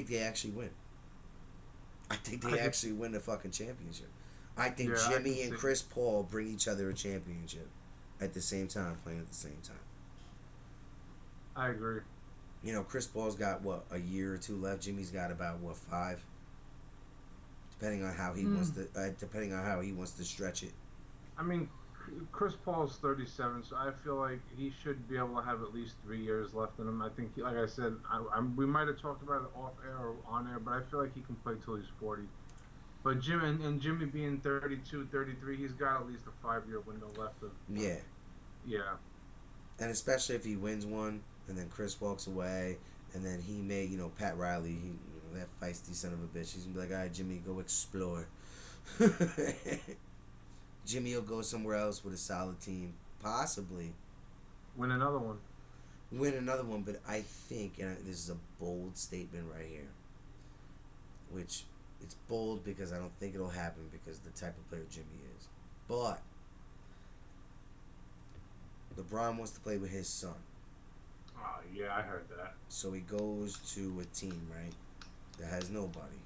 they actually win. I think they actually win the fucking championship. I think Jimmy and Chris Paul bring each other a championship at the same time, playing at the same time. I agree. You know, Chris Paul's got a year or two left. Jimmy's got about 5, depending on how he wants to. Depending on how he wants to stretch it. I mean, Chris Paul's 37, so I feel like he should be able to have at least 3 years left in him. I think, like I said, we might have talked about it off air or on air, but I feel like he can play till he's 40. But Jimmy being 32, 33, he's got at least a 5-year window left of. Yeah. Yeah. And especially if he wins one, and then Chris walks away, and then he may, Pat Riley, that feisty son of a bitch, he's gonna be like, all right, Jimmy, go explore. Jimmy will go somewhere else with a solid team, possibly. Win another one. But I think, and this is a bold statement right here, which it's bold because I don't think it'll happen because of the type of player Jimmy is. But LeBron wants to play with his son. Oh, yeah, I heard that. So he goes to a team, right, that has nobody.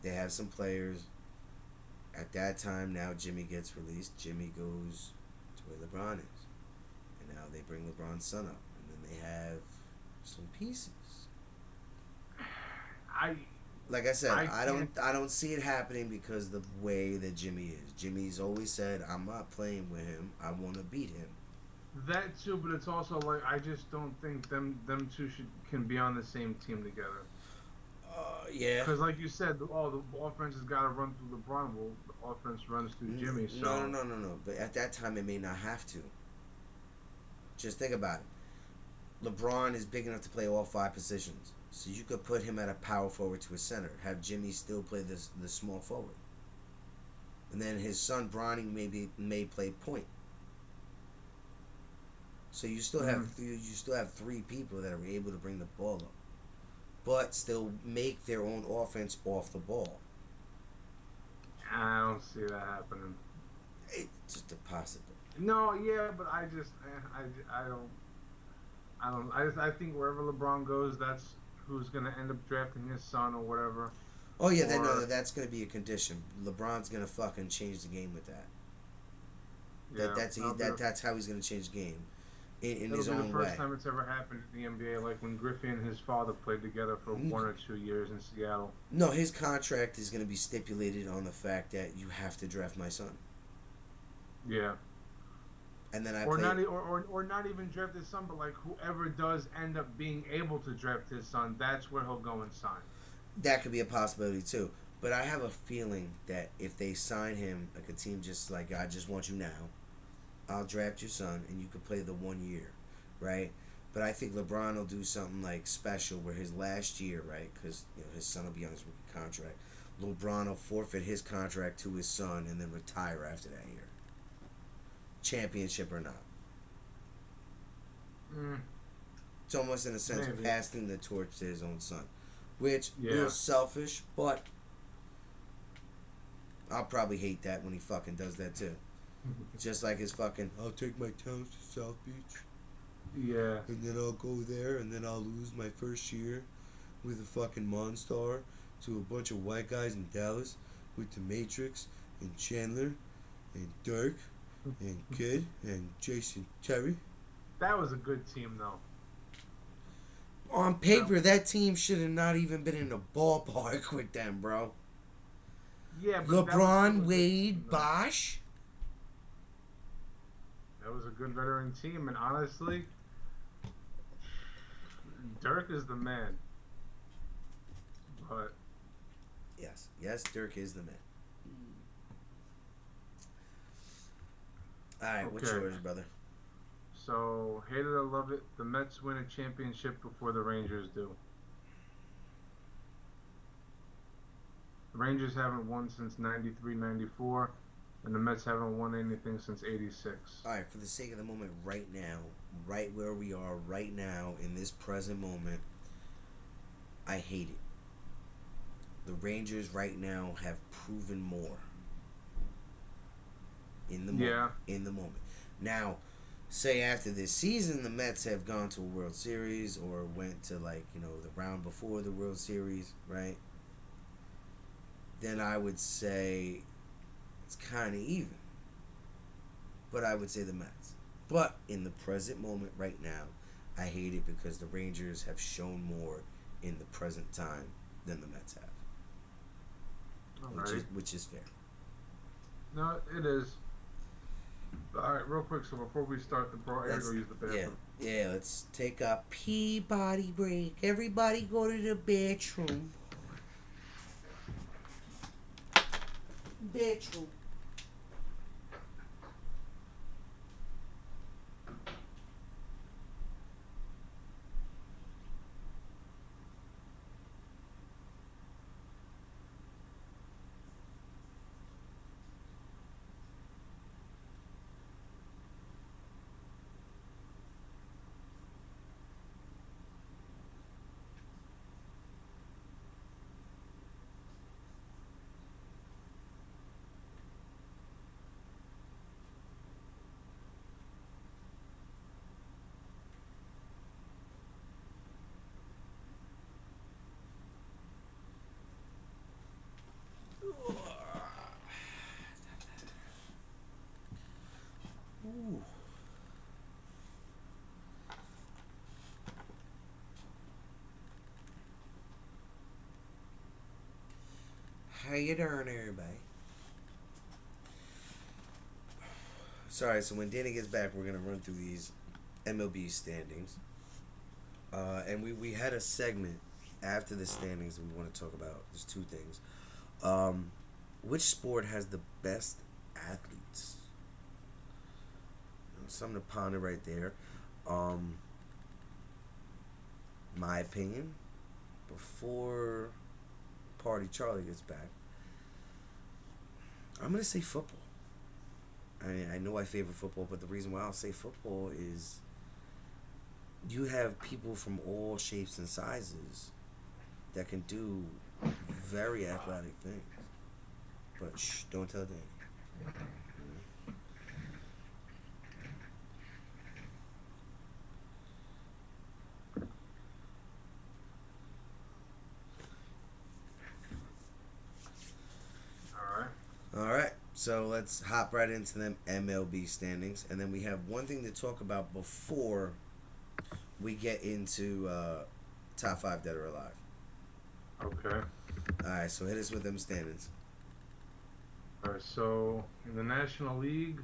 They have some players. At that time, now Jimmy gets released. Jimmy goes to where LeBron is. And now they bring LeBron's son up. And then they have some pieces. Like I said, I don't see it happening because the way that Jimmy is. Jimmy's always said, I'm not playing with him. I want to beat him. That too, but it's also like I just don't think them two can be on the same team together. Yeah. Because like you said, the offense has got to run through LeBron. Well, the offense runs through Jimmy. So No. But at that time, it may not have to. Just think about it. LeBron is big enough to play all 5 positions. So you could put him at a power forward to a center. Have Jimmy still play the small forward. And then his son, Bronny, may play point. So you still have 3 people that are able to bring the ball up, but still make their own offense off the ball. I don't see that happening. It's just a possibility. No, yeah, but I don't. I think wherever LeBron goes, that's who's gonna end up drafting his son or whatever. Oh yeah, that's gonna be a condition. LeBron's gonna fucking change the game with that. Yeah, That's how he's gonna change the game. In his It'll own be the way. first time it's ever happened in the NBA, like when Griffey and his father played together for 1 or 2 years in Seattle. No, his contract is going to be stipulated on the fact that you have to draft my son. Yeah. And then or not even draft his son, but like whoever does end up being able to draft his son, that's where he'll go and sign. That could be a possibility too. But I have a feeling that if they sign him, like a team just like, I just want you now, I'll draft your son and you can play the 1 year, right? But I think LeBron will do something like special where his last year, right? Because his son will be on his rookie contract. LeBron will forfeit his contract to his son and then retire after that year, championship or not. It's almost in a sense Maybe. passing the torch to his own son, which Yeah. a little selfish, but I'll probably hate that when he fucking does that too. Just like his fucking, I'll take my talents to South Beach. Yeah. And then I'll go there, and then I'll lose my first year with a fucking Monstar to a bunch of white guys in Dallas with the Matrix and Chandler and Dirk and Kid and Jason Terry. That was a good team, though. On paper, that team should have not even been in the ballpark with them, bro. Yeah, but LeBron, Wade, Bosh. That was a good veteran team, and honestly, Dirk is the man. But Yes, Dirk is the man. All right, what's Okay. yours, brother? so, hate it or love it, the Mets win a championship before the Rangers do. The Rangers haven't won since 93, 94, and the Mets haven't won anything since 86. All right, for the sake of the moment, right now, right where we are right now in this present moment, I hate it. The Rangers right now have proven more in the moment. Yeah. In the moment. Now, say after this season, the Mets have gone to a World Series or went to the round before the World Series, right? Then I would say it's kind of even. But I would say the Mets. But in the present moment right now, I hate it because the Rangers have shown more in the present time than the Mets have. Which is fair. No, it is. Alright, real quick, so before we start the I gotta go use the bathroom. Yeah, let's take a pee-body break. Everybody go to the bathroom. Bathroom. Ooh. How you doing, everybody? Sorry, so when Danny gets back, we're gonna run through these MLB standings. And we had a segment after the standings that we want to talk about. There's two things. Which sport has the best athletes? Something to ponder right there. My opinion, before Party Charlie gets back, I'm going to say football. I know I favor football, but the reason why I'll say football is you have people from all shapes and sizes that can do very athletic things. But shh, don't tell Danny. All right, so let's hop right into them MLB standings, and then we have one thing to talk about before we get into top 5 dead or alive. Okay. All right, so hit us with them standings. Alright, so in the National League,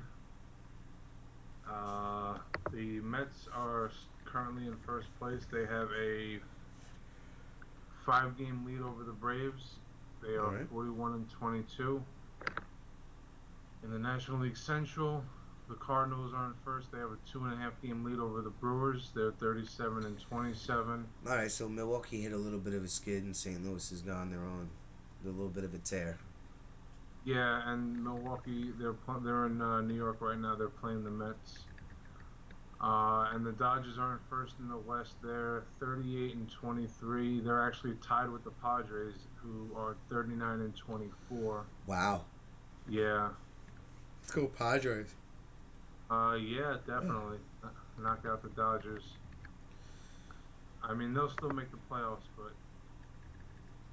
the Mets are currently in first place. They have a 5-game lead over the Braves. They All are right. 41-22. In the National League Central, the Cardinals are in first. They have a 2.5 game lead over the Brewers. They're 37-27. All right. So Milwaukee hit a little bit of a skid, and St. Louis has gone their own, a little bit of a tear. Yeah, and Milwaukee, they're in New York right now. They're playing the Mets. And the Dodgers are in first in the West. They're 38-23. They're actually tied with the Padres, who are 39-24. Wow. Yeah. Let's go Padres. Yeah, definitely. Knock out the Dodgers. I mean, they'll still make the playoffs, but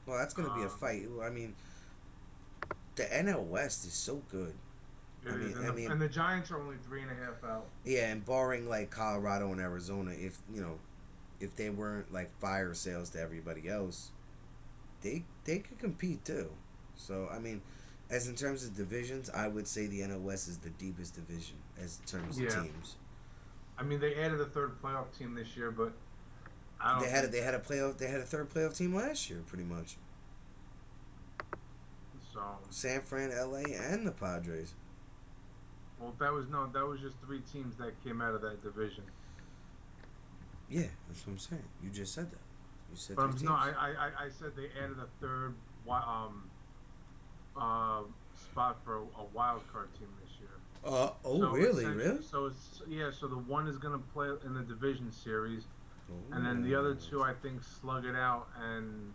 Well, that's going to be a fight. I mean, the NL West is so good. it is. And the Giants are only 3.5 out. Yeah, and barring like Colorado and Arizona, if if they weren't like fire sales to everybody else, they could compete too. So I mean, as in terms of divisions, I would say the NL West is the deepest division as in terms of teams. I mean, they added a third playoff team this year, but I don't. They had a third playoff team last year, pretty much. So San Fran, LA, and the Padres. well, that was just 3 teams that came out of that division. Yeah, that's what I'm saying. You just said that. You said But 3 teams. no, I said they added a third spot for a wild card team this year. So Really? So so the one is gonna play in the division series, Oh. and then the other 2 I think slug it out and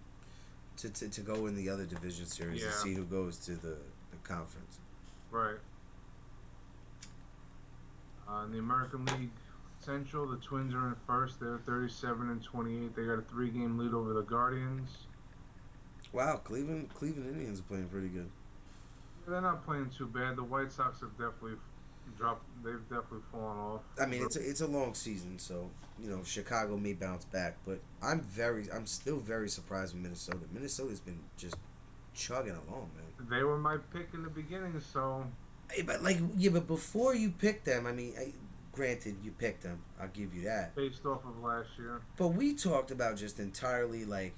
To go in the other division series and Yeah. see who goes to the conference. right. In the American League Central, the Twins are in first. They're 37-28. They got a 3-game lead over the Guardians. Wow, Cleveland Indians are playing pretty good. They're not playing too bad. The White Sox have definitely dropped. They've definitely fallen off. I mean, it's a long season, so Chicago may bounce back, but I'm still very surprised with Minnesota. Minnesota's been just chugging along, man. They were my pick in the beginning, so But before you picked them, I mean, granted you picked them, I'll give you that. based off of last year. But we talked about just entirely like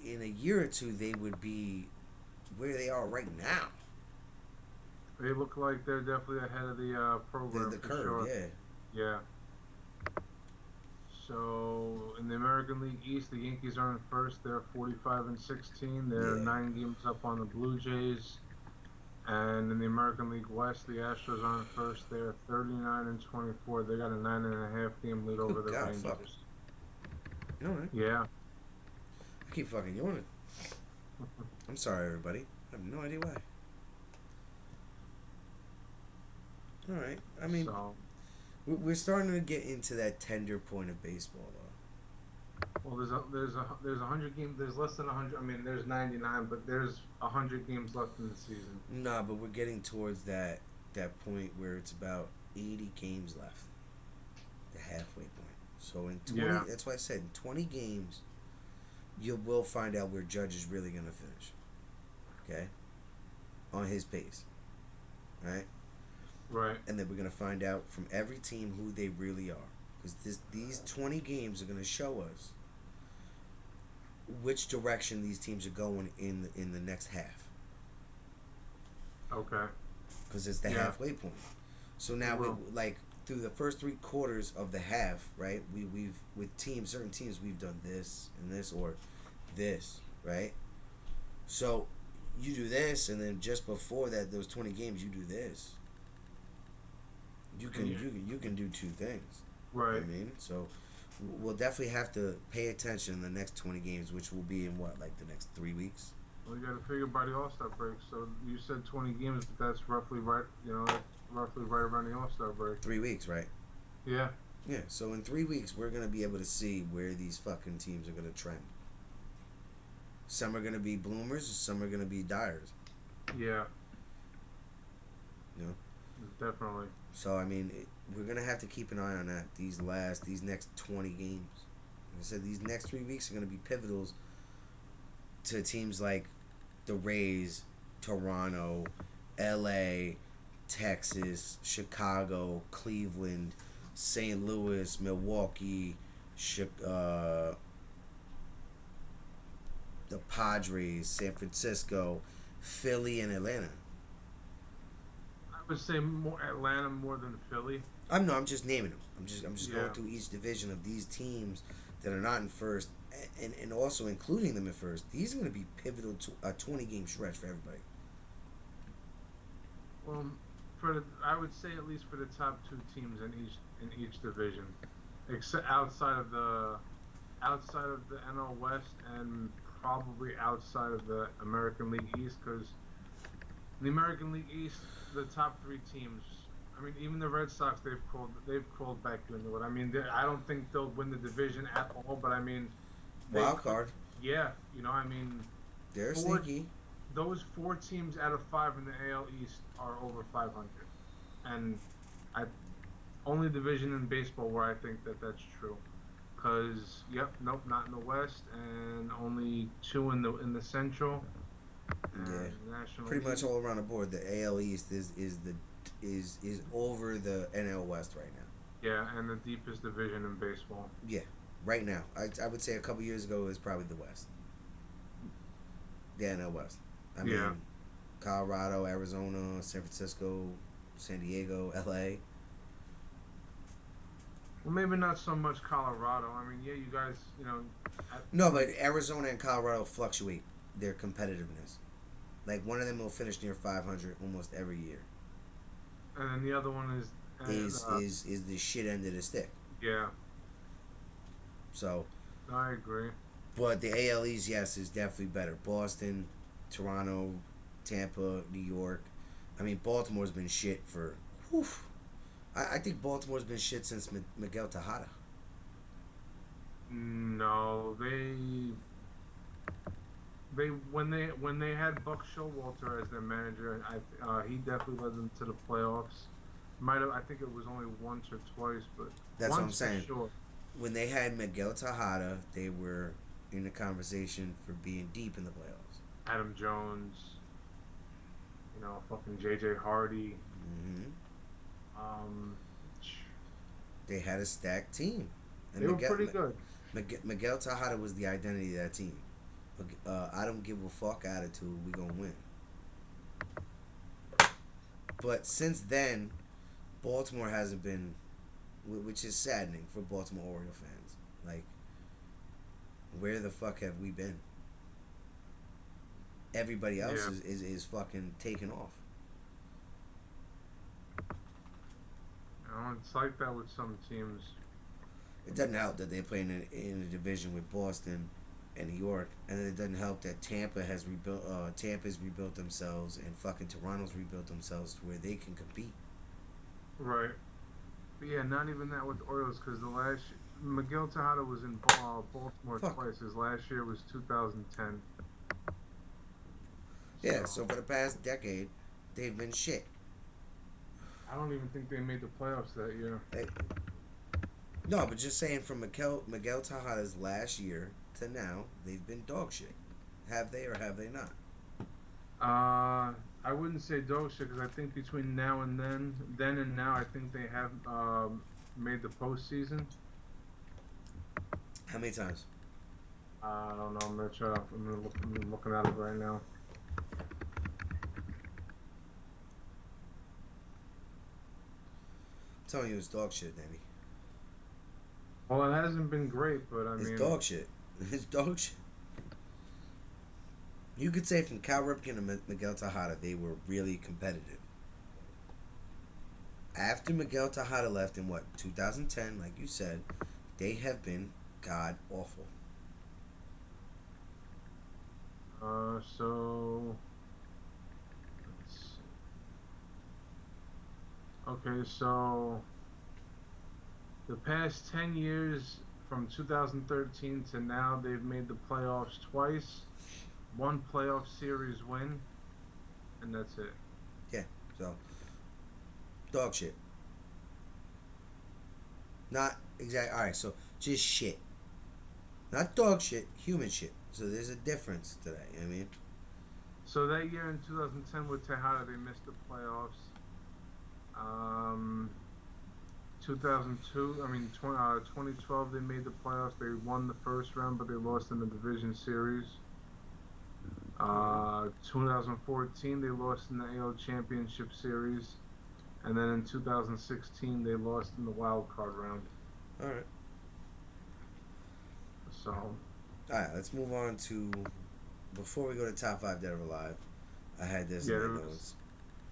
in a year or two they would be where they are right now. They look like they're definitely ahead of the program. The for curve, sure. yeah. Yeah. So in the American League East, the Yankees are in first. They're 45-16. They're Yeah. 9 games up on the Blue Jays. And in the American League West, the Astros are in first. They're 39-24. They got a 9.5 game lead over the God, Rangers. fuck. All right. Yeah. I keep fucking yawning. I'm sorry, everybody. I have no idea why. All right. I mean, So, we're starting to get into that tender point of baseball, though. well, there's 100 games. There's less than 100. I mean, there's 99, but there's 100 games left in the season. Nah, but we're getting towards that point where it's about 80 games left. The halfway point. So in 20, Yeah. that's why I said in 20 games, you will find out where Judge is really going to finish. Okay? On his pace. Right? Right. And then we're going to find out from every team who they really are. Because these 20 games are going to show us which direction these teams are going in the next half. Okay. Because it's the Yeah. halfway point. So now we like through the first 3 quarters of the half, right? We've with certain teams we've done this and this or this, right? So you do this, and then just before that, those 20 games, you do this. You can do 2 things. Right. You know what I mean, so we'll definitely have to pay attention in the next 20 games, which will be in what, like the next 3 weeks. Well, you got to figure by the All-Star break. So you said 20 games, but that's roughly right. That's roughly right around the All-Star break. 3 weeks, right? Yeah. Yeah. So in 3 weeks, we're gonna be able to see where these fucking teams are gonna trend. Some are gonna be bloomers, some are gonna be dyers. Yeah. You know. Definitely. So I mean, we're gonna have to keep an eye on that. These next 20 games. Like I said, these next 3 weeks are gonna be pivotals to teams like the Rays, Toronto, LA, Texas, Chicago, Cleveland, St. Louis, Milwaukee, the Padres, San Francisco, Philly, and Atlanta. I would say more Atlanta more than Philly. I'm just naming them. I'm just going Yeah. through each division of these teams that are not in first, and also including them in first. These are going to be pivotal to a 20 game stretch for everybody. Well, I would say at least for the top two teams in each division, except outside of the NL West and probably outside of the American League East, because the American League East, the top three teams. I mean, even the Red Sox, they've crawled back into it. I mean, I don't think they'll win the division at all, but I mean, they Wild could. card, Yeah, I mean, they're four sneaky. those four teams out of five in the AL East are over 500, and I only division in baseball where I think that that's true. Cause yep, nope, not in the West, and only two in the Central Yeah, and National pretty much League. all around the board. The AL East is over the NL West right now. Yeah, and the deepest division in baseball. Yeah, right now. I would say a couple years ago it was probably the West. The NL West. I Yeah. mean, Colorado, Arizona, San Francisco, San Diego, LA. Well, maybe not so much Colorado. I mean, yeah, you guys, at, No, but Arizona and Colorado fluctuate their competitiveness. Like one of them will finish near 500 almost every year. and then the other one is, Is uh, is is the shit end of the stick. yeah, So, I agree. but the AL East, yes, is definitely better. Boston, Toronto, Tampa, New York. I mean, Baltimore's been shit for. Whew, I think Baltimore's been shit since Miguel Tejada. No, they when they had Buck Showalter as their manager, he definitely led them to the playoffs. Might have, I think it was only once or twice, but That's what I'm once for saying. sure. When they had Miguel Tejada, they were in the conversation for being deep in the playoffs. Adam Jones, fucking JJ Hardy. Hmm. Um, They had a stacked team, and they were pretty good. Miguel Tejada was the identity of that team. I don't give a fuck attitude. We gonna win. But since then, Baltimore hasn't been, which is saddening for Baltimore Oriole fans. Like, where the fuck have we been? Everybody else Yeah. is fucking taking off. It's like that with some teams. It doesn't help that they're playing in a division with Boston and New York, and then it doesn't help that Tampa has rebuilt. Tampa's rebuilt themselves, and fucking Toronto's rebuilt themselves to where they can compete. Right. But yeah, not even that with the Orioles, because Miguel Tejada was in Baltimore Fuck. twice. His last year was 2010. Yeah. So for the past decade, they've been shit. I don't even think they made the playoffs that year. No, but just saying from Miguel Tejada's last year to now, they've been dog shit. Have they or have they not? I wouldn't say dog shit, because I think between now and then and now, I think they have made the postseason. How many times? I don't know. I'm gonna try. I'm looking at it right now. I'm telling you, it's dog shit, Danny. Well, it hasn't been great, but I It's mean, dog shit. It's dog shit. You could say from Cal Ripken to Miguel Tejada, they were really competitive. After Miguel Tejada left in 2010, like you said, they have been god awful. So let's see. Okay, so the past 10 years from 2013 to now, they've made the playoffs twice, one playoff series win, and that's it. Yeah, so dog shit. Not exact. All right, so just shit. Not dog shit, human shit. So there's a difference to that. You know what I mean? So that year in 2010 with Tejada, they missed the playoffs. 2012, they made the playoffs. They won the first round, but they lost in the division series. 2014 they lost in the AL Championship Series, and then in 2016 they lost in the wild card round. All right. So, All right. Let's move on to. Before we go to top 5 dead or alive, I had this yeah, in there my was, notes.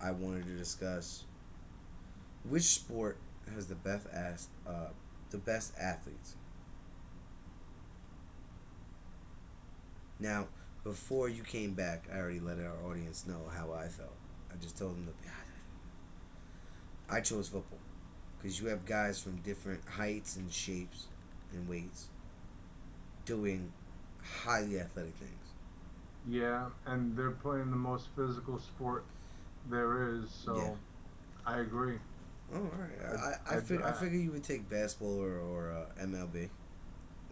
I wanted to discuss which sport has the best athletes. Now, before you came back, I already let our audience know how I felt. I just told them I chose football because you have guys from different heights and shapes and weights doing highly athletic things. yeah, and they're playing the most physical sport there is. So, Yeah. I agree. Oh, all right. I, I, I I, figure you would take basketball or MLB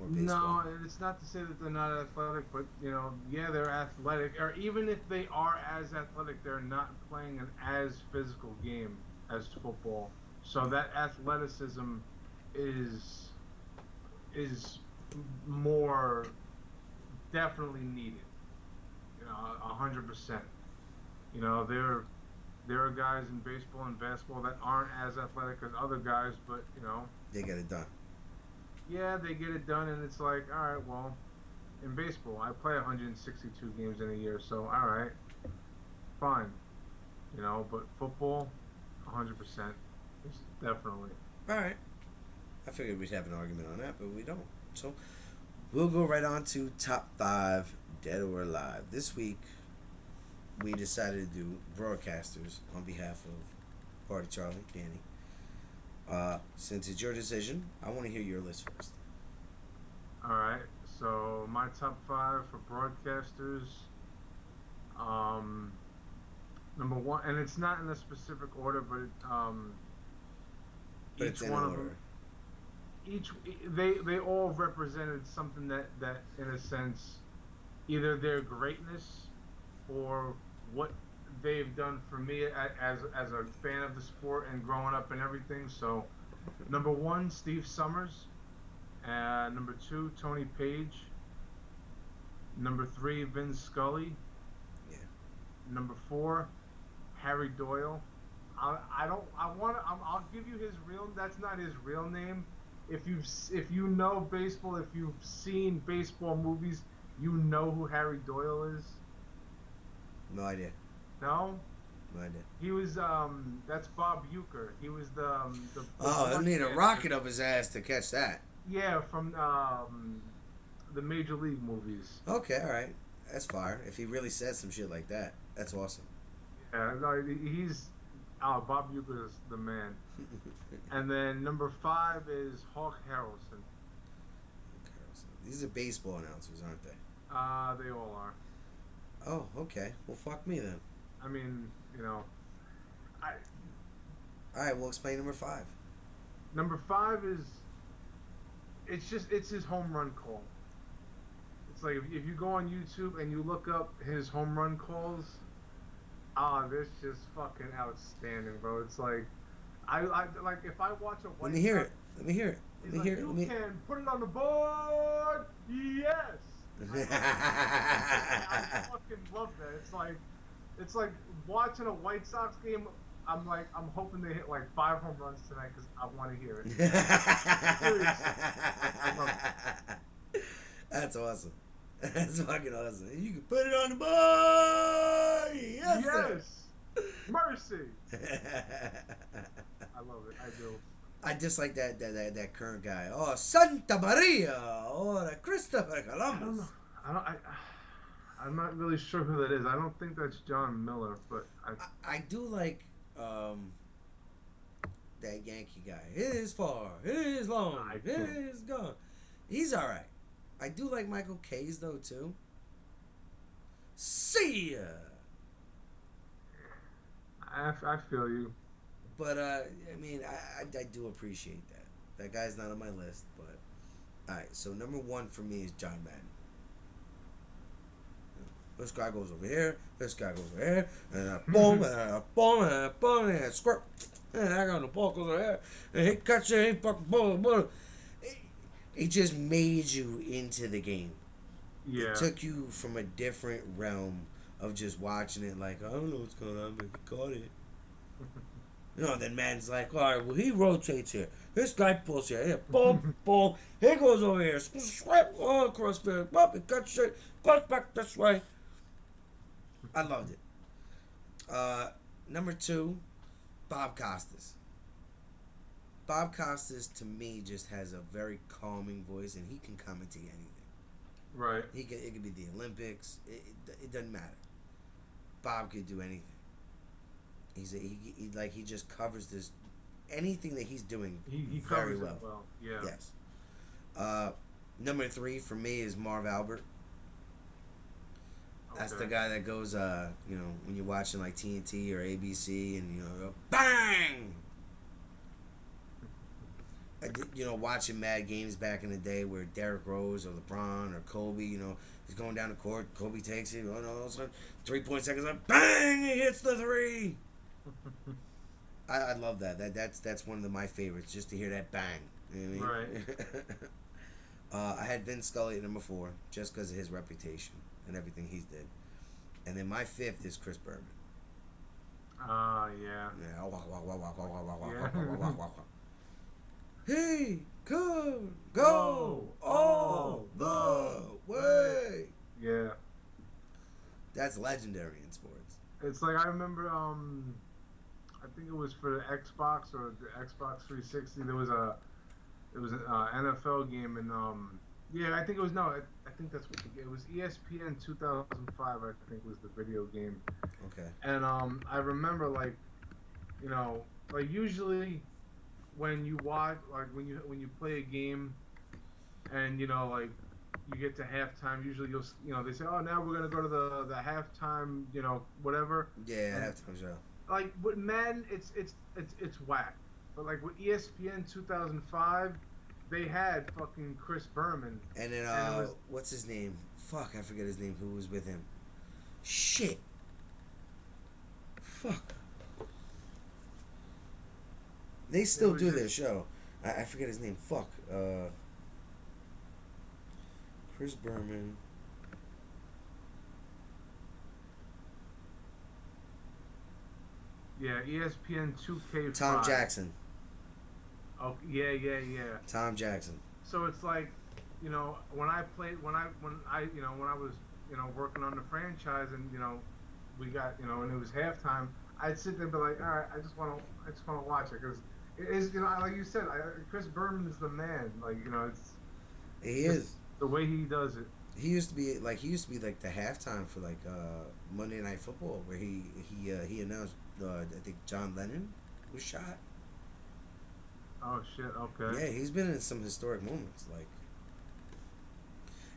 or baseball. No, and it's not to say that they're not athletic, but yeah, they're athletic. Or even if they are as athletic, they're not playing an as physical game as football. So that athleticism is is more definitely needed. 100%. There are guys in baseball and basketball that aren't as athletic as other guys, but They get it done. yeah, they get it done, and it's like, all right, well, in baseball, I play 162 games in a year, so all right, fine, but football, 100%, is definitely. All right. I figured we'd have an argument on that, but we don't. So we'll go right on to top 5 dead or alive. This week, we decided to do broadcasters on behalf of Party Charlie, Danny. Since it's your decision, I want to hear your list first. All right, so my top 5 for broadcasters, number one, and it's not in a specific order, but But each it's in one of order. them, each they all represented something that in a sense, either their greatness or what they've done for me as a fan of the sport and growing up and everything. So, number one, Steve Summers. Number 2, Tony Page. Number 3, Vin Scully. Yeah. Number 4, Harry Doyle. I'll give you his real. That's not his real name. If you know baseball, if you've seen baseball movies, you know who Harry Doyle is. No idea. No. No idea. He was that's Bob Uecker. He was the Oh, I need a rocket up his ass to catch that. Yeah, from the Major League movies. Okay, all right. That's fire. If he really said some shit like that, that's awesome. Yeah, no, Bob Uecker is the man. And then number 5 is Hawk Harrelson. These are baseball announcers, aren't they? They all are. Oh, okay. Well, fuck me then. I mean, I All right, we'll explain number 5. number 5 is it's his home run call. It's like if you go on YouTube and you look up his home run calls, that's just fucking outstanding, bro. It's like I like if I watch a White Let me hear Sox, it. Let me hear it. he's Let me like, hear it. you can put it on the board, yes. I fucking love that. It's like watching a White Sox game. I'm hoping they hit like 5 home runs tonight because I want to hear it. I love it. That's awesome. That's fucking awesome. You can put it on the board. Yes. Yes. Mercy. I love it. I do. I dislike that current guy. Oh, Santa Maria. Oh, Christopher Columbus. I'm not really sure who that is. I don't think that's John Miller, but I do like that Yankee guy. It is far. It is long. It is gone. He's all right. I do like Michael K's though too. See ya. I feel you. But I mean, I do appreciate that. That guy's not on my list, but all right. So number 1 for me is John Madden. This guy goes over here. This guy goes over here, and boom, and boom, and boom, and a squirt, and I got the ball goes over here, and he cuts it, he fucking boom. It just made you into the game. It Yeah. took you from a different realm of just watching it. Like, I don't know what's going on, but he caught it. You know, then man's like, all right, well, he rotates here. This guy pulls here. Here, boom, boom. He goes over here. Swipe all across there. Up, it cuts straight. Goes back this way. I loved it. Number 2, Bob Costas. Bob Costas, to me, just has a very calming voice, and he can commentate anything. Right. It could be the Olympics. It doesn't matter. Bob could do anything. He just covers this anything that he's doing He very covers well. it well. Yeah. Yes. Number 3 for me is Marv Albert. That's the Okay. guy that goes, when you're watching like TNT or ABC, and go, bang. Watching Mad Games back in the day where Derrick Rose or LeBron or Kobe, he's going down the court. Kobe takes it. Oh no! 3 seconds left. Bang! He hits the 3. I love that. That's one of my favorites. Just to hear that bang. You know what I mean? Right. I had Vince Scully at number 4 just because of his reputation and everything he's did. And then my 5th is Chris Berman. Yeah. He could go all the way. Yeah. That's legendary in sports. It's like I remember. I think it was for the Xbox or the Xbox 360. There was an NFL game, and yeah, I think it was I think that's what it was. ESPN 2005, I think, was the video game. Okay. And I remember like usually when you watch when you play a game, and like you get to halftime, usually they say, oh, now we're gonna go to the halftime, whatever. Yeah, halftime show. Like with Madden, it's whack. But like with ESPN 2005, they had fucking Chris Berman. And then what's his name? Fuck, I forget his name. Who was with him? Shit. Fuck. They still do their show. I forget his name. Fuck. Chris Berman. Yeah, ESPN 2K5. Tom Jackson. Oh yeah. Tom Jackson. So it's like, when I was working on the franchise, and we got and it was halftime, I'd sit there and be like, all right, I just want to watch it, because it is, like you said, Chris Berman is the man. Like it's He is. the way he does it. He used to be like the halftime for like Monday Night Football, where he announced I think John Lennon was shot. Oh shit! Okay. Yeah, he's been in some historic moments, like.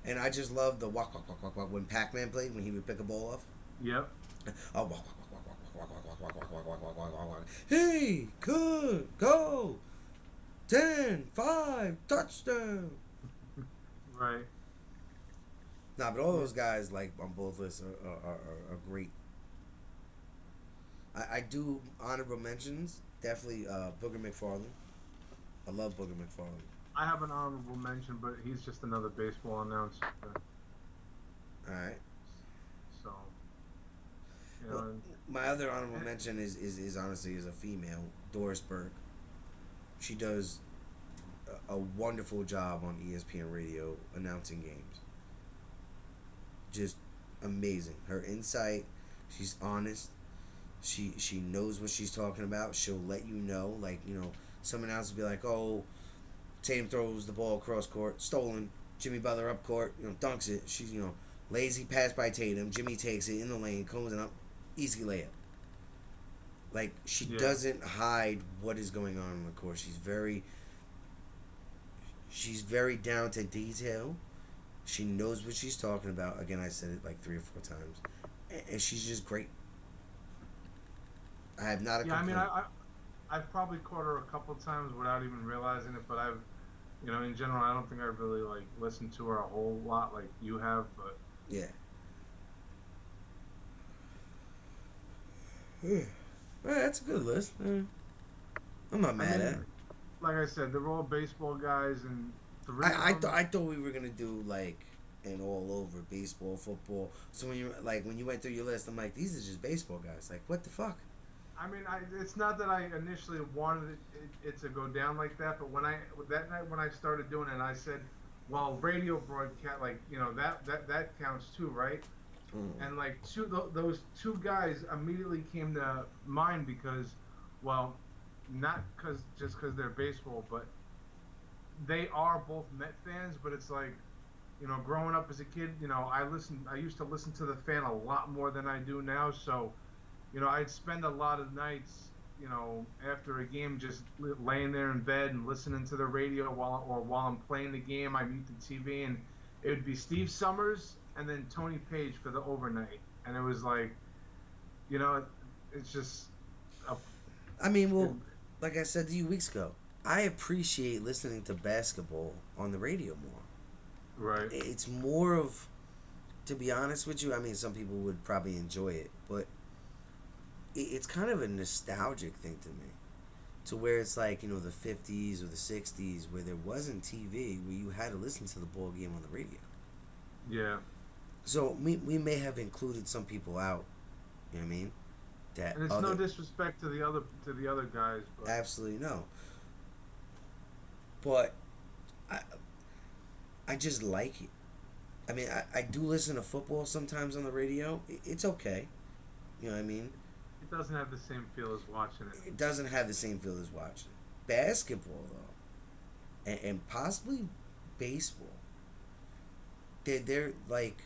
And I just love the walk when Pac-Man played, when he would pick a ball off. Yep. Oh, walk. He could go 10-5 touchdown. Right. Nah, but all those guys, like, on both lists are great. I do honorable mentions. Definitely Booger McFarland. I love Booger McFarland. I have an honorable mention, but he's just another baseball announcer. All right. So, Well, my other honorable mention is honestly a female, Doris Burke. She does a wonderful job on ESPN Radio announcing games. Just amazing. Her insight, she's honest. She knows what she's talking about. She'll let you know. Like, someone else will be like, oh, Tatum throws the ball across court, stolen. Jimmy Butler up court, dunks it. She's, lazy pass by Tatum. Jimmy takes it in the lane, comes it up, easy layup. Like, she doesn't hide what is going on the court. She's very down to detail. She knows what she's talking about. Again, I said it like 3 or 4 times, and she's just great. I have not a complaint. I mean, I've probably caught her a couple times without even realizing it, but I've, in general, I don't think I've really like listened to her a whole lot like you have, but yeah. Well, that's a good list. I'm not mad at it. Like I said, they're all baseball guys, and I thought we were gonna do like and all over baseball, football. So when you went through your list, I'm like, these are just baseball guys. Like, what the fuck? I mean, it's not that I initially wanted it to go down like that, but that night when I started doing it, I said, well, radio broadcast, like, that counts too, right? Mm. And like those two guys immediately came to mind because, well, not because they're baseball, but they are both Met fans. But it's like, growing up as a kid, I used to listen to the Fan a lot more than I do now. So, I'd spend a lot of nights, after a game, just laying there in bed and listening to the radio while I'm playing the game. I mute the TV, and it would be Steve Summers and then Tony Page for the overnight, and it was like, you know, it's just a, I mean, it, well, like I said to you weeks ago, I appreciate listening to basketball on the radio more. right, It's more of, to be honest with you, I mean, some people would probably enjoy it, but it's kind of a nostalgic thing to me. To where it's like, the 50s or the 60s where there wasn't TV, where you had to listen to the ball game on the radio. yeah, So we may have included some people out, you know what I mean? That and it's no other, disrespect to the other guys, but absolutely no. But I, I just like it. I mean, I do listen to football sometimes on the radio. It's okay. You know what I mean? it doesn't have the same feel as watching it. It doesn't have the same feel as watching it. Basketball, though, and possibly baseball. They're like,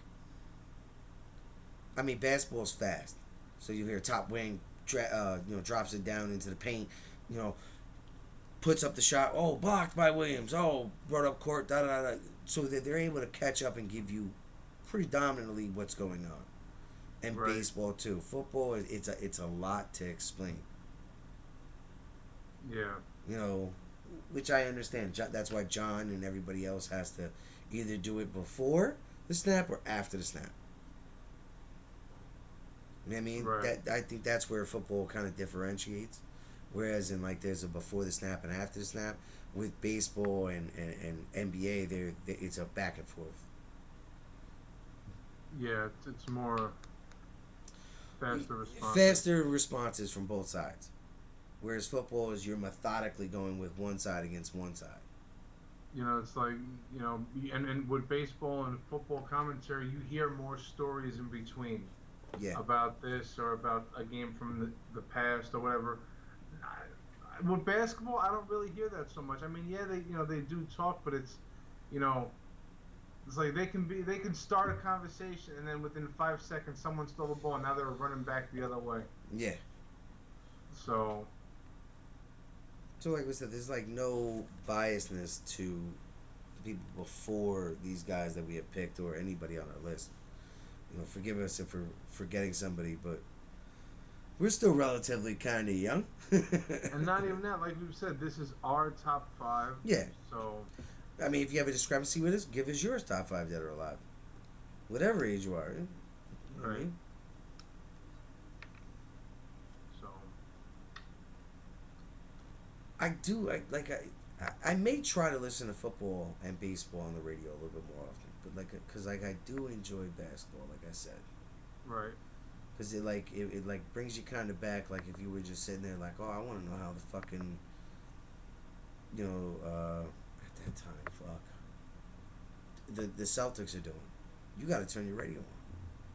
I mean, basketball's fast. So you hear top wing, drops it down into the paint, you know, puts up the shot. Oh, blocked by Williams. Oh, brought up court. Da da da. So that they're able to catch up and give you predominantly what's going on. And Right. baseball too. Football, it's a lot to explain. Yeah, Which I understand. That's why John and everybody else has to either do it before the snap or after the snap. You know what I mean? right. I think that's where football kind of differentiates. Whereas in like there's a before the snap and after the snap. With baseball and NBA, it's a back and forth. Yeah, it's more faster response. Faster responses from both sides. Whereas football is you're methodically going with one side against one side. It's like, and with baseball and football commentary, you hear more stories in between Yeah. about this or about a game from the past or whatever. With basketball, I don't really hear that so much. I mean, yeah, they do talk, but you know, it's like they can start a conversation and then within 5 seconds someone stole the ball and now they're running back the other way. Yeah. So So like we said, there's like no biasness to the people before these guys that we have picked or anybody on our list. Forgive us if we're forgetting somebody, but we're still relatively kind of young. and not even that, like we've said, this is our top 5. Yeah. So I mean, if you have a discrepancy with us, give us yours top 5 that are alive. Whatever age you are. You know what I right. mean? So I may try to listen to football and baseball on the radio a little bit more often, but because I do enjoy basketball, like I said, right. because it brings you kind of back, like if you were just sitting there like, oh, I want to know how the fucking, at that time, fuck, the Celtics are doing. You got to turn your radio on,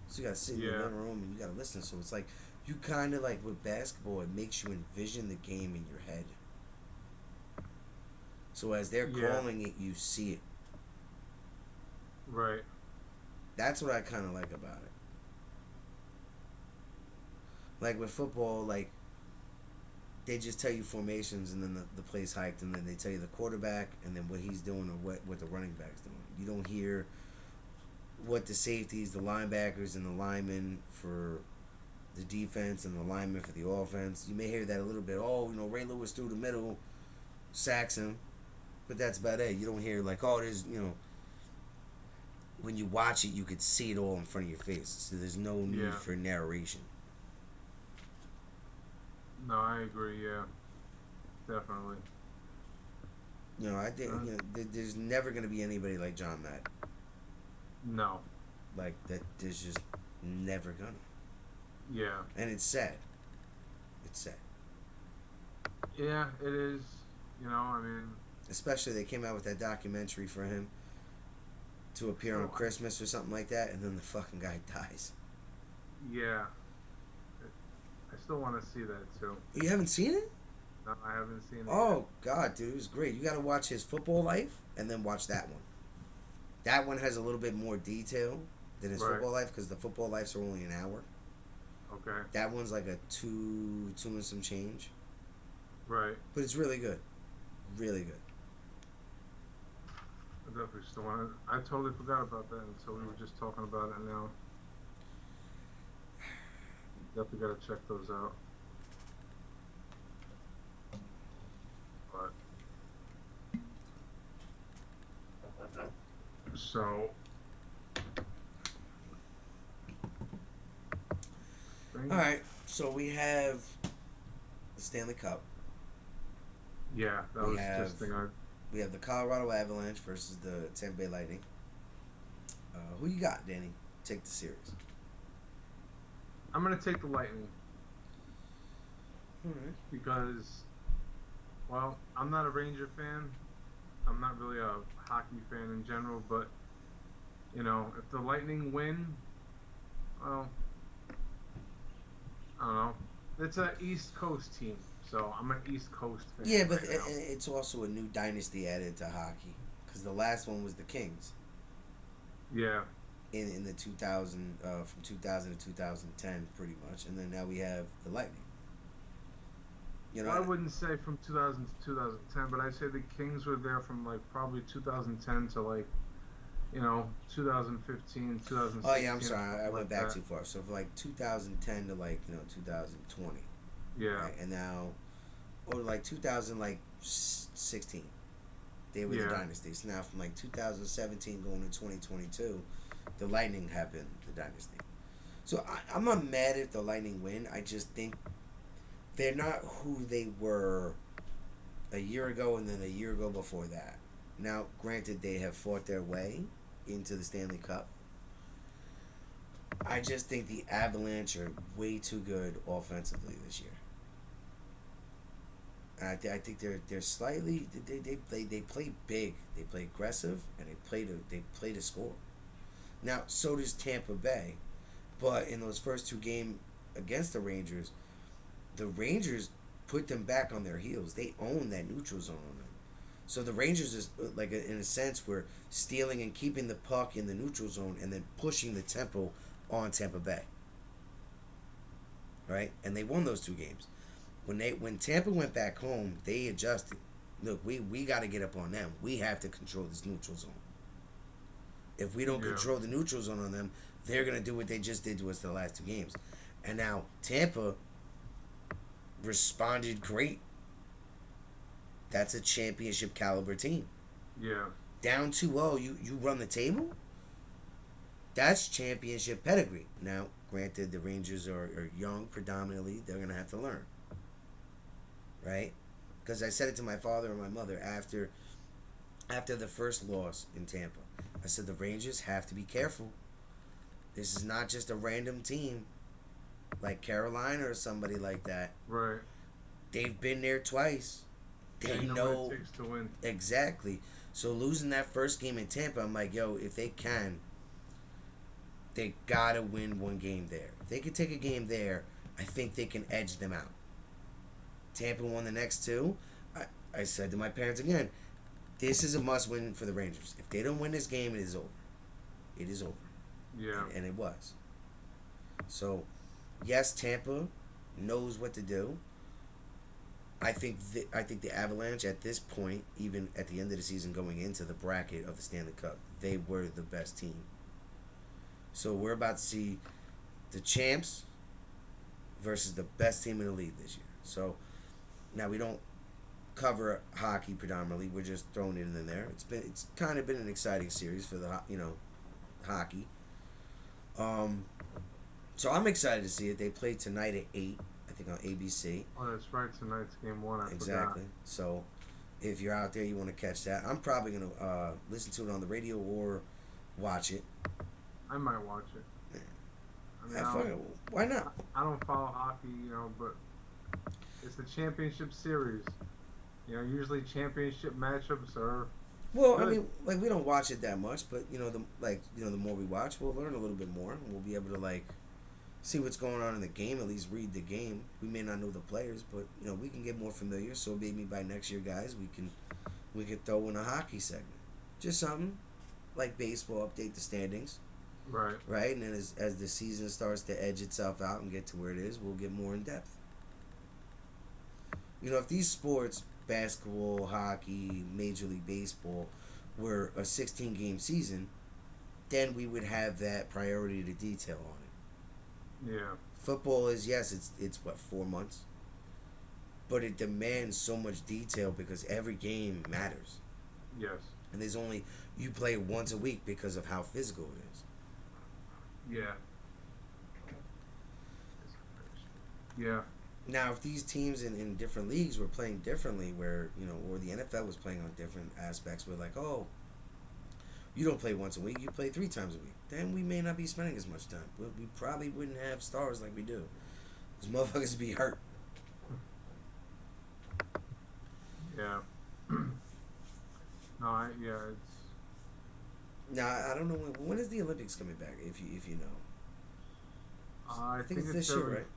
so you got to sit in your Yeah. living room and you got to listen. So it's like you kind of like with basketball, it makes you envision the game in your head. So as they're Yeah. calling it, you see it. Right. That's what I kind of like about it. Like with football, like they just tell you formations and then the play's hiked and then they tell you the quarterback and then what he's doing or what the running back's doing. You don't hear what the safeties, the linebackers, and the linemen for the defense and the linemen for the offense. You may hear that a little bit. Oh, Ray Lewis through the middle, sacks him. But that's about it. You don't hear like, oh, there's, when you watch it, you could see it all in front of your face. So there's no need Yeah. for narration. No, I agree. Yeah, definitely. I think there's never going to be anybody like John Madden. No. Like that, there's just never gonna. Yeah. And it's sad. It's sad. Yeah, it is. You know, I mean, Especially they came out with that documentary for him to appear on so, Christmas or something like that, and then the fucking guy dies. yeah. I still want to see that too. You haven't seen it? No, I haven't seen it Oh God, dude, it was great. You got to watch his football life and then watch that one. That one has a little bit more detail than his Right. football life because the football lives are only an hour. yet. Okay. That one's like a two and some change, Right. but it's really good, really good. I definitely still want to. I totally forgot about that until we were just talking about it now. Definitely got to check those out. But so. All right, so we have the Stanley Cup. Yeah, that We was have- just thing I. We have the Colorado Avalanche versus the Tampa Bay Lightning. Who you got, Danny? Take the series. I'm gonna take the Lightning All right. because, well, I'm not a Ranger fan. I'm not really a hockey fan in general, but you know, if the Lightning win, well, I don't know. It's an East Coast team, so I'm an East Coast fan. Yeah, but right now. it's also a new dynasty added to hockey because the last one was the Kings Yeah, in the 2000 from 2000 to 2010 pretty much, and then now we have the Lightning. You know, well, I wouldn't say from 2000 to 2010, but I'd say the Kings were there from like probably 2010 to like, you know, 2015, 2016. oh yeah, I'm sorry, I like went back that. too far. So from like 2010 to like 2020, Yeah, right? And now, or like 2016, they were Yeah. the dynasty. So now from like 2017 going to 2022, the Lightning have been the dynasty. So I'm not mad if the Lightning win. I just think they're not who they were a year ago and then a year ago before that. Now, granted, they have fought their way into the Stanley Cup. I just think the Avalanche are way too good offensively this year. And I think they're slightly they play big, they play aggressive, and they play to score. Now, so does Tampa Bay, but in those first two games against the Rangers put them back on their heels. They own that neutral zone on them. So the Rangers is like in a sense were stealing and keeping the puck in the neutral zone and then pushing the tempo on Tampa Bay. Right? And they won those two games. When Tampa went back home, they adjusted. Look, we got to get up on them. We have to control this neutral zone. If we don't Yeah. control the neutral zone on them, they're going to do what they just did to us the last two games. And now Tampa responded great. That's a championship caliber team. yeah, Down 2-0, you run the table? That's championship pedigree. Now, granted, the Rangers are young predominantly. They're going to have to learn. Right? Because I said it to my father and my mother after the first loss in Tampa. I said the Rangers have to be careful. This is not just a random team like Carolina or somebody like that. right. They've been there twice. They know know what it takes to win. exactly. So losing that first game in Tampa, I'm like, yo, if they can, they gotta win one game there. If they can take a game there, I think they can edge them out. Tampa won the next two. I said to my parents again, this is a must-win for the Rangers. If they don't win this game, it is over. It is over. Yeah, And it was. So, yes, Tampa knows what to do. I think the Avalanche at this point, even at the end of the season, going into the bracket of the Stanley Cup, they were the best team. So we're about to see the champs versus the best team in the league this year. So now we don't cover hockey predominantly. We're just throwing it in there. It's kind of been an exciting series for the hockey. So I'm excited to see it. They play tonight at 8, I think on ABC. oh, that's right. Tonight's game one. I Exactly. forgot. So if you're out there, you want to catch that. I'm probably gonna listen to it on the radio or watch it. I might watch it. I mean, Why not? I don't follow hockey, but it's the championship series. Usually championship matchups are Well, I good. mean, like we don't watch it that much, but the more we watch, we'll learn a little bit more. And we'll be able to see what's going on in the game. At least read the game. We may not know the players, but we can get more familiar. So maybe by next year, guys, we can throw in a hockey segment, just something like baseball. Update the standings, Right. right? And then as the season starts to edge itself out and get to where it is, we'll get more in depth. If these sports, basketball, hockey, Major League Baseball, were a 16-game season, then we would have that priority to detail on it. Yeah. Football is, yes, it's what, 4 months? But it demands so much detail because every game matters. Yes. And you play once a week because of how physical it is. Yeah. Yeah. Now, if these teams in different leagues were playing differently, or the NFL was playing on different aspects, we're like, oh, you don't play once a week, you play 3 times a week, then we may not be spending as much time. We probably wouldn't have stars like we do. Those motherfuckers be hurt. Yeah. No, it's. Now, I don't know when is the Olympics coming back, if you know. I think it's this year, right?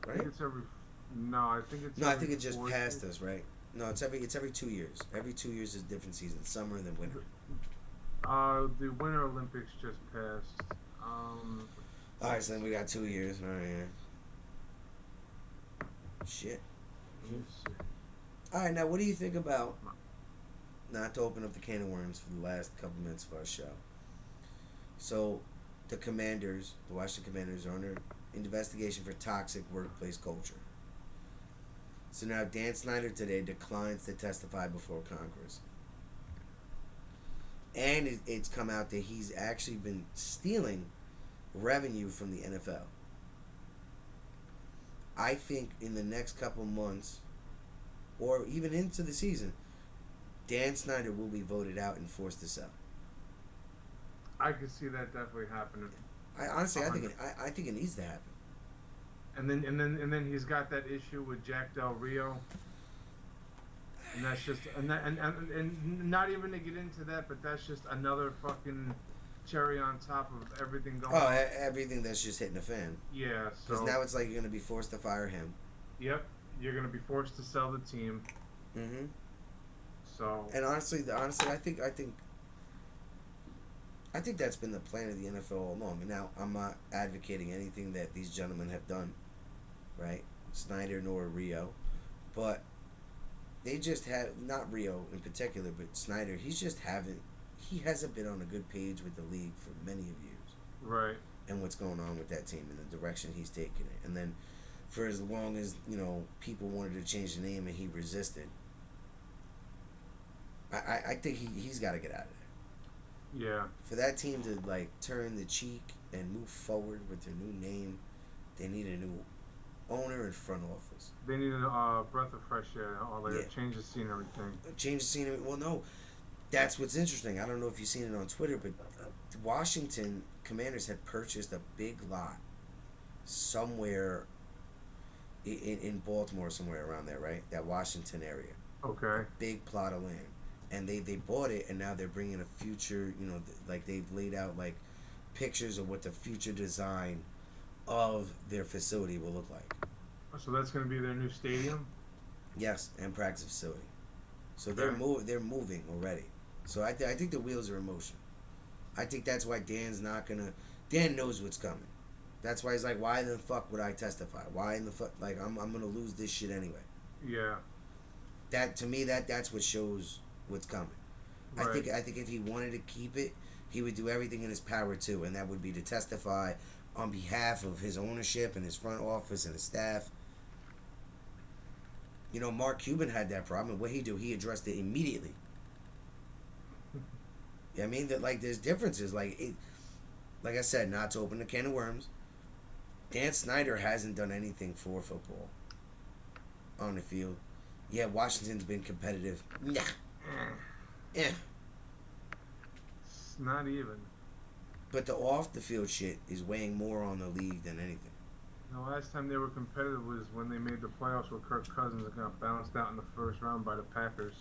I think it's every. No, I think it's. No, I think it just 4 passed years. us, right? No, it's every 2 years. Every 2 years is a different season, summer and then winter. The Winter Olympics just passed. All right, so then we got 2 years. All right, yeah. Shit. Let me see. All right, now what do you think about, not to open up the can of worms for the last couple minutes of our show? So, the Washington Commanders are under investigation for toxic workplace culture. So now Dan Snyder today declines to testify before Congress. And it's come out that he's actually been stealing revenue from the NFL. I think in the next couple months, or even into the season, Dan Snyder will be voted out and forced to sell. I could see that definitely happening. I think it needs to happen. And then he's got that issue with Jack Del Rio. And that's just and not even to get into that, but that's just another fucking cherry on top of everything going on. Everything that's just hitting the fan. Yeah, Because so now it's like you're going to be forced to fire him. Yep, you're gonna be forced to sell the team. Mm-hmm. So And honestly, I think that's been the plan of the NFL all along. And now I'm not advocating anything that these gentlemen have done, right? Snyder nor Rio, but they just have, not Rio in particular, but Snyder. He hasn't been on a good page with the league for many of years. right. And what's going on with that team and the direction he's taking it. And then for as long as, people wanted to change the name and he resisted, I think he's got to get out of there. Yeah. For that team to turn the cheek and move forward with their new name, they need a new owner and front office. They need a breath of fresh air, or Yeah. change the scenery thing. Change the scenery. Well, no, that's what's interesting. I don't know if you've seen it on Twitter, but the Washington Commanders had purchased a big lot somewhere in Baltimore, somewhere around there, right? That Washington area. Okay. Big plot of land. And they bought it, and now they're bringing a future, they've laid out pictures of what the future design of their facility will look like. So that's gonna be their new stadium. Yes, and practice facility. So Okay. they're moving already. So I think the wheels are in motion. I think that's why Dan knows what's coming. That's why he's like, why the fuck would I testify? Why in the fuck, I'm gonna lose this shit anyway. Yeah. That, to me, that's what shows what's coming. Right. I think if he wanted to keep it, he would do everything in his power too, and that would be to testify on behalf of his ownership and his front office and his staff. Mark Cuban had that problem, and what he do, he addressed it immediately. I mean, that there's differences. Like I said, not to open a can of worms, Dan Snyder hasn't done anything for football on the field. Yeah, Washington's been competitive. Nah. Yeah. It's not even. But the off the field shit is weighing more on the league than anything. The last time they were competitive was when they made the playoffs with Kirk Cousins and got bounced out in the first round by the Packers.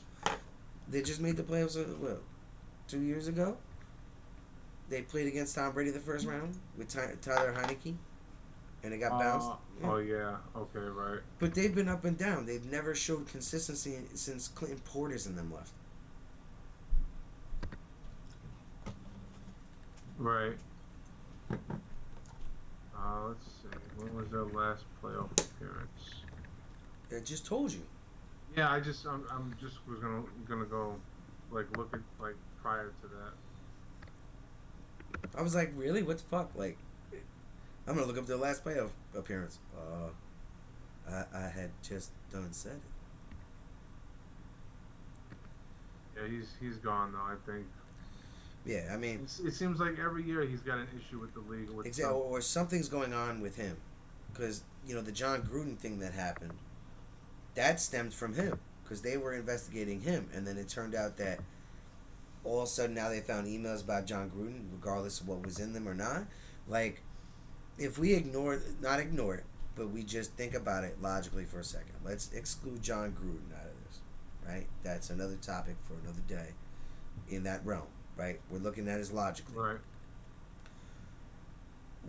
They just made the playoffs, 2 years ago? They played against Tom Brady the first round with Tyler Heineke, and it got bounced. Yeah. Oh, yeah. Okay, right. But they've been up and down. They've never showed consistency since Clinton Portis and them left. Right. Let's see. When was their last playoff appearance? I just told you. Yeah, I'm just was gonna go, like, look at, like, prior to that. I was like, really? What the fuck? Like, I'm gonna look up their last playoff appearance. I had just done said it. Yeah, he's gone though. I think. Yeah, I mean, It seems like every year he's got an issue with the league. With exactly, or something's going on with him, because the John Gruden thing that happened, that stemmed from him, because they were investigating him, and then it turned out that all of a sudden now they found emails about John Gruden, regardless of what was in them or not. Like, if we not ignore it, but we just think about it logically for a second. Let's exclude John Gruden out of this, right? That's another topic for another day in that realm, right? We're looking at it logically. Right.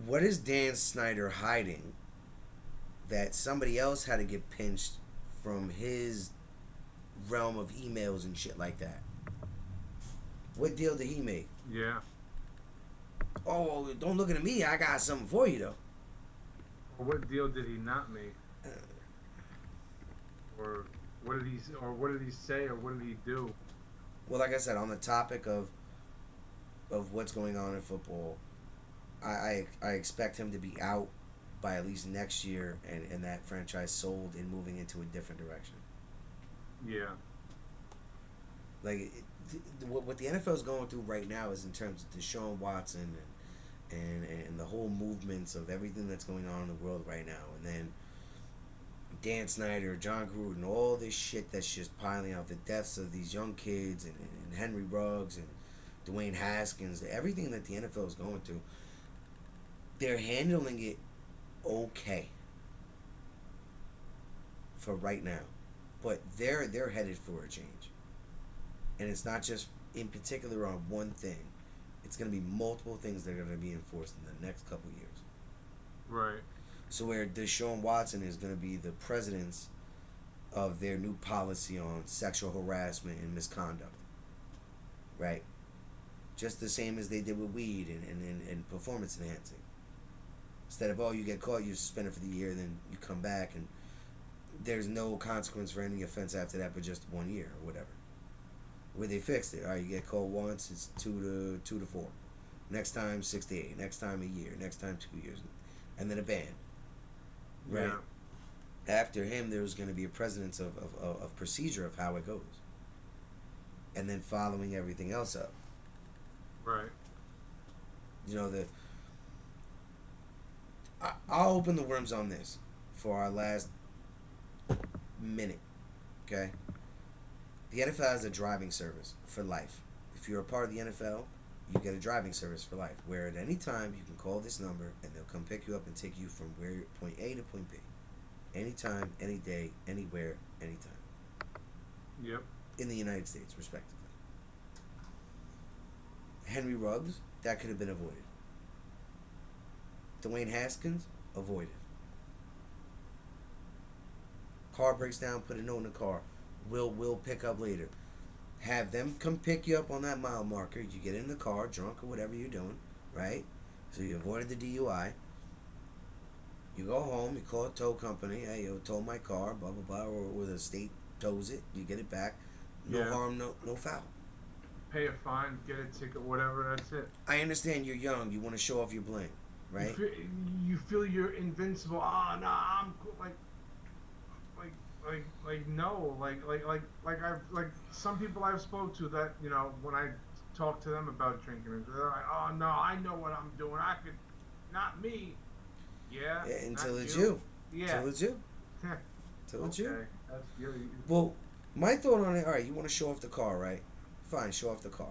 What is Dan Snyder hiding that somebody else had to get pinched from his realm of emails and shit like that? What deal did he make? Yeah. Oh, don't look at me. I got something for you, though. Or what deal did he not make? Or what did he say, or what did he do? Well, like I said, on the topic of what's going on in football, I expect him to be out by at least next year, and that franchise sold and moving into a different direction. Yeah. Like, what the NFL is going through right now is in terms of Deshaun Watson and the whole movements of everything that's going on in the world right now, and then Dan Snyder, John Gruden, all this shit that's just piling out, the deaths of these young kids, and Henry Ruggs and Dwayne Haskins, everything that the NFL is going through, they're handling it okay for right now, but they're headed for a change, and it's not just in particular on one thing. It's going to be multiple things that are going to be enforced in the next couple years. Right. So where Deshaun Watson is going to be the presidents of their new policy on sexual harassment and misconduct, right? Just the same as they did with weed and performance enhancing. Instead of, you get caught, you're suspended for the year, then you come back and there's no consequence for any offense after that but just 1 year or whatever. Where they fixed it. All right, you get caught once, it's 2 to 4. Next time, 6 to 8. Next time, a year. Next time, 2 years. And then a ban. Right? Yeah. After him, there's going to be a precedence of procedure of how it goes. And then following everything else up. Right. I'll open the worms on this for our last minute. Okay? The NFL has a driving service for life. If you're a part of the NFL, you get a driving service for life, where at any time you can call this number and they'll come pick you up and take you from point A to point B. Anytime, any day, anywhere, anytime. Yep. In the United States, respectively. Henry Ruggs, that could have been avoided. Dwayne Haskins, avoided. Car breaks down, put a note in the car. We'll pick up later. Have them come pick you up on that mile marker. You get in the car, drunk or whatever you're doing, right? So you avoided the DUI. You go home, you call a tow company. Hey, tow my car, blah, blah, blah. Or the state tows it. You get it back. No harm, no foul. Pay a fine, get a ticket, whatever, that's it. I understand you're young. You want to show off your bling, right? You feel you're invincible. Oh, no, I'm cool. No, like some people I've spoke to that, when I talk to them about drinking, they're like, oh no, I know what I'm doing. I could, not me. Yeah. Until it's you. Yeah. Until it's you. Until it's you. That's good. Well, my thought on it, all right, you want to show off the car, right? Fine, show off the car.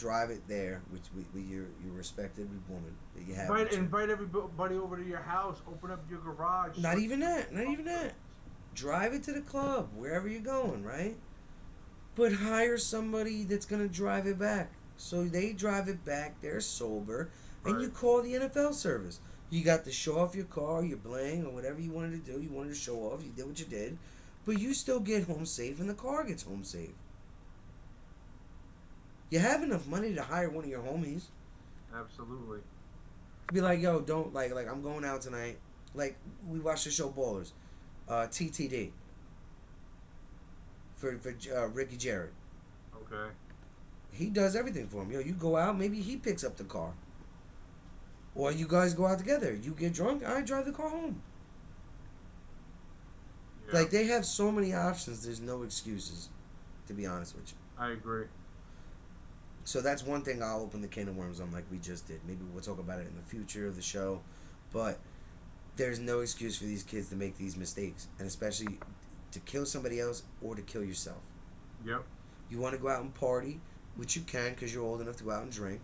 drive it there, which you're respected woman that you have. Invite everybody over to your house. Open up your garage. Not even that. Not even that. Drive it to the club, wherever you're going, right? But hire somebody that's gonna drive it back. So they drive it back. They're sober, and Right. you call the NFL service. You got to show off your car, your bling, or whatever you wanted to do. You wanted to show off. You did what you did, but you still get home safe, and the car gets home safe. You have enough money to hire one of your homies. Absolutely. Be like, yo, don't like I'm going out tonight. Like we watched the show Ballers, TTD. For Ricky Jarrett. Okay. He does everything for him. Yo, you go out, maybe he picks up the car. Or you guys go out together. You get drunk, I drive the car home. Yeah. Like, they have so many options, there's no excuses, to be honest with you. I agree. So that's one thing I'll open the can of worms on like we just did. Maybe we'll talk about it in the future of the show. But there's no excuse for these kids to make these mistakes. And especially to kill somebody else or to kill yourself. Yep. You want to go out and party, which you can because you're old enough to go out and drink.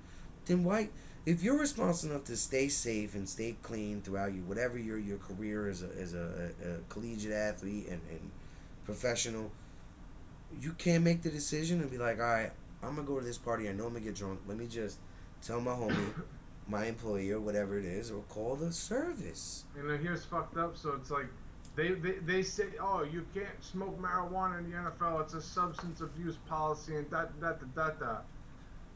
Then why, if you're responsible enough to stay safe and stay clean throughout whatever your career as a collegiate athlete and professional, you can't make the decision and be like, all right, I'm going to go to this party. I know I'm going to get drunk. Let me just tell my homie, my employee or whatever it is, or call the service. And here's fucked up. So it's like they say, oh, you can't smoke marijuana in the NFL. It's a substance abuse policy and that.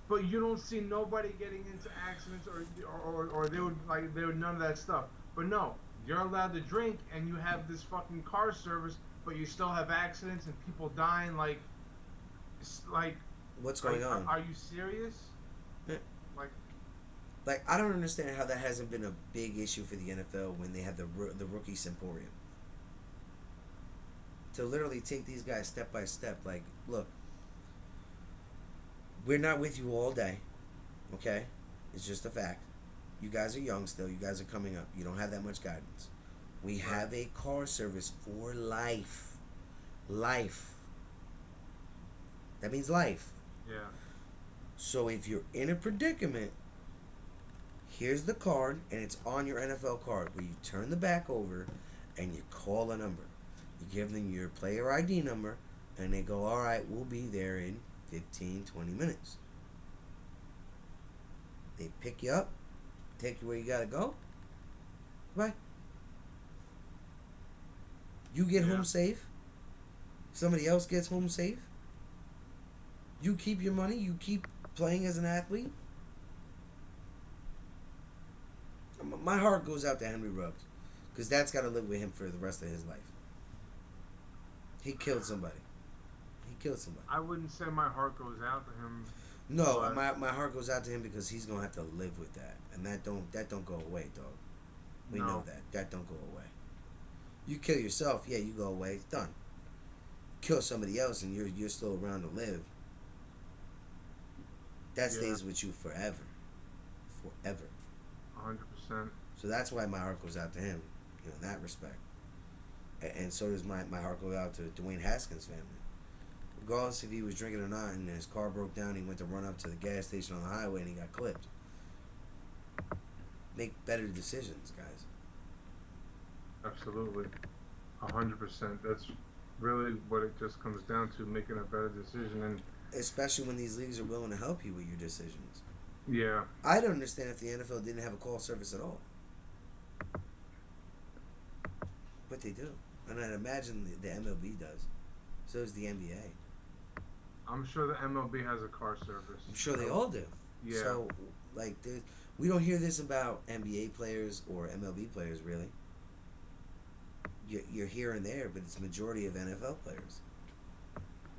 But you don't see nobody getting into accidents or they would none of that stuff. But no, you're allowed to drink and you have this fucking car service, but you still have accidents and people dying. Like What's going on? Are you serious? Yeah. Like I don't understand how that hasn't been a big issue for the NFL when they have the rookie symposium. To literally take these guys step by step. Like, look, we're not with you all day, okay? It's just a fact. You guys are young still. You guys are coming up. You don't have that much guidance. We have a car service for life. Life. That means life. yeah. So if you're in a predicament, here's the card, and it's on your NFL card, where you turn the back over and you call a number. You give them your player ID number, and they go, all right, we'll be there in 15, 20 minutes. They pick you up, take you where you gotta go. Bye. You get home safe. Somebody else gets home safe. You keep your money. You keep playing as an athlete. My heart goes out to Henry Ruggs, because that's got to live with him for the rest of his life. He killed somebody. I wouldn't say my heart goes out to him. No, my heart goes out to him because he's gonna have to live with that, and that don't go away, dog. We know that don't go away. You kill yourself, yeah, you go away. It's done. Kill somebody else, and you're still around to live. That stays with you forever. 100%. So that's why my heart goes out to him, in that respect. And so does my heart go out to Dwayne Haskins' family. Regardless if he was drinking or not, and his car broke down, he went to run up to the gas station on the highway and he got clipped. Make better decisions, guys. Absolutely. 100%. That's really what it just comes down to, making a better decision. And especially when these leagues are willing to help you with your decisions. yeah. I don't understand if the NFL didn't have a call service at all. But they do. And I'd imagine the MLB does. So does the NBA. I'm sure the MLB has a car service. I'm sure they all do. Yeah. So, like, we don't hear this about NBA players or MLB players, really. You're here and there, but it's majority of NFL players.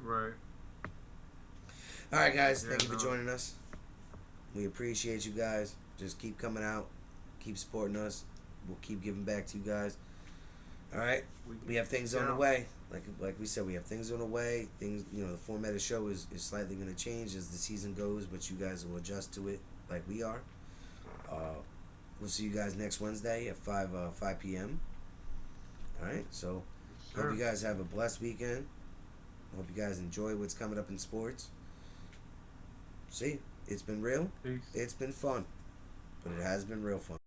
Right. All right, guys. Thank you for joining us. We appreciate you guys. Just keep coming out. Keep supporting us. We'll keep giving back to you guys. All right. We have things on the way. Like we said, we have things on the way. Things, the format of the show is slightly going to change as the season goes, but you guys will adjust to it like we are. We'll see you guys next Wednesday at 5 p.m. All right. So, hope you guys have a blessed weekend. Hope you guys enjoy what's coming up in sports. See you. It's been real. Peace. It's been fun. But it has been real fun.